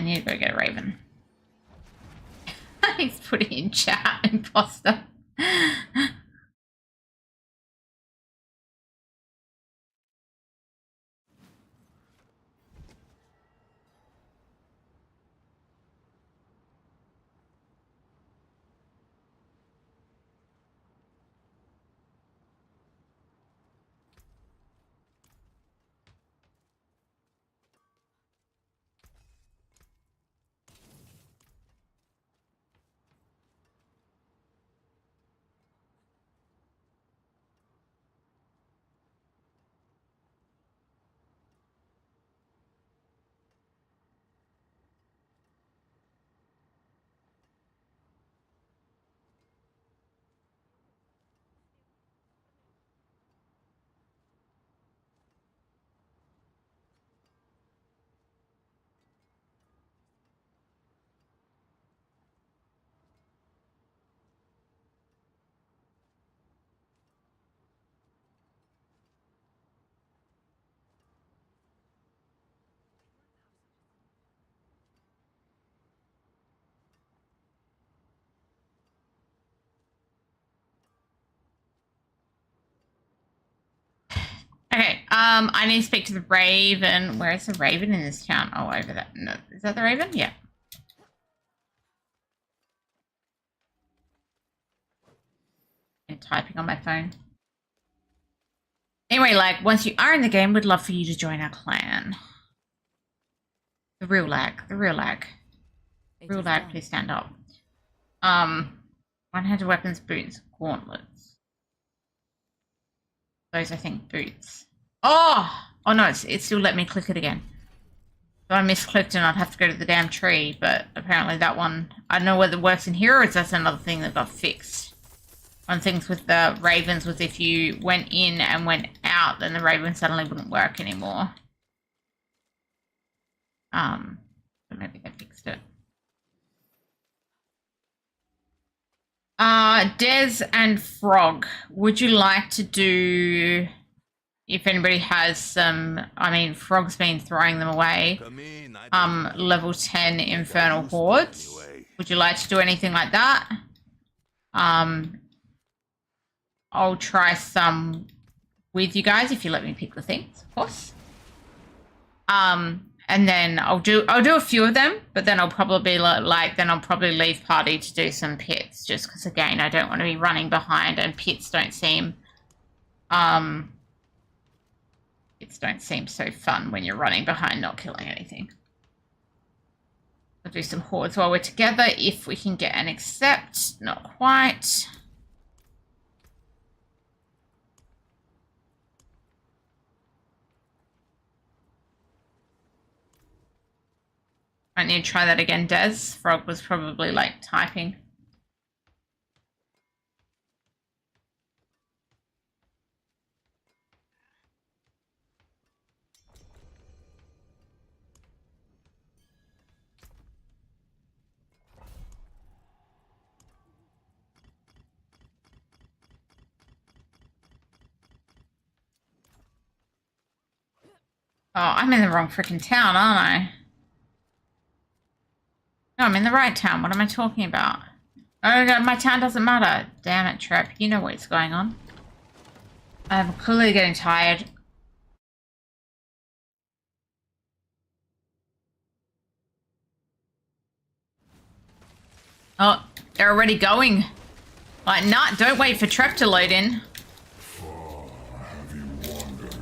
need to go get a raven. He's putting in chat, imposter. Okay, I need to speak to the Raven. Where is the Raven in this town? Oh, over there. No, is that the Raven? Yeah. I'm typing on my phone. Anyway, like, once you are in the game, we'd love for you to join our clan. The real lag. The real lag. Real lag, please stand up. One-handed weapons, boots, gauntlets. Those, I think, boots. Oh! Oh no, it still let me click it again. So I misclicked and I'd have to go to the damn tree, but apparently that one, I don't know whether it works in here or if that's another thing that got fixed. One thing with the ravens was if you went in and went out, then the raven suddenly wouldn't work anymore. So maybe they fixed it. Des and Frog, would you like to do, if anybody has some, I mean, Frog's been throwing them away, level 10 Infernal Hordes. Would you like to do anything like that? I'll try some with you guys if you let me pick the things, of course. And then I'll do a few of them, but then I'll probably leave party to do some pits, just because again I don't want to be running behind, and pits don't seem so fun when you're running behind not killing anything. I'll do some hordes while we're together if we can get an accept. Not quite. I need to try that again, Des. Frog was probably like typing. Oh, I'm in the wrong freaking town, aren't I? No, I'm in the right town. What am I talking about? Oh, no, my town doesn't matter. Damn it, Trep. You know what's going on. I'm clearly getting tired. Oh, they're already going. Like, nah, don't wait for Trep to load in. Far have you wandered?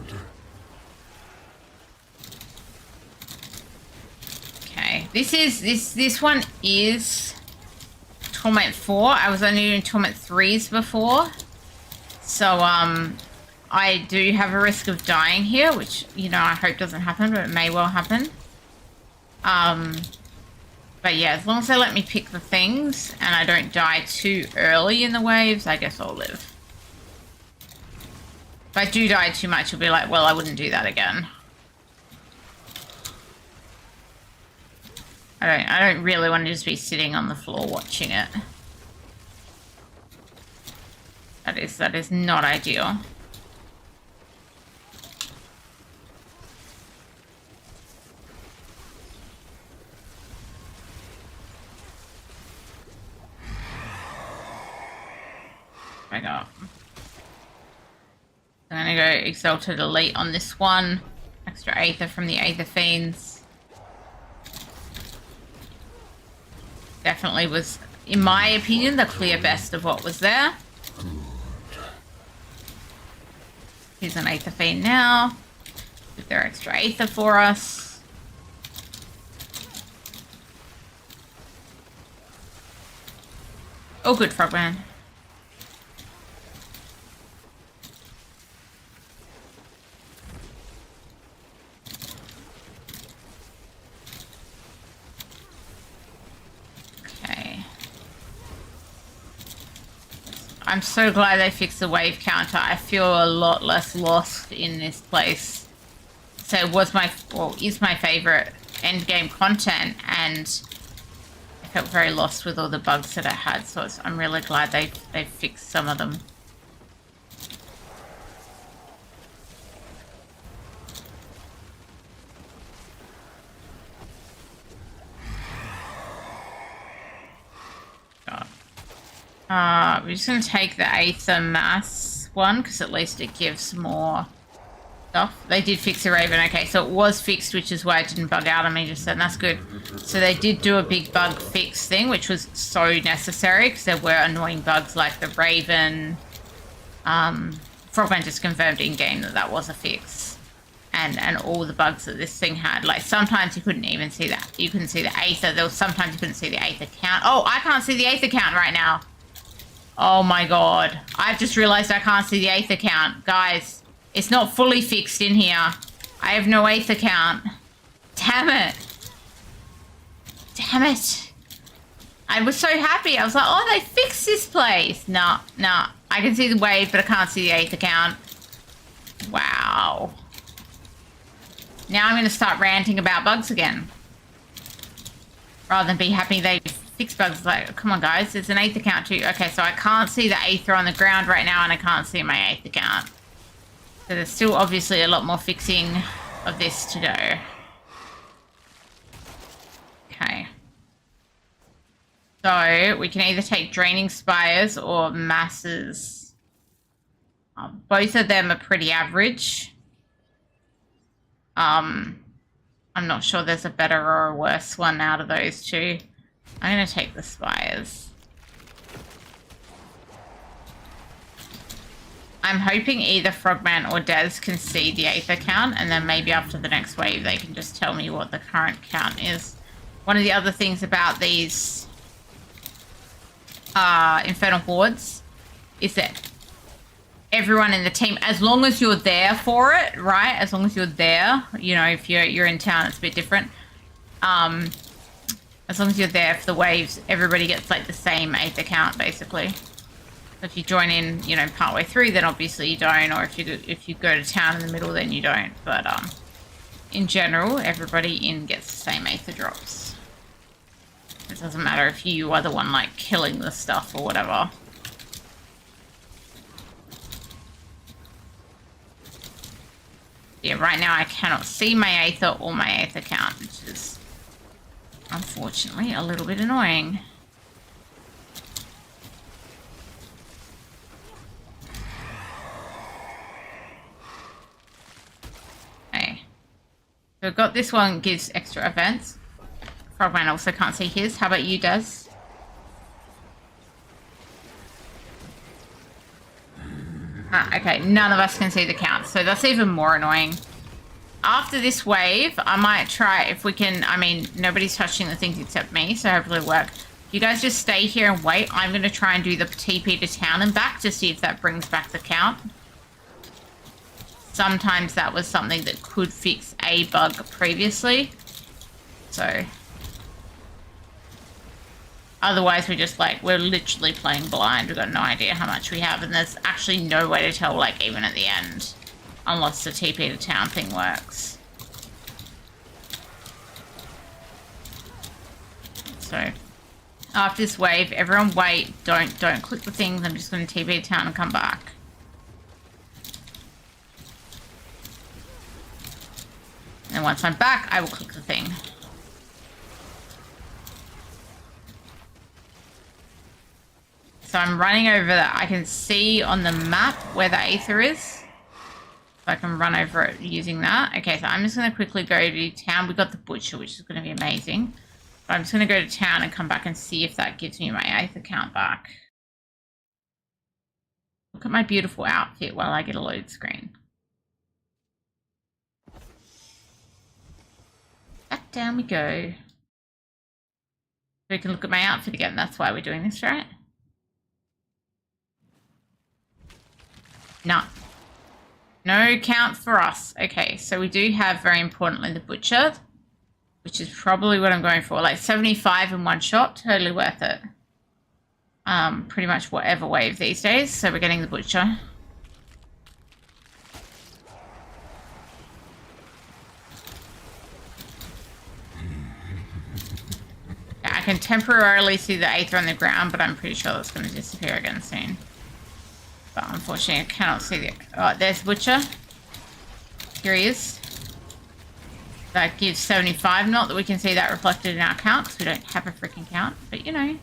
Okay, this one is Torment 4. I was only doing Torment 3s before. So, I do have a risk of dying here, which, you know, I hope doesn't happen, but it may well happen. But yeah, as long as they let me pick the things and I don't die too early in the waves, I guess I'll live. If I do die too much, you'll be like, well, I wouldn't do that again. I don't really want to just be sitting on the floor watching it. That is not ideal. back up. I'm gonna go Exalted Elite on this one. Extra Aether from the Aether Fiends. Definitely was, in my opinion, the clear best of what was there. Here's an Aether Fiend now. With their extra Aether for us. Oh, good, Frogman. Okay. I'm so glad they fixed the wave counter. I feel a lot less lost in this place. So it was my, well, is my favorite endgame content, and I felt very lost with all the bugs that it had. So I'm really glad they fixed some of them. We're just going to take the Aether Mass one, because at least it gives more stuff. They did fix the Raven. Okay, so it was fixed, which is why it didn't bug out on me just then. That's good. So they did do a big bug fix thing, which was so necessary, because there were annoying bugs like the Raven. Frogman just confirmed in-game that that was a fix. And all the bugs that this thing had. Like, sometimes you couldn't even see that. You couldn't see the Aether. There was sometimes you couldn't see the Aether count. Oh, I can't see the Aether count right now. Oh my god. I've just realized I can't see the Aether count. Guys, it's not fully fixed in here. I have no Aether count. Damn it. Damn it. I was so happy. I was like, oh, they fixed this place. Nah. I can see the wave, but I can't see the Aether count. Wow. Now I'm going to start ranting about bugs again. Rather than be happy they fixed bugs. Like, come on, guys. There's an Aether count too. Okay, so I can't see the Aether on the ground right now, and I can't see my Aether count. So there's still obviously a lot more fixing of this to go. Okay. So we can either take Draining Spires or Masses. Both of them are pretty average. I'm not sure there's a better or a worse one out of those two. I'm going to take the Spires. I'm hoping either Frogman or Des can see the Aether count, and then maybe after the next wave they can just tell me what the current count is. One of the other things about these Infernal Hordes is that everyone in the team, as long as you're there for it, right? As long as you're there, you know, if you're in town, it's a bit different. As long as you're there for the waves, everybody gets like the same Aether count, basically. If you join in, you know, partway through, then obviously you don't, or if you go to town in the middle, then you don't. But in general, everybody in gets the same Aether drops. It doesn't matter if you are the one like killing the stuff or whatever. Yeah, right now I cannot see my Aether or my Aether count, which is unfortunately a little bit annoying. Okay. So we've got this one, gives extra events. Frogman also can't see his. How about you, Des? Okay, none of us can see the count, so that's even more annoying. After this wave, I might try if we can. I mean, nobody's touching the things except me, so hopefully it'll work. You guys just stay here and wait. I'm going to try and do the TP to town and back to see if that brings back the count. Sometimes that was something that could fix a bug previously. So otherwise, we're just like, we're literally playing blind. We've got no idea how much we have, and there's actually no way to tell, like, even at the end. Unless the TP to town thing works. So, after this wave, everyone wait. Don't click the things. I'm just going to TP to town and come back. And once I'm back, I will click the thing. So I'm running over that. I can see on the map where the Aether is. So I can run over it using that. Okay, so I'm just going to quickly go to town. We got the Butcher, which is going to be amazing. But I'm just going to go to town and come back and see if that gives me my Aether count back. Look at my beautiful outfit while I get a load screen. Back down we go. So we can look at my outfit again. That's why we're doing this, right? No. No count for us. Okay, so we do have, very importantly, the Butcher, which is probably what I'm going for. Like 75 in one shot, totally worth it. Pretty much whatever wave these days. So we're getting the Butcher. I can temporarily see the Aether on the ground, but I'm pretty sure that's going to disappear again soon. But unfortunately, I cannot see the... Oh, there's Butcher. Here he is. That gives 75. Not that we can see that reflected in our count, because we don't have a freaking count. But, you know.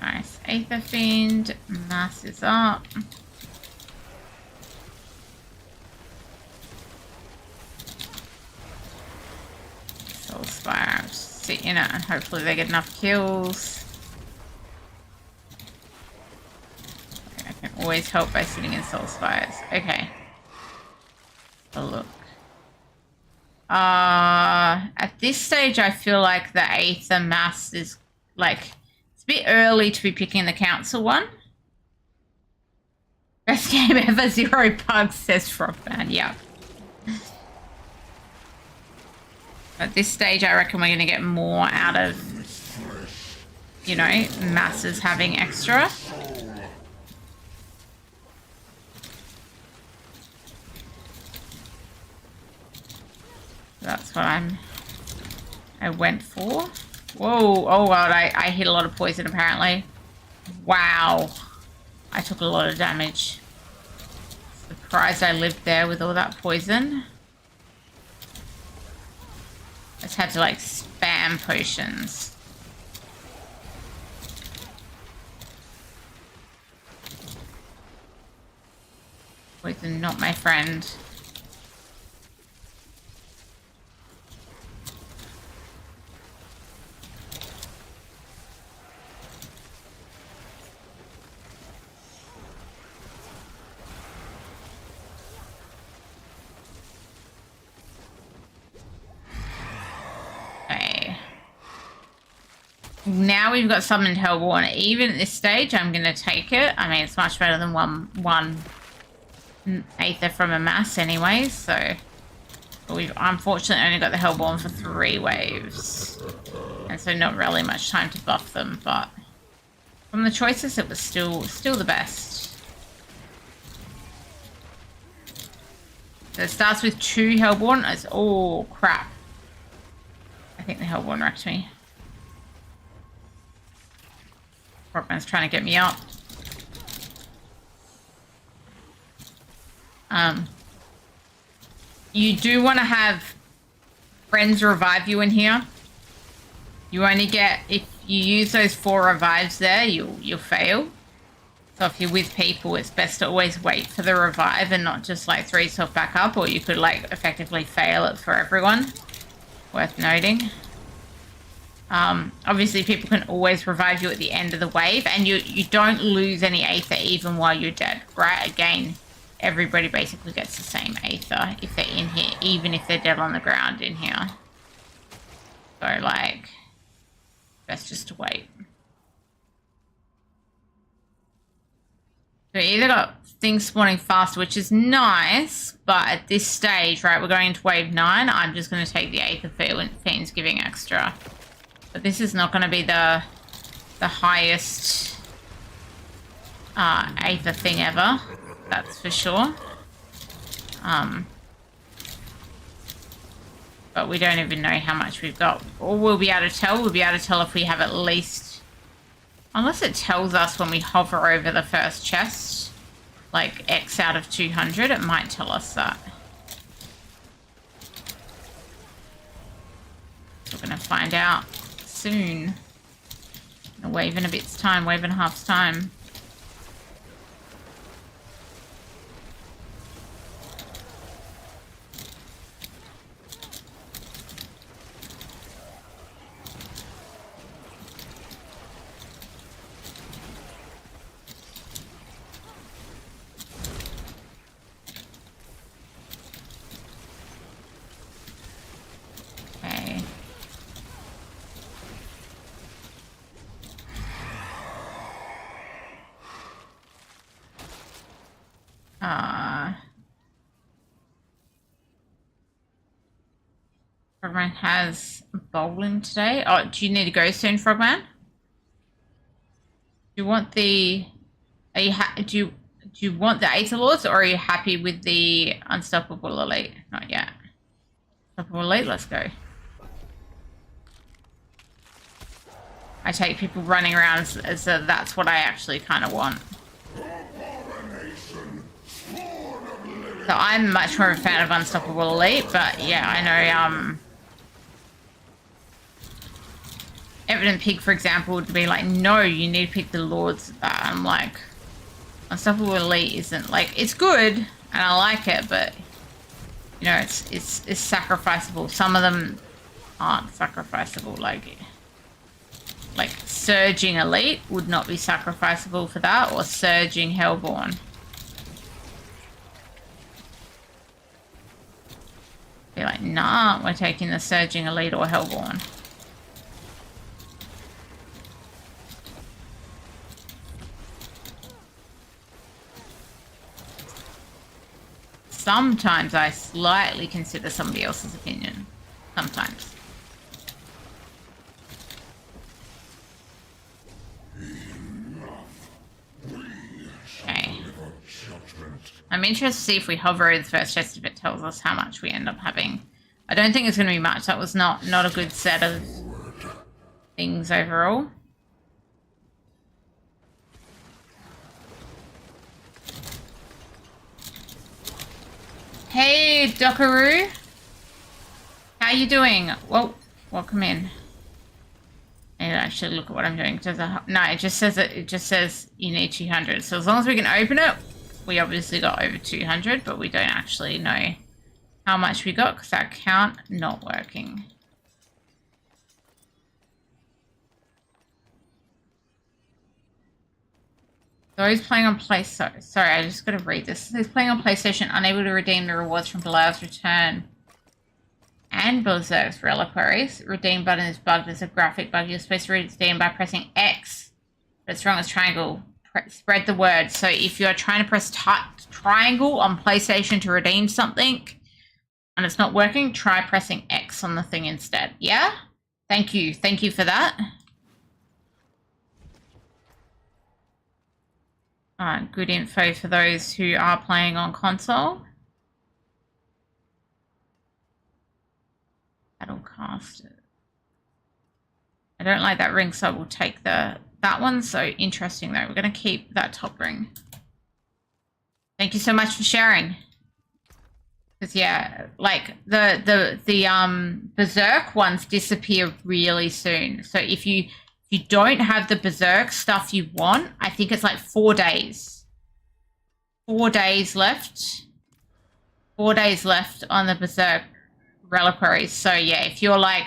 Nice. Aether Fiend. Mass is up. Soul Spire. Just sit in it and hopefully they get enough kills. Okay, I can always help by sitting in Soul Spires. Okay. A look. At this stage, I feel like the Aether Mass is like... bit early to be picking the council one. Best game ever, 0 bugs, says Frogman. Yeah. At this stage, I reckon we're going to get more out of, you know, masses having extra. That's what I went for. Whoa, oh god, I hit a lot of poison apparently. Wow. I took a lot of damage. Surprised I lived there with all that poison. I just had to like spam potions. Poison, not my friend. Now we've got summoned Hellborn. Even at this stage, I'm going to take it. I mean, it's much better than one Aether from a mass anyway, so... But we've unfortunately only got the Hellborn for 3 waves. And so not really much time to buff them, but... From the choices, it was still the best. So it starts with 2 Hellborn. It's... Oh, crap. I think the Hellborn wrecked me. Rockman's trying to get me up. You do want to have friends revive you in here. You only get, if you use those 4 revives there, you'll fail. So if you're with people, it's best to always wait for the revive and not just like throw yourself back up, or you could like effectively fail it for everyone. Worth noting. Obviously people can always revive you at the end of the wave, and you don't lose any Aether even while you're dead, right? Again, everybody basically gets the same Aether if they're in here, even if they're dead on the ground in here. So like, best just to wait. So we either got things spawning faster, which is nice, but at this stage, right, we're going into wave 9, I'm just going to take the Aether Fiends giving extra. But this is not going to be the highest Aether thing ever. That's for sure. But we don't even know how much we've got. Or we'll be able to tell. We'll be able to tell if we have at least... Unless it tells us when we hover over the first chest, like X out of 200, it might tell us that. We're going to find out soon. In a wave and a bit's time, wave and a half's time. Okay. Frogman has bowling today. Oh, do you need to go soon, Frogman? Do you want the... Are you do you want the Aether Lords, or are you happy with the Unstoppable Elite? Not yet. Unstoppable Elite, let's go. I take people running around as that's what I actually kind of want. So I'm much more of a fan of Unstoppable Elite, but yeah, I know, Evident Pig, for example, would be like, no, you need to pick the Lords of that. I'm like, Unstoppable Elite isn't, like, it's good, and I like it, but, you know, it's sacrificable. Some of them aren't sacrificable, like Surging Elite would not be sacrificable for that, or Surging Hellborn. Be like, nah, we're taking the Surging Elite or Hellborn. Sometimes I slightly consider somebody else's opinion. Sometimes. Okay. I'm interested to see if we hover over the first chest, if it tells us how much we end up having. I don't think it's going to be much. That was not a good set of things overall. Hey, Dockaroo. How you doing? Well, welcome in. And actually look at what I'm doing. No, it just says you need 200. So as long as we can open it, we obviously got over 200, but we don't actually know how much we got because our count not working. Those playing on sorry, I just got to read this. Those playing on PlayStation unable to redeem the rewards from Belial's Return and Berserk's Reliquaries. Redeem button is bugged as a graphic bug. You're supposed to redeem by pressing X, but it's wrong as triangle. Spread the word. So if you're trying to press triangle on PlayStation to redeem something and it's not working, try pressing X on the thing instead. Yeah? Thank you. Thank you for that. Good info for those who are playing on console. That'll cast it. I don't like that ring, so we'll take that one. So interesting though. We're going to keep that top ring. Thank you so much for sharing. Because yeah, like the Berserk ones disappear really soon. So if you don't have the Berserk stuff you want, I think it's like 4 days. 4 days left. 4 days left on the Berserk reliquaries. So yeah, if you're like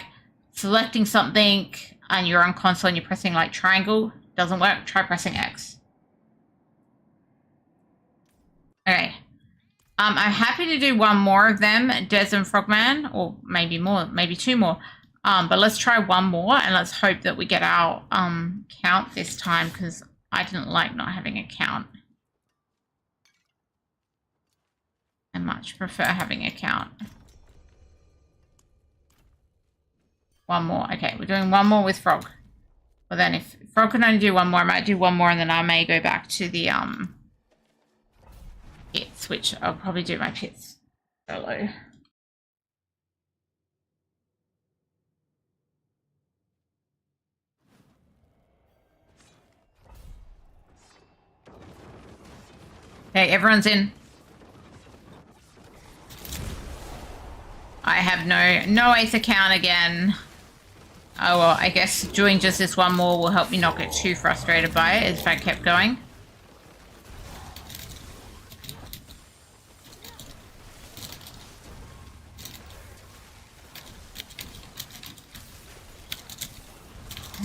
selecting something and you're on console and you're pressing like triangle, doesn't work, try pressing X. Okay. I'm happy to do one more of them, Des and Frogman, or maybe more, maybe 2 more. But let's try one more and let's hope that we get our count this time because I didn't like not having a count. I much prefer having a count. One more. Okay, we're doing one more with Frog. Well then if Frog can only do one more, I might do one more and then I may go back to the pits, which I'll probably do my pits solo. Okay, everyone's in. I have no Aether count again. Oh well, I guess doing just this one more will help me not get too frustrated by it if I kept going.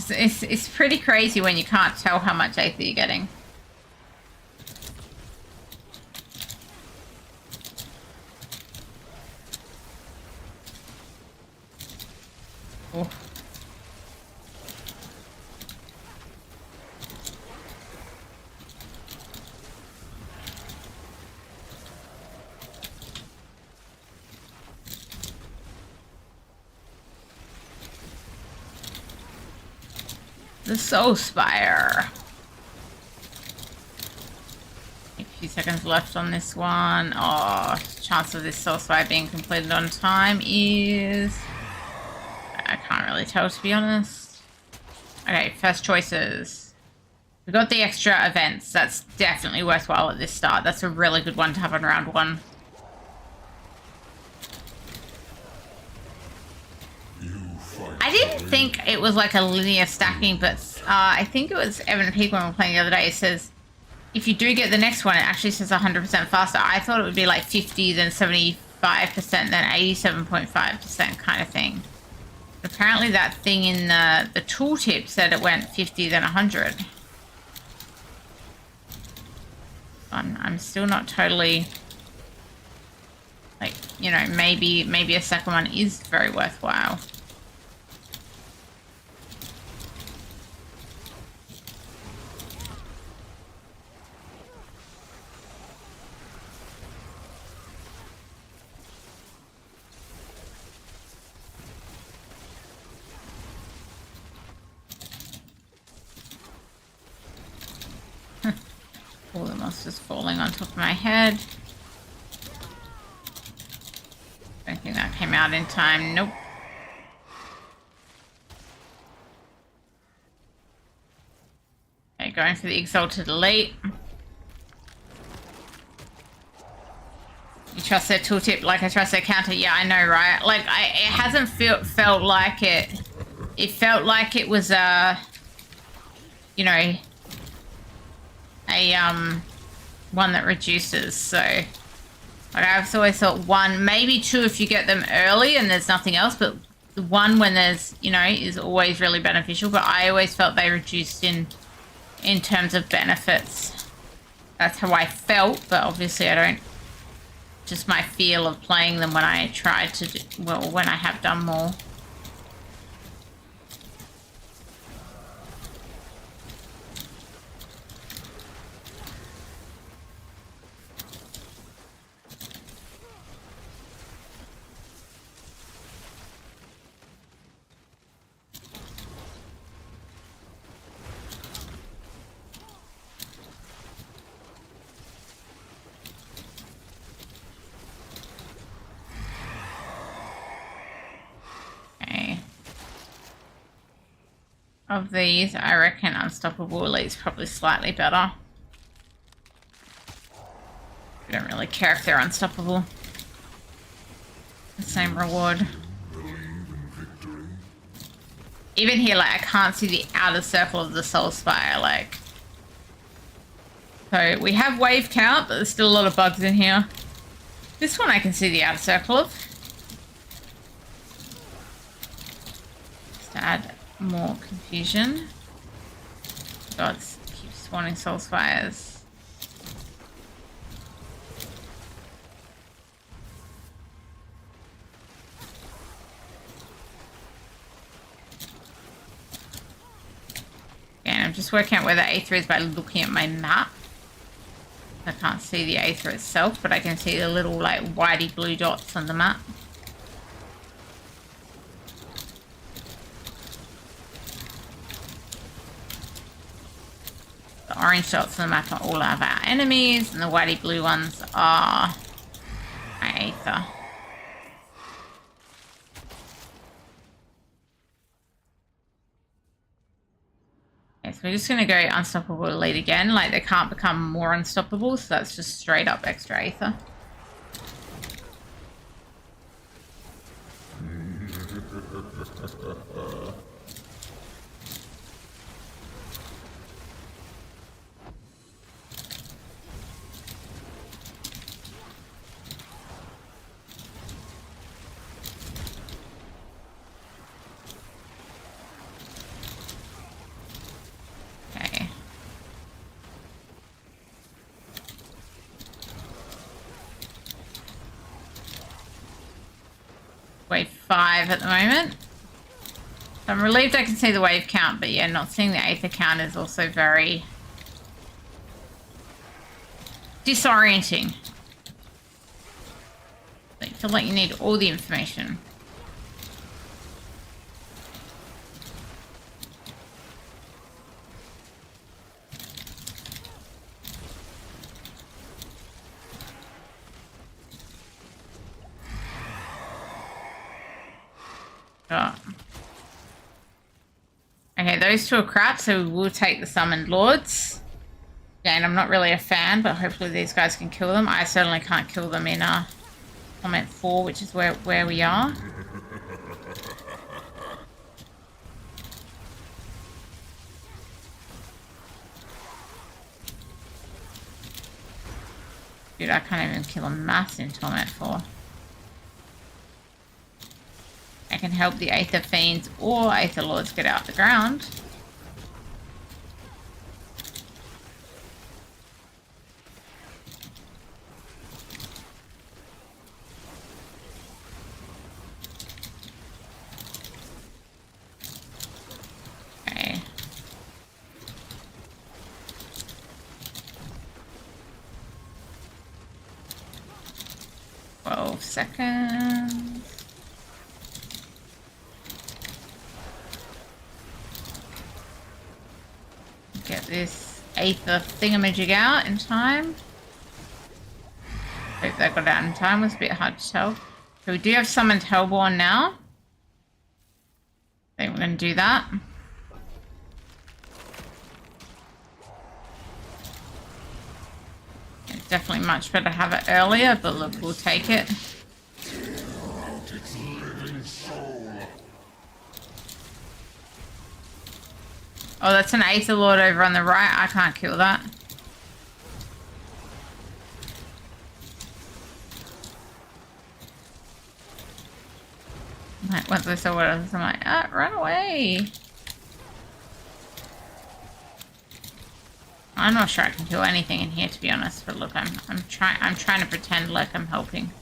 It's pretty crazy when you can't tell how much Aether you're getting. Oh. The Soul Spire. A few seconds left on this one. Oh, chance of this Soul Spire being completed on time is... I can't really tell, to be honest. Okay, first choices. We got the extra events. That's definitely worthwhile at this start. That's a really good one to have on round one. I didn't think it was like a linear stacking, but I think it was Evan Peak when we were playing the other day. It says if you do get the next one, it actually says 100% faster. I thought it would be like 50, then 75%, then 87.5% kind of thing. Apparently that thing in the tooltip said it went 50, then 100. I'm still not totally... like, you know, maybe a second one is very worthwhile. All the monsters falling on top of my head. Don't think that came out in time. Nope. Okay, going for the Exalted Elite. You trust their tooltip like I trust their counter? Yeah, I know, right? Like, it hasn't felt like it. It felt like it was you know, a one that reduces. So, like, I've always thought one, maybe two if you get them early and there's nothing else, but the one when there's, you know, is always really beneficial. But I always felt they reduced in terms of benefits. That's how I felt, but obviously I don't. Just my feel of playing them when I tried to do, well, when I have done more. Of these, I reckon Unstoppable Elite's probably slightly better. I don't really care if they're unstoppable. The same reward. Even here, like, I can't see the outer circle of the Soul Spire, like. So, we have wave count, but there's still a lot of bugs in here. This one I can see the outer circle of. Just to add more confusion. God, it keeps spawning Soul Spires. And I'm just working out where the Aether is by looking at my map. I can't see the Aether itself, but I can see the little, like, whitey blue dots on the map. The orange dots on the map are all of our enemies, and the whitey blue ones are my Aether. Okay, so we're just going to go Unstoppable Elite again. Like, they can't become more unstoppable, so that's just straight up extra Aether. Okay. Wave 5 at the moment. So I'm relieved I can see the wave count, but yeah, not seeing the Aether count is also very disorienting. I feel like you need all the information. Oh. Okay, those two are crap, so we will take the Summoned Lords. Again, I'm not really a fan, but hopefully these guys can kill them. I certainly can't kill them in Torment 4, which is where we are. Dude, I can't even kill a mass in Torment 4. I can help the Aether Fiends or Aether Lords get out the ground. Okay. Twelve seconds. Get this Aether thingamajig out in time. Hope that got out in time. Was a bit hard to tell. So we do have summoned Hellborn now. I think we're going to do that. It's definitely much better to have it earlier, but look, we'll take it. Its living soul. Oh, that's an Aether Lord over on the right. I can't kill that. Like, once I saw what it was, I'm like, ah, run away. I'm not sure I can kill anything in here, to be honest. But look, I'm trying to pretend like I'm helping.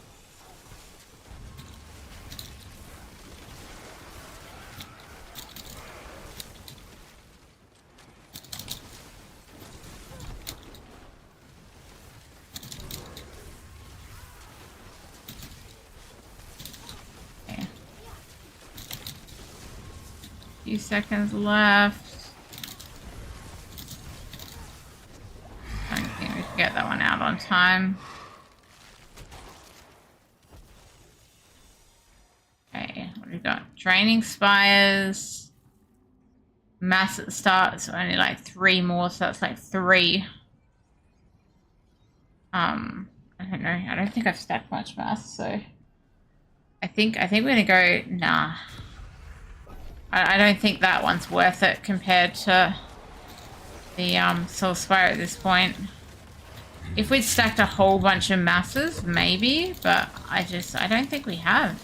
Few seconds left. I don't think we can get that one out on time. Okay, what do we got? Draining Spires. Mass at the start, so only like 3 more, so that's like 3. I don't know. I don't think I've stacked much mass, so I think we're gonna go. Nah. I don't think that one's worth it compared to the Soul Spire at this point. If we'd stacked a whole bunch of masses, maybe, but I don't think we have.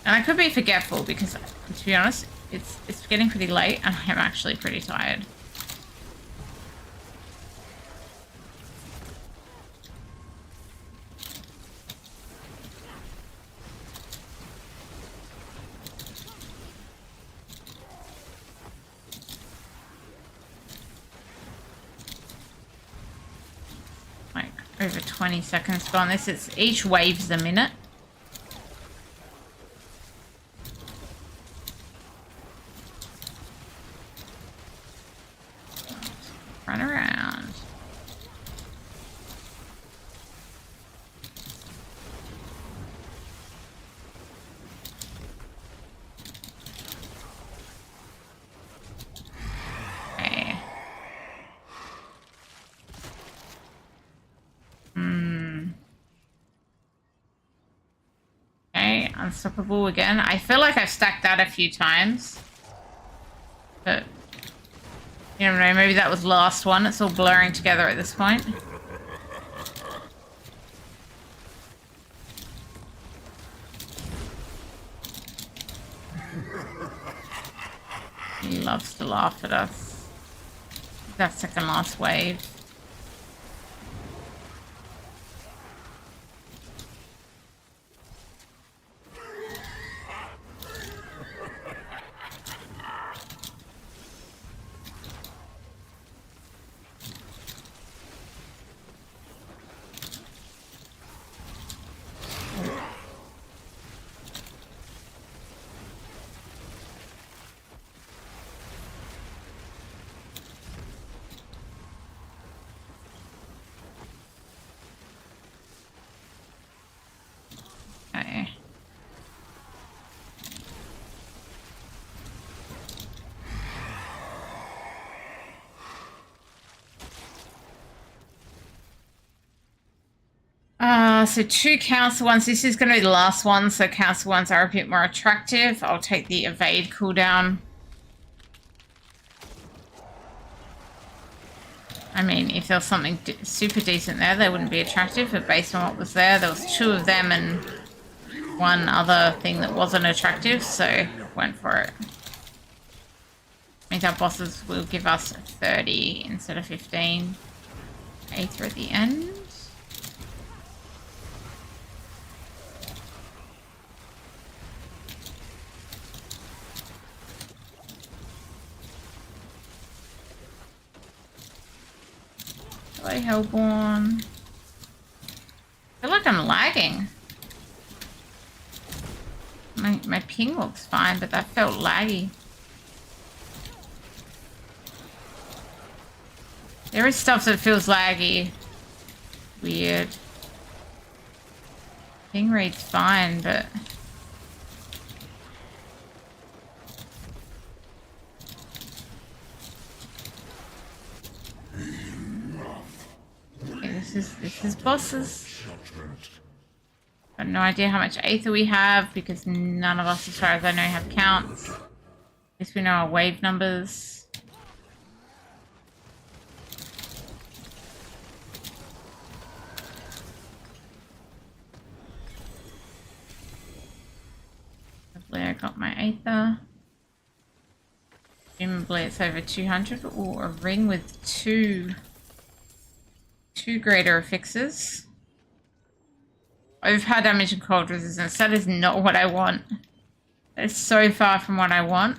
And I could be forgetful because, to be honest, it's getting pretty late and I'm actually pretty tired. Over 20 seconds gone. This is each wave's a minute. Run around. Unstoppable again. I feel like I've stacked that a few times. But, you never know, maybe that was the last one. It's all blurring together at this point. He loves to laugh at us. That second last wave. Okay. So 2 council ones. This is going to be the last one, so council ones are a bit more attractive. I'll take the evade cooldown. I mean, if there was something super decent there, they wouldn't be attractive, but based on what was there was 2 of them and 1 other thing that wasn't attractive, so went for it. Means our bosses will give us 30 instead of 15. Aether at the end. Hello, Hellborn. I feel like I'm lagging. My ping looks fine, but that felt laggy. There is stuff that feels laggy. Weird. Ping reads fine, but... Okay, this is bosses. I have no idea how much Aether we have because none of us, as far as I know, have counts. At least we know our wave numbers. Hopefully I got my Aether. Presumably it's over 200. Ooh, a ring with two greater affixes. Overpower damage and cold resistance. That is not what I want. That is so far from what I want.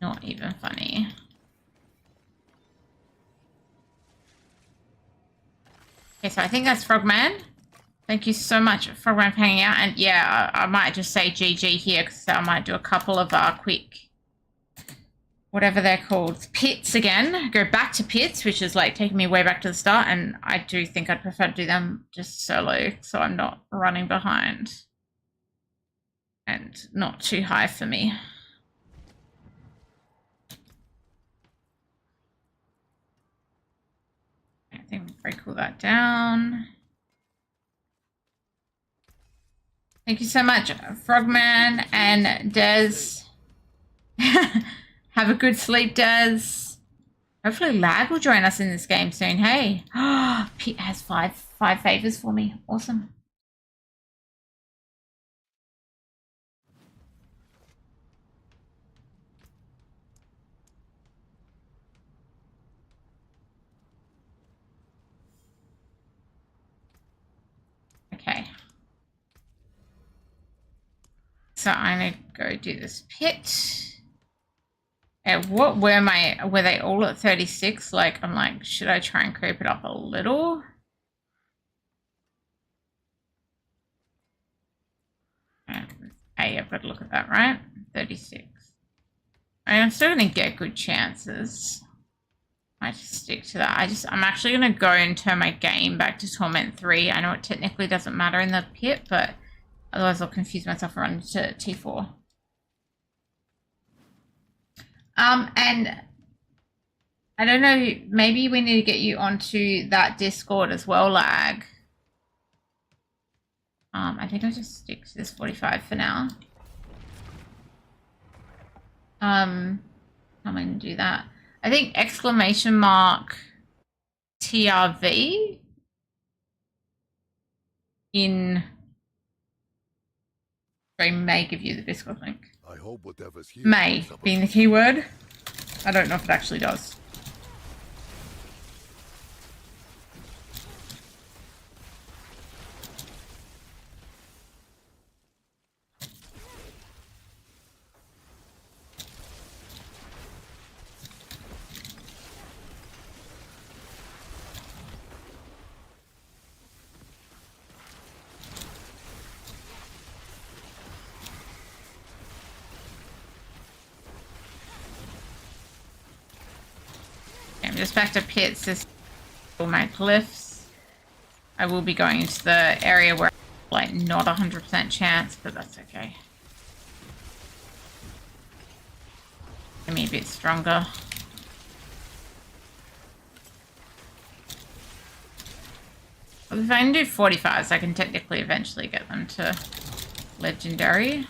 Not even funny. Okay, so I think that's Frogman. Thank you so much, Frogman, for hanging out. And yeah, I might just say GG here because I might do a couple of quick, whatever they're called, pits again. Go back to pits, which is like taking me way back to the start. And I do think I'd prefer to do them just solo so I'm not running behind. And not too high for me. I think we'll break all that down. Thank you so much, Frogman and Des. Have a good sleep, Des. Hopefully Lag will join us in this game soon. Hey, Pete has five favors for me. Awesome. Okay. So I'm gonna go do this pit. What were they all at 36? Like, I'm like, should I try and creep it up a little? Hey, I've got to look at that, right? 36. I'm still gonna get good chances. I just stick to that. I'm actually gonna go and turn my game back to Torment 3. I know it technically doesn't matter in the pit, but otherwise I'll confuse myself around to T4. And I don't know, maybe we need to get you onto that Discord as well, Lag. I think I'll just stick to this 45 for now. I'm going to do that. I think exclamation mark TRV in stream may give you the Discord link. I hope whatever's here May is up being a- the keyword. I don't know if it actually does. I'm just back to pits. This will make glyphs. I will be going into the area where like not 100% chance, but that's okay. Get me a bit stronger. Well, if I can do 45s, I can technically eventually get them to legendary.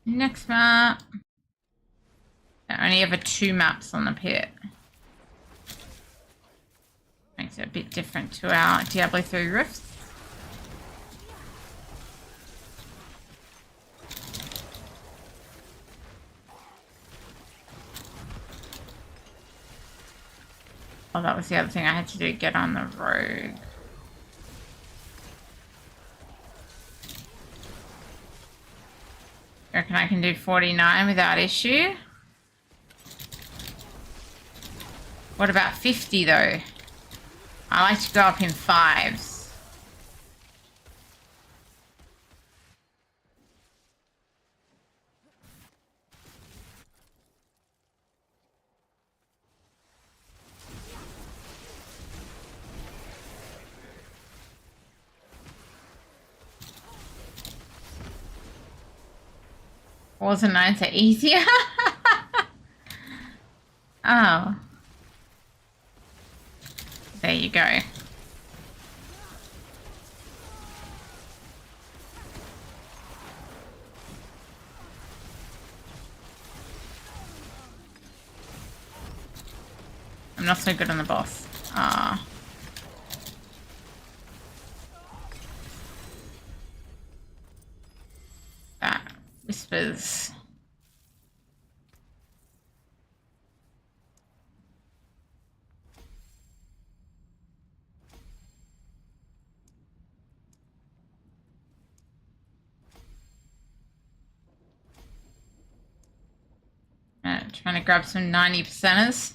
Next map. I only have 2 maps on the pit. Makes it a bit different to our Diablo III rifts. Oh, that was the other thing I had to do, get on the rogue. I reckon I can do 49 without issue. What about 50 though? I like to go up in 5s. Wars and 9s are easier? Oh. There you go. I'm not so good on the boss. Ah. That whispers. Trying to grab some 90%ers.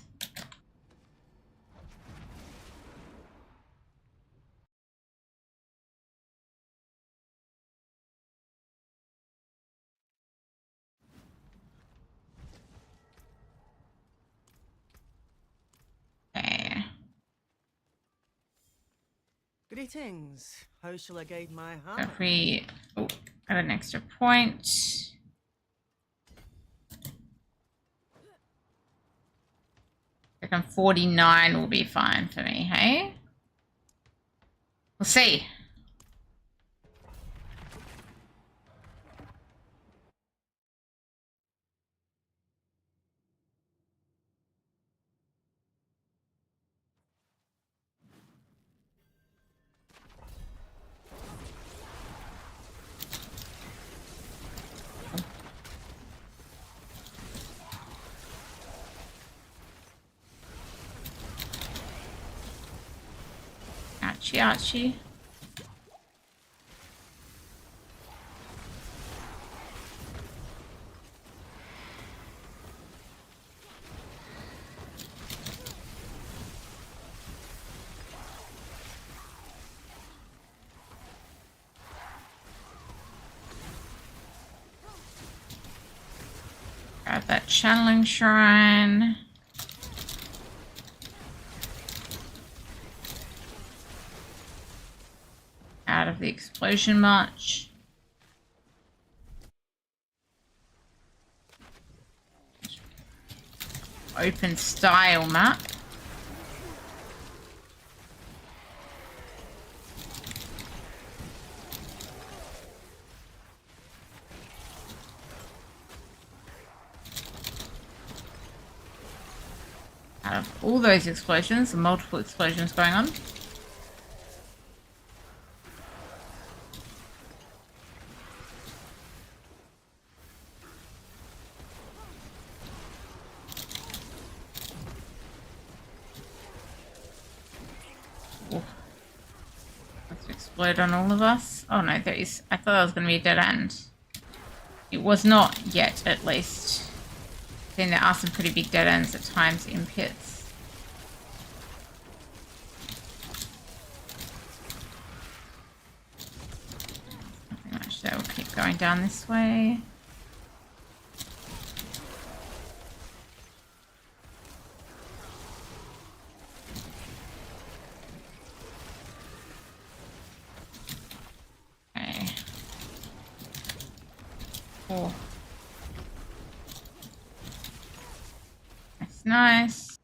Okay. Greetings. How shall I guide my So hand? if we got an extra point. I reckon 49 will be fine for me, hey? We'll see. Ouchie, ouchie. Grab that channeling shrine. the explosion much. Open style map. Out of all those explosions, the multiple explosions going on. Oh. Let's explode on all of us. Oh no, there is. I thought that was going to be a dead end. It was not yet, at least. Then there are some pretty big dead ends at times in pits. Nothing much there. We'll keep going down this way. Okay. Oh. Nice.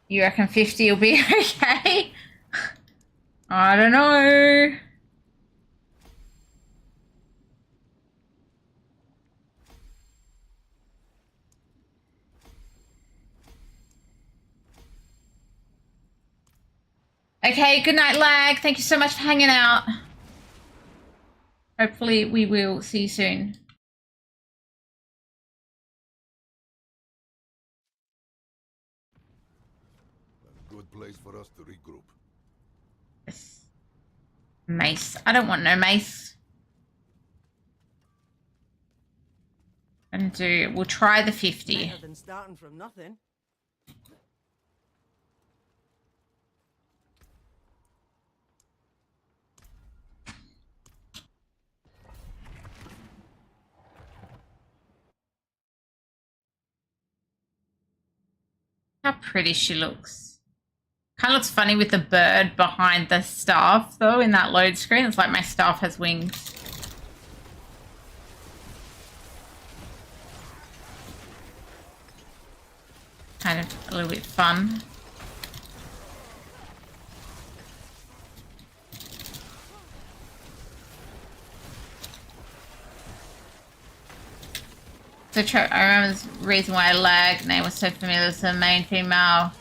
You reckon 50 will be okay? I don't know. Okay, good night, Lag. Thank you so much for hanging out. Hopefully we will see you soon. A good place for us to regroup. Yes. Mace. I don't want no mace. And we'll try the 50. Better than starting from nothing. How pretty she looks. Kind of looks funny with the bird behind the staff, though, in that load screen. It's like my staff has wings. Kind of a little bit fun. So I remember the reason why Lag name was so familiar with the main female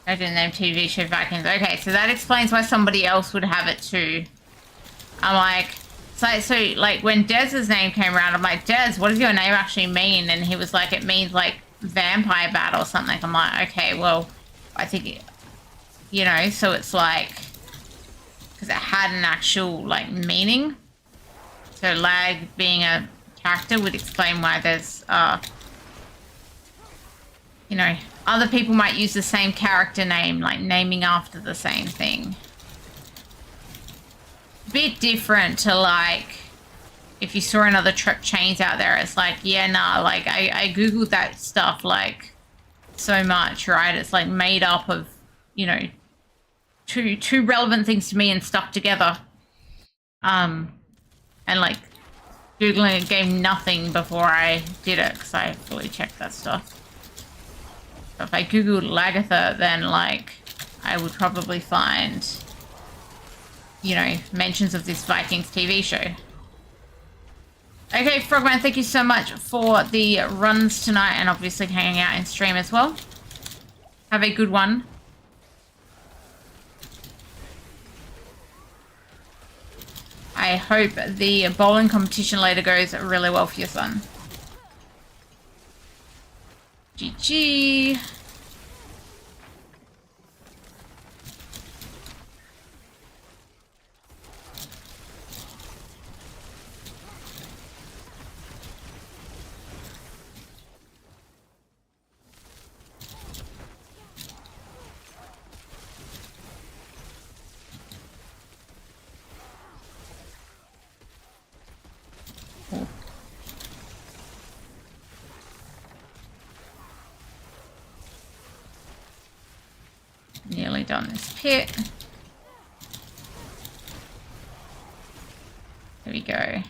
character in the TV show Vikings. Okay, so that explains why somebody else would have it too. I'm like, so like when Dez's name came around, I'm like, Dez, what does your name actually mean? And he was like, it means like vampire bat or something. I'm like, okay, well, I think, you know, so it's like, because it had an actual like meaning. So Lag being a character would explain why there's you know, other people might use the same character name, like naming after the same thing. Bit different to like if you saw another TrepChains out there, it's like, yeah, nah, like I googled that stuff like so much, right? It's like made up of, you know, two relevant things to me and stuck together. And like Googling it gave nothing before I did it because I fully checked that stuff. So if I Googled Lagatha, then like I would probably find, you know, mentions of this Vikings TV show. Okay, Frogman, thank you so much for the runs tonight and obviously hanging out in stream as well. Have a good one. I hope the bowling competition later goes really well for your son. GG. done this pit. There we go.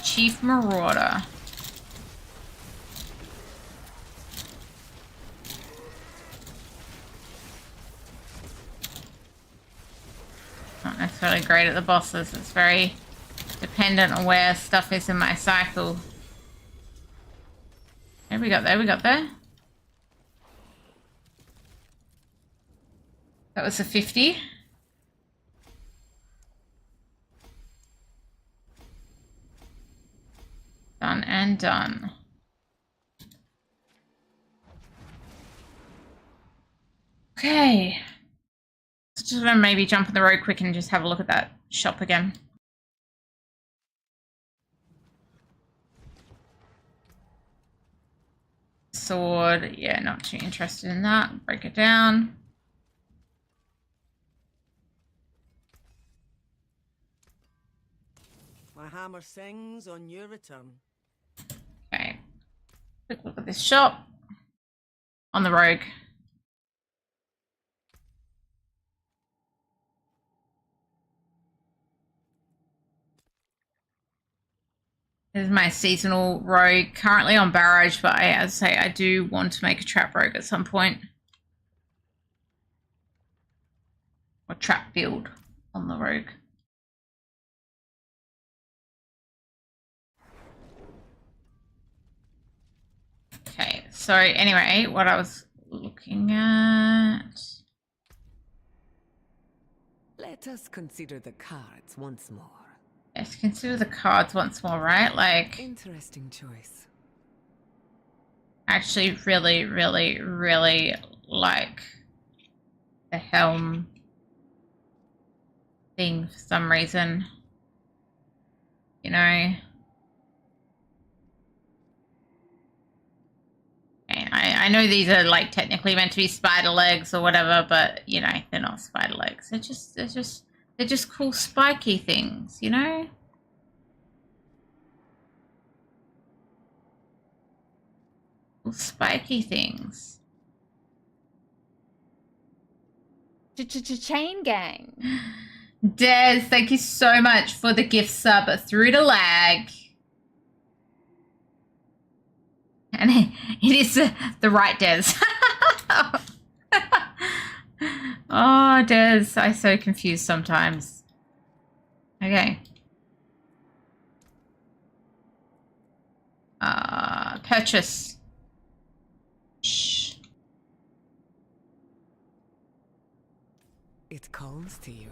Chief Marauder. Not necessarily great at the bosses. It's very dependent on where stuff is in my cycle. There we got there. That was a 50. Done and done. Okay. Just gonna maybe jump on the road quick and just have a look at that shop again. Sword, yeah, not too interested in that. Break it down. My hammer sings on your return. Okay. Quick look at this shop. On the rogue. This is my seasonal rogue, currently on Barrage, but as I say, I do want to make a trap rogue at some point. Or trap build on the rogue. Okay, so anyway, what I was looking at... Let us consider the cards once more. Let's consider the cards once more, right? Like, Interesting choice. actually really, really, really like the helm thing for some reason. You know? Okay, I know these are like technically meant to be spider legs or whatever, but you know, they're not spider legs. They're just cool spiky things, you know? Cool spiky things. Chain gang. Des, thank you so much for the gift sub through the lag. And it is the right Des. Oh, Des, I'm so confused sometimes. Okay. Purchase. Shh. It calls to you.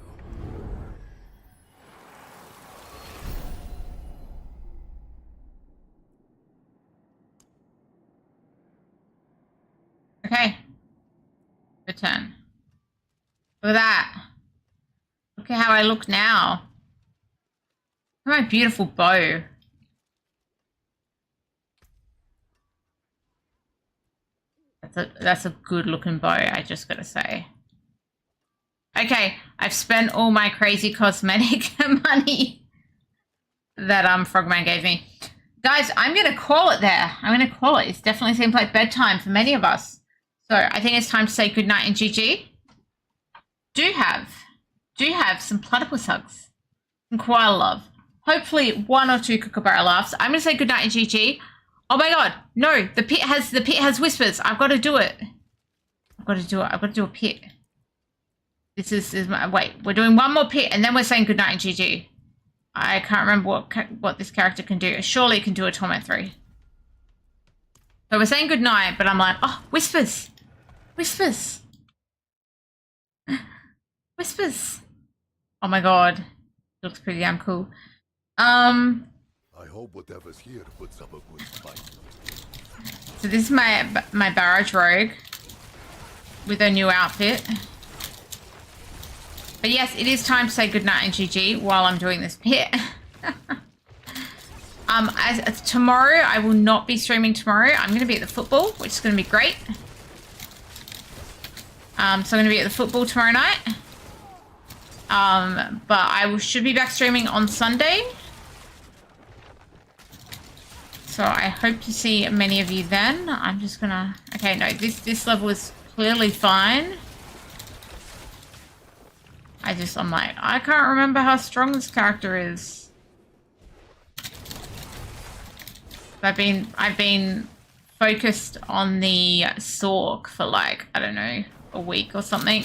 Okay. Return. Look at that. Look at how I look now. Look at my beautiful bow. That's a good looking bow, I just gotta say. Okay, I've spent all my crazy cosmetic money that Frogman gave me. Guys, I'm gonna call it there. I'm gonna call it. It definitely seems like bedtime for many of us. So I think it's time to say goodnight and GG. Do have some platypus hugs, some koala love. Hopefully 1 or 2 kookaburra laughs. I'm gonna say goodnight and GG. Oh my god, no, the pit has whispers. I've got to do it. I've got to do a pit. This is my, wait, we're doing one more pit and then we're saying goodnight and GG. I can't remember what this character can do. Surely it can do a Torment 3. So we're saying goodnight, but I'm like, oh, whispers. Whispers. Whispers. Oh my god. It looks pretty damn cool. I hope whatever's here puts up a good fight. So this is my Barrage rogue with a new outfit. But yes, it is time to say goodnight and GG while I'm doing this pit. Tomorrow, I will not be streaming tomorrow. I'm going to be at the football, which is going to be great. So I'm going to be at the football tomorrow night. But should be back streaming on Sunday. So I hope to see many of you then. I'm just gonna... Okay, no, this level is clearly fine. I'm like, I can't remember how strong this character is. I've been focused on the Sorc for like, I don't know, a week or something.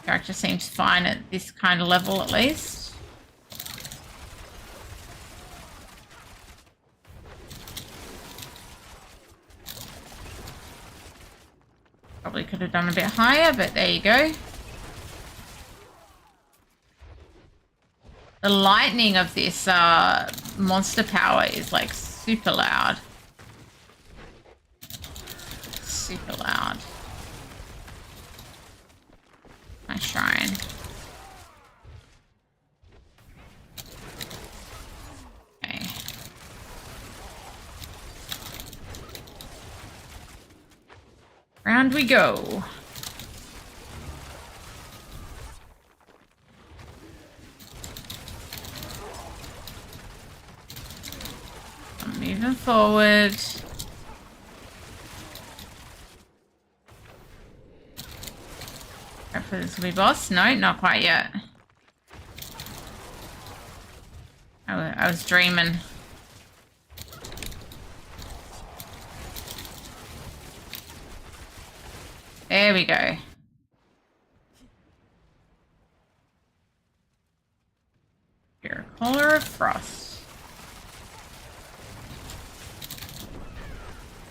Character seems fine at this kind of level at least. Probably could have done a bit higher, but there you go. The lightning of this monster power is like super loud. Super loud. My shrine. Okay. Round we go. I'm moving forward. Hopefully this will be boss. No, not quite yet. I was dreaming. There we go. Pure color of frost.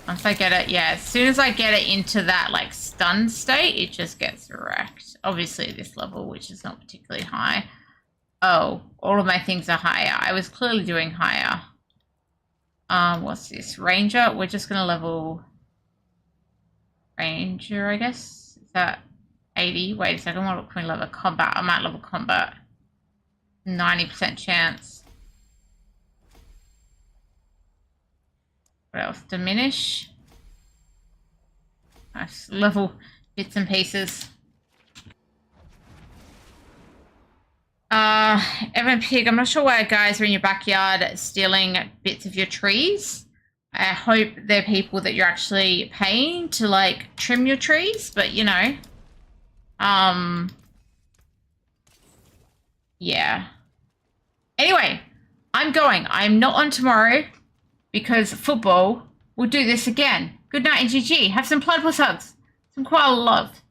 Once I get it, yeah, as soon as I get it into that like stunned state, it just gets wrecked. Obviously this level, which is not particularly high. Oh, all of my things are higher. I was clearly doing higher. What's this? Ranger? We're just gonna level Ranger, I guess. Is that 80? Wait a second, what can we level? Combat. I might level combat. 90% chance. What else? Diminish. Nice. Level bits and pieces. Evan Pig, I'm not sure why guys are in your backyard stealing bits of your trees. I hope they're people that you're actually paying to like trim your trees, but you know. Yeah. Anyway, I'm going. I'm not on tomorrow because football. We'll do this again. Good night and GG. Have some platypus hugs. Some koala love.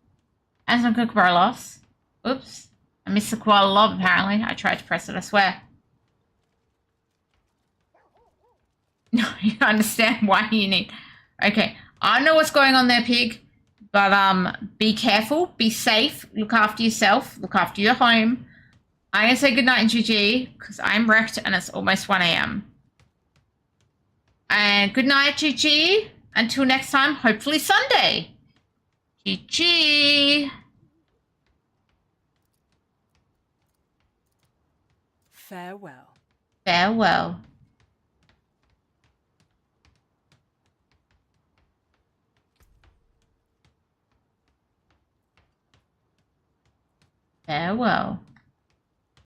And some kookaburra loves. Oops. I missed the koala love apparently. I tried to press it, I swear. No, you understand why you need... Okay. I don't know what's going on there, Pig. But be careful. Be safe. Look after yourself. Look after your home. I'm going to say goodnight and GG because I'm wrecked and it's almost 1 a.m. And good night, GG. Until next time, hopefully Sunday. GG. Farewell. Farewell. Farewell.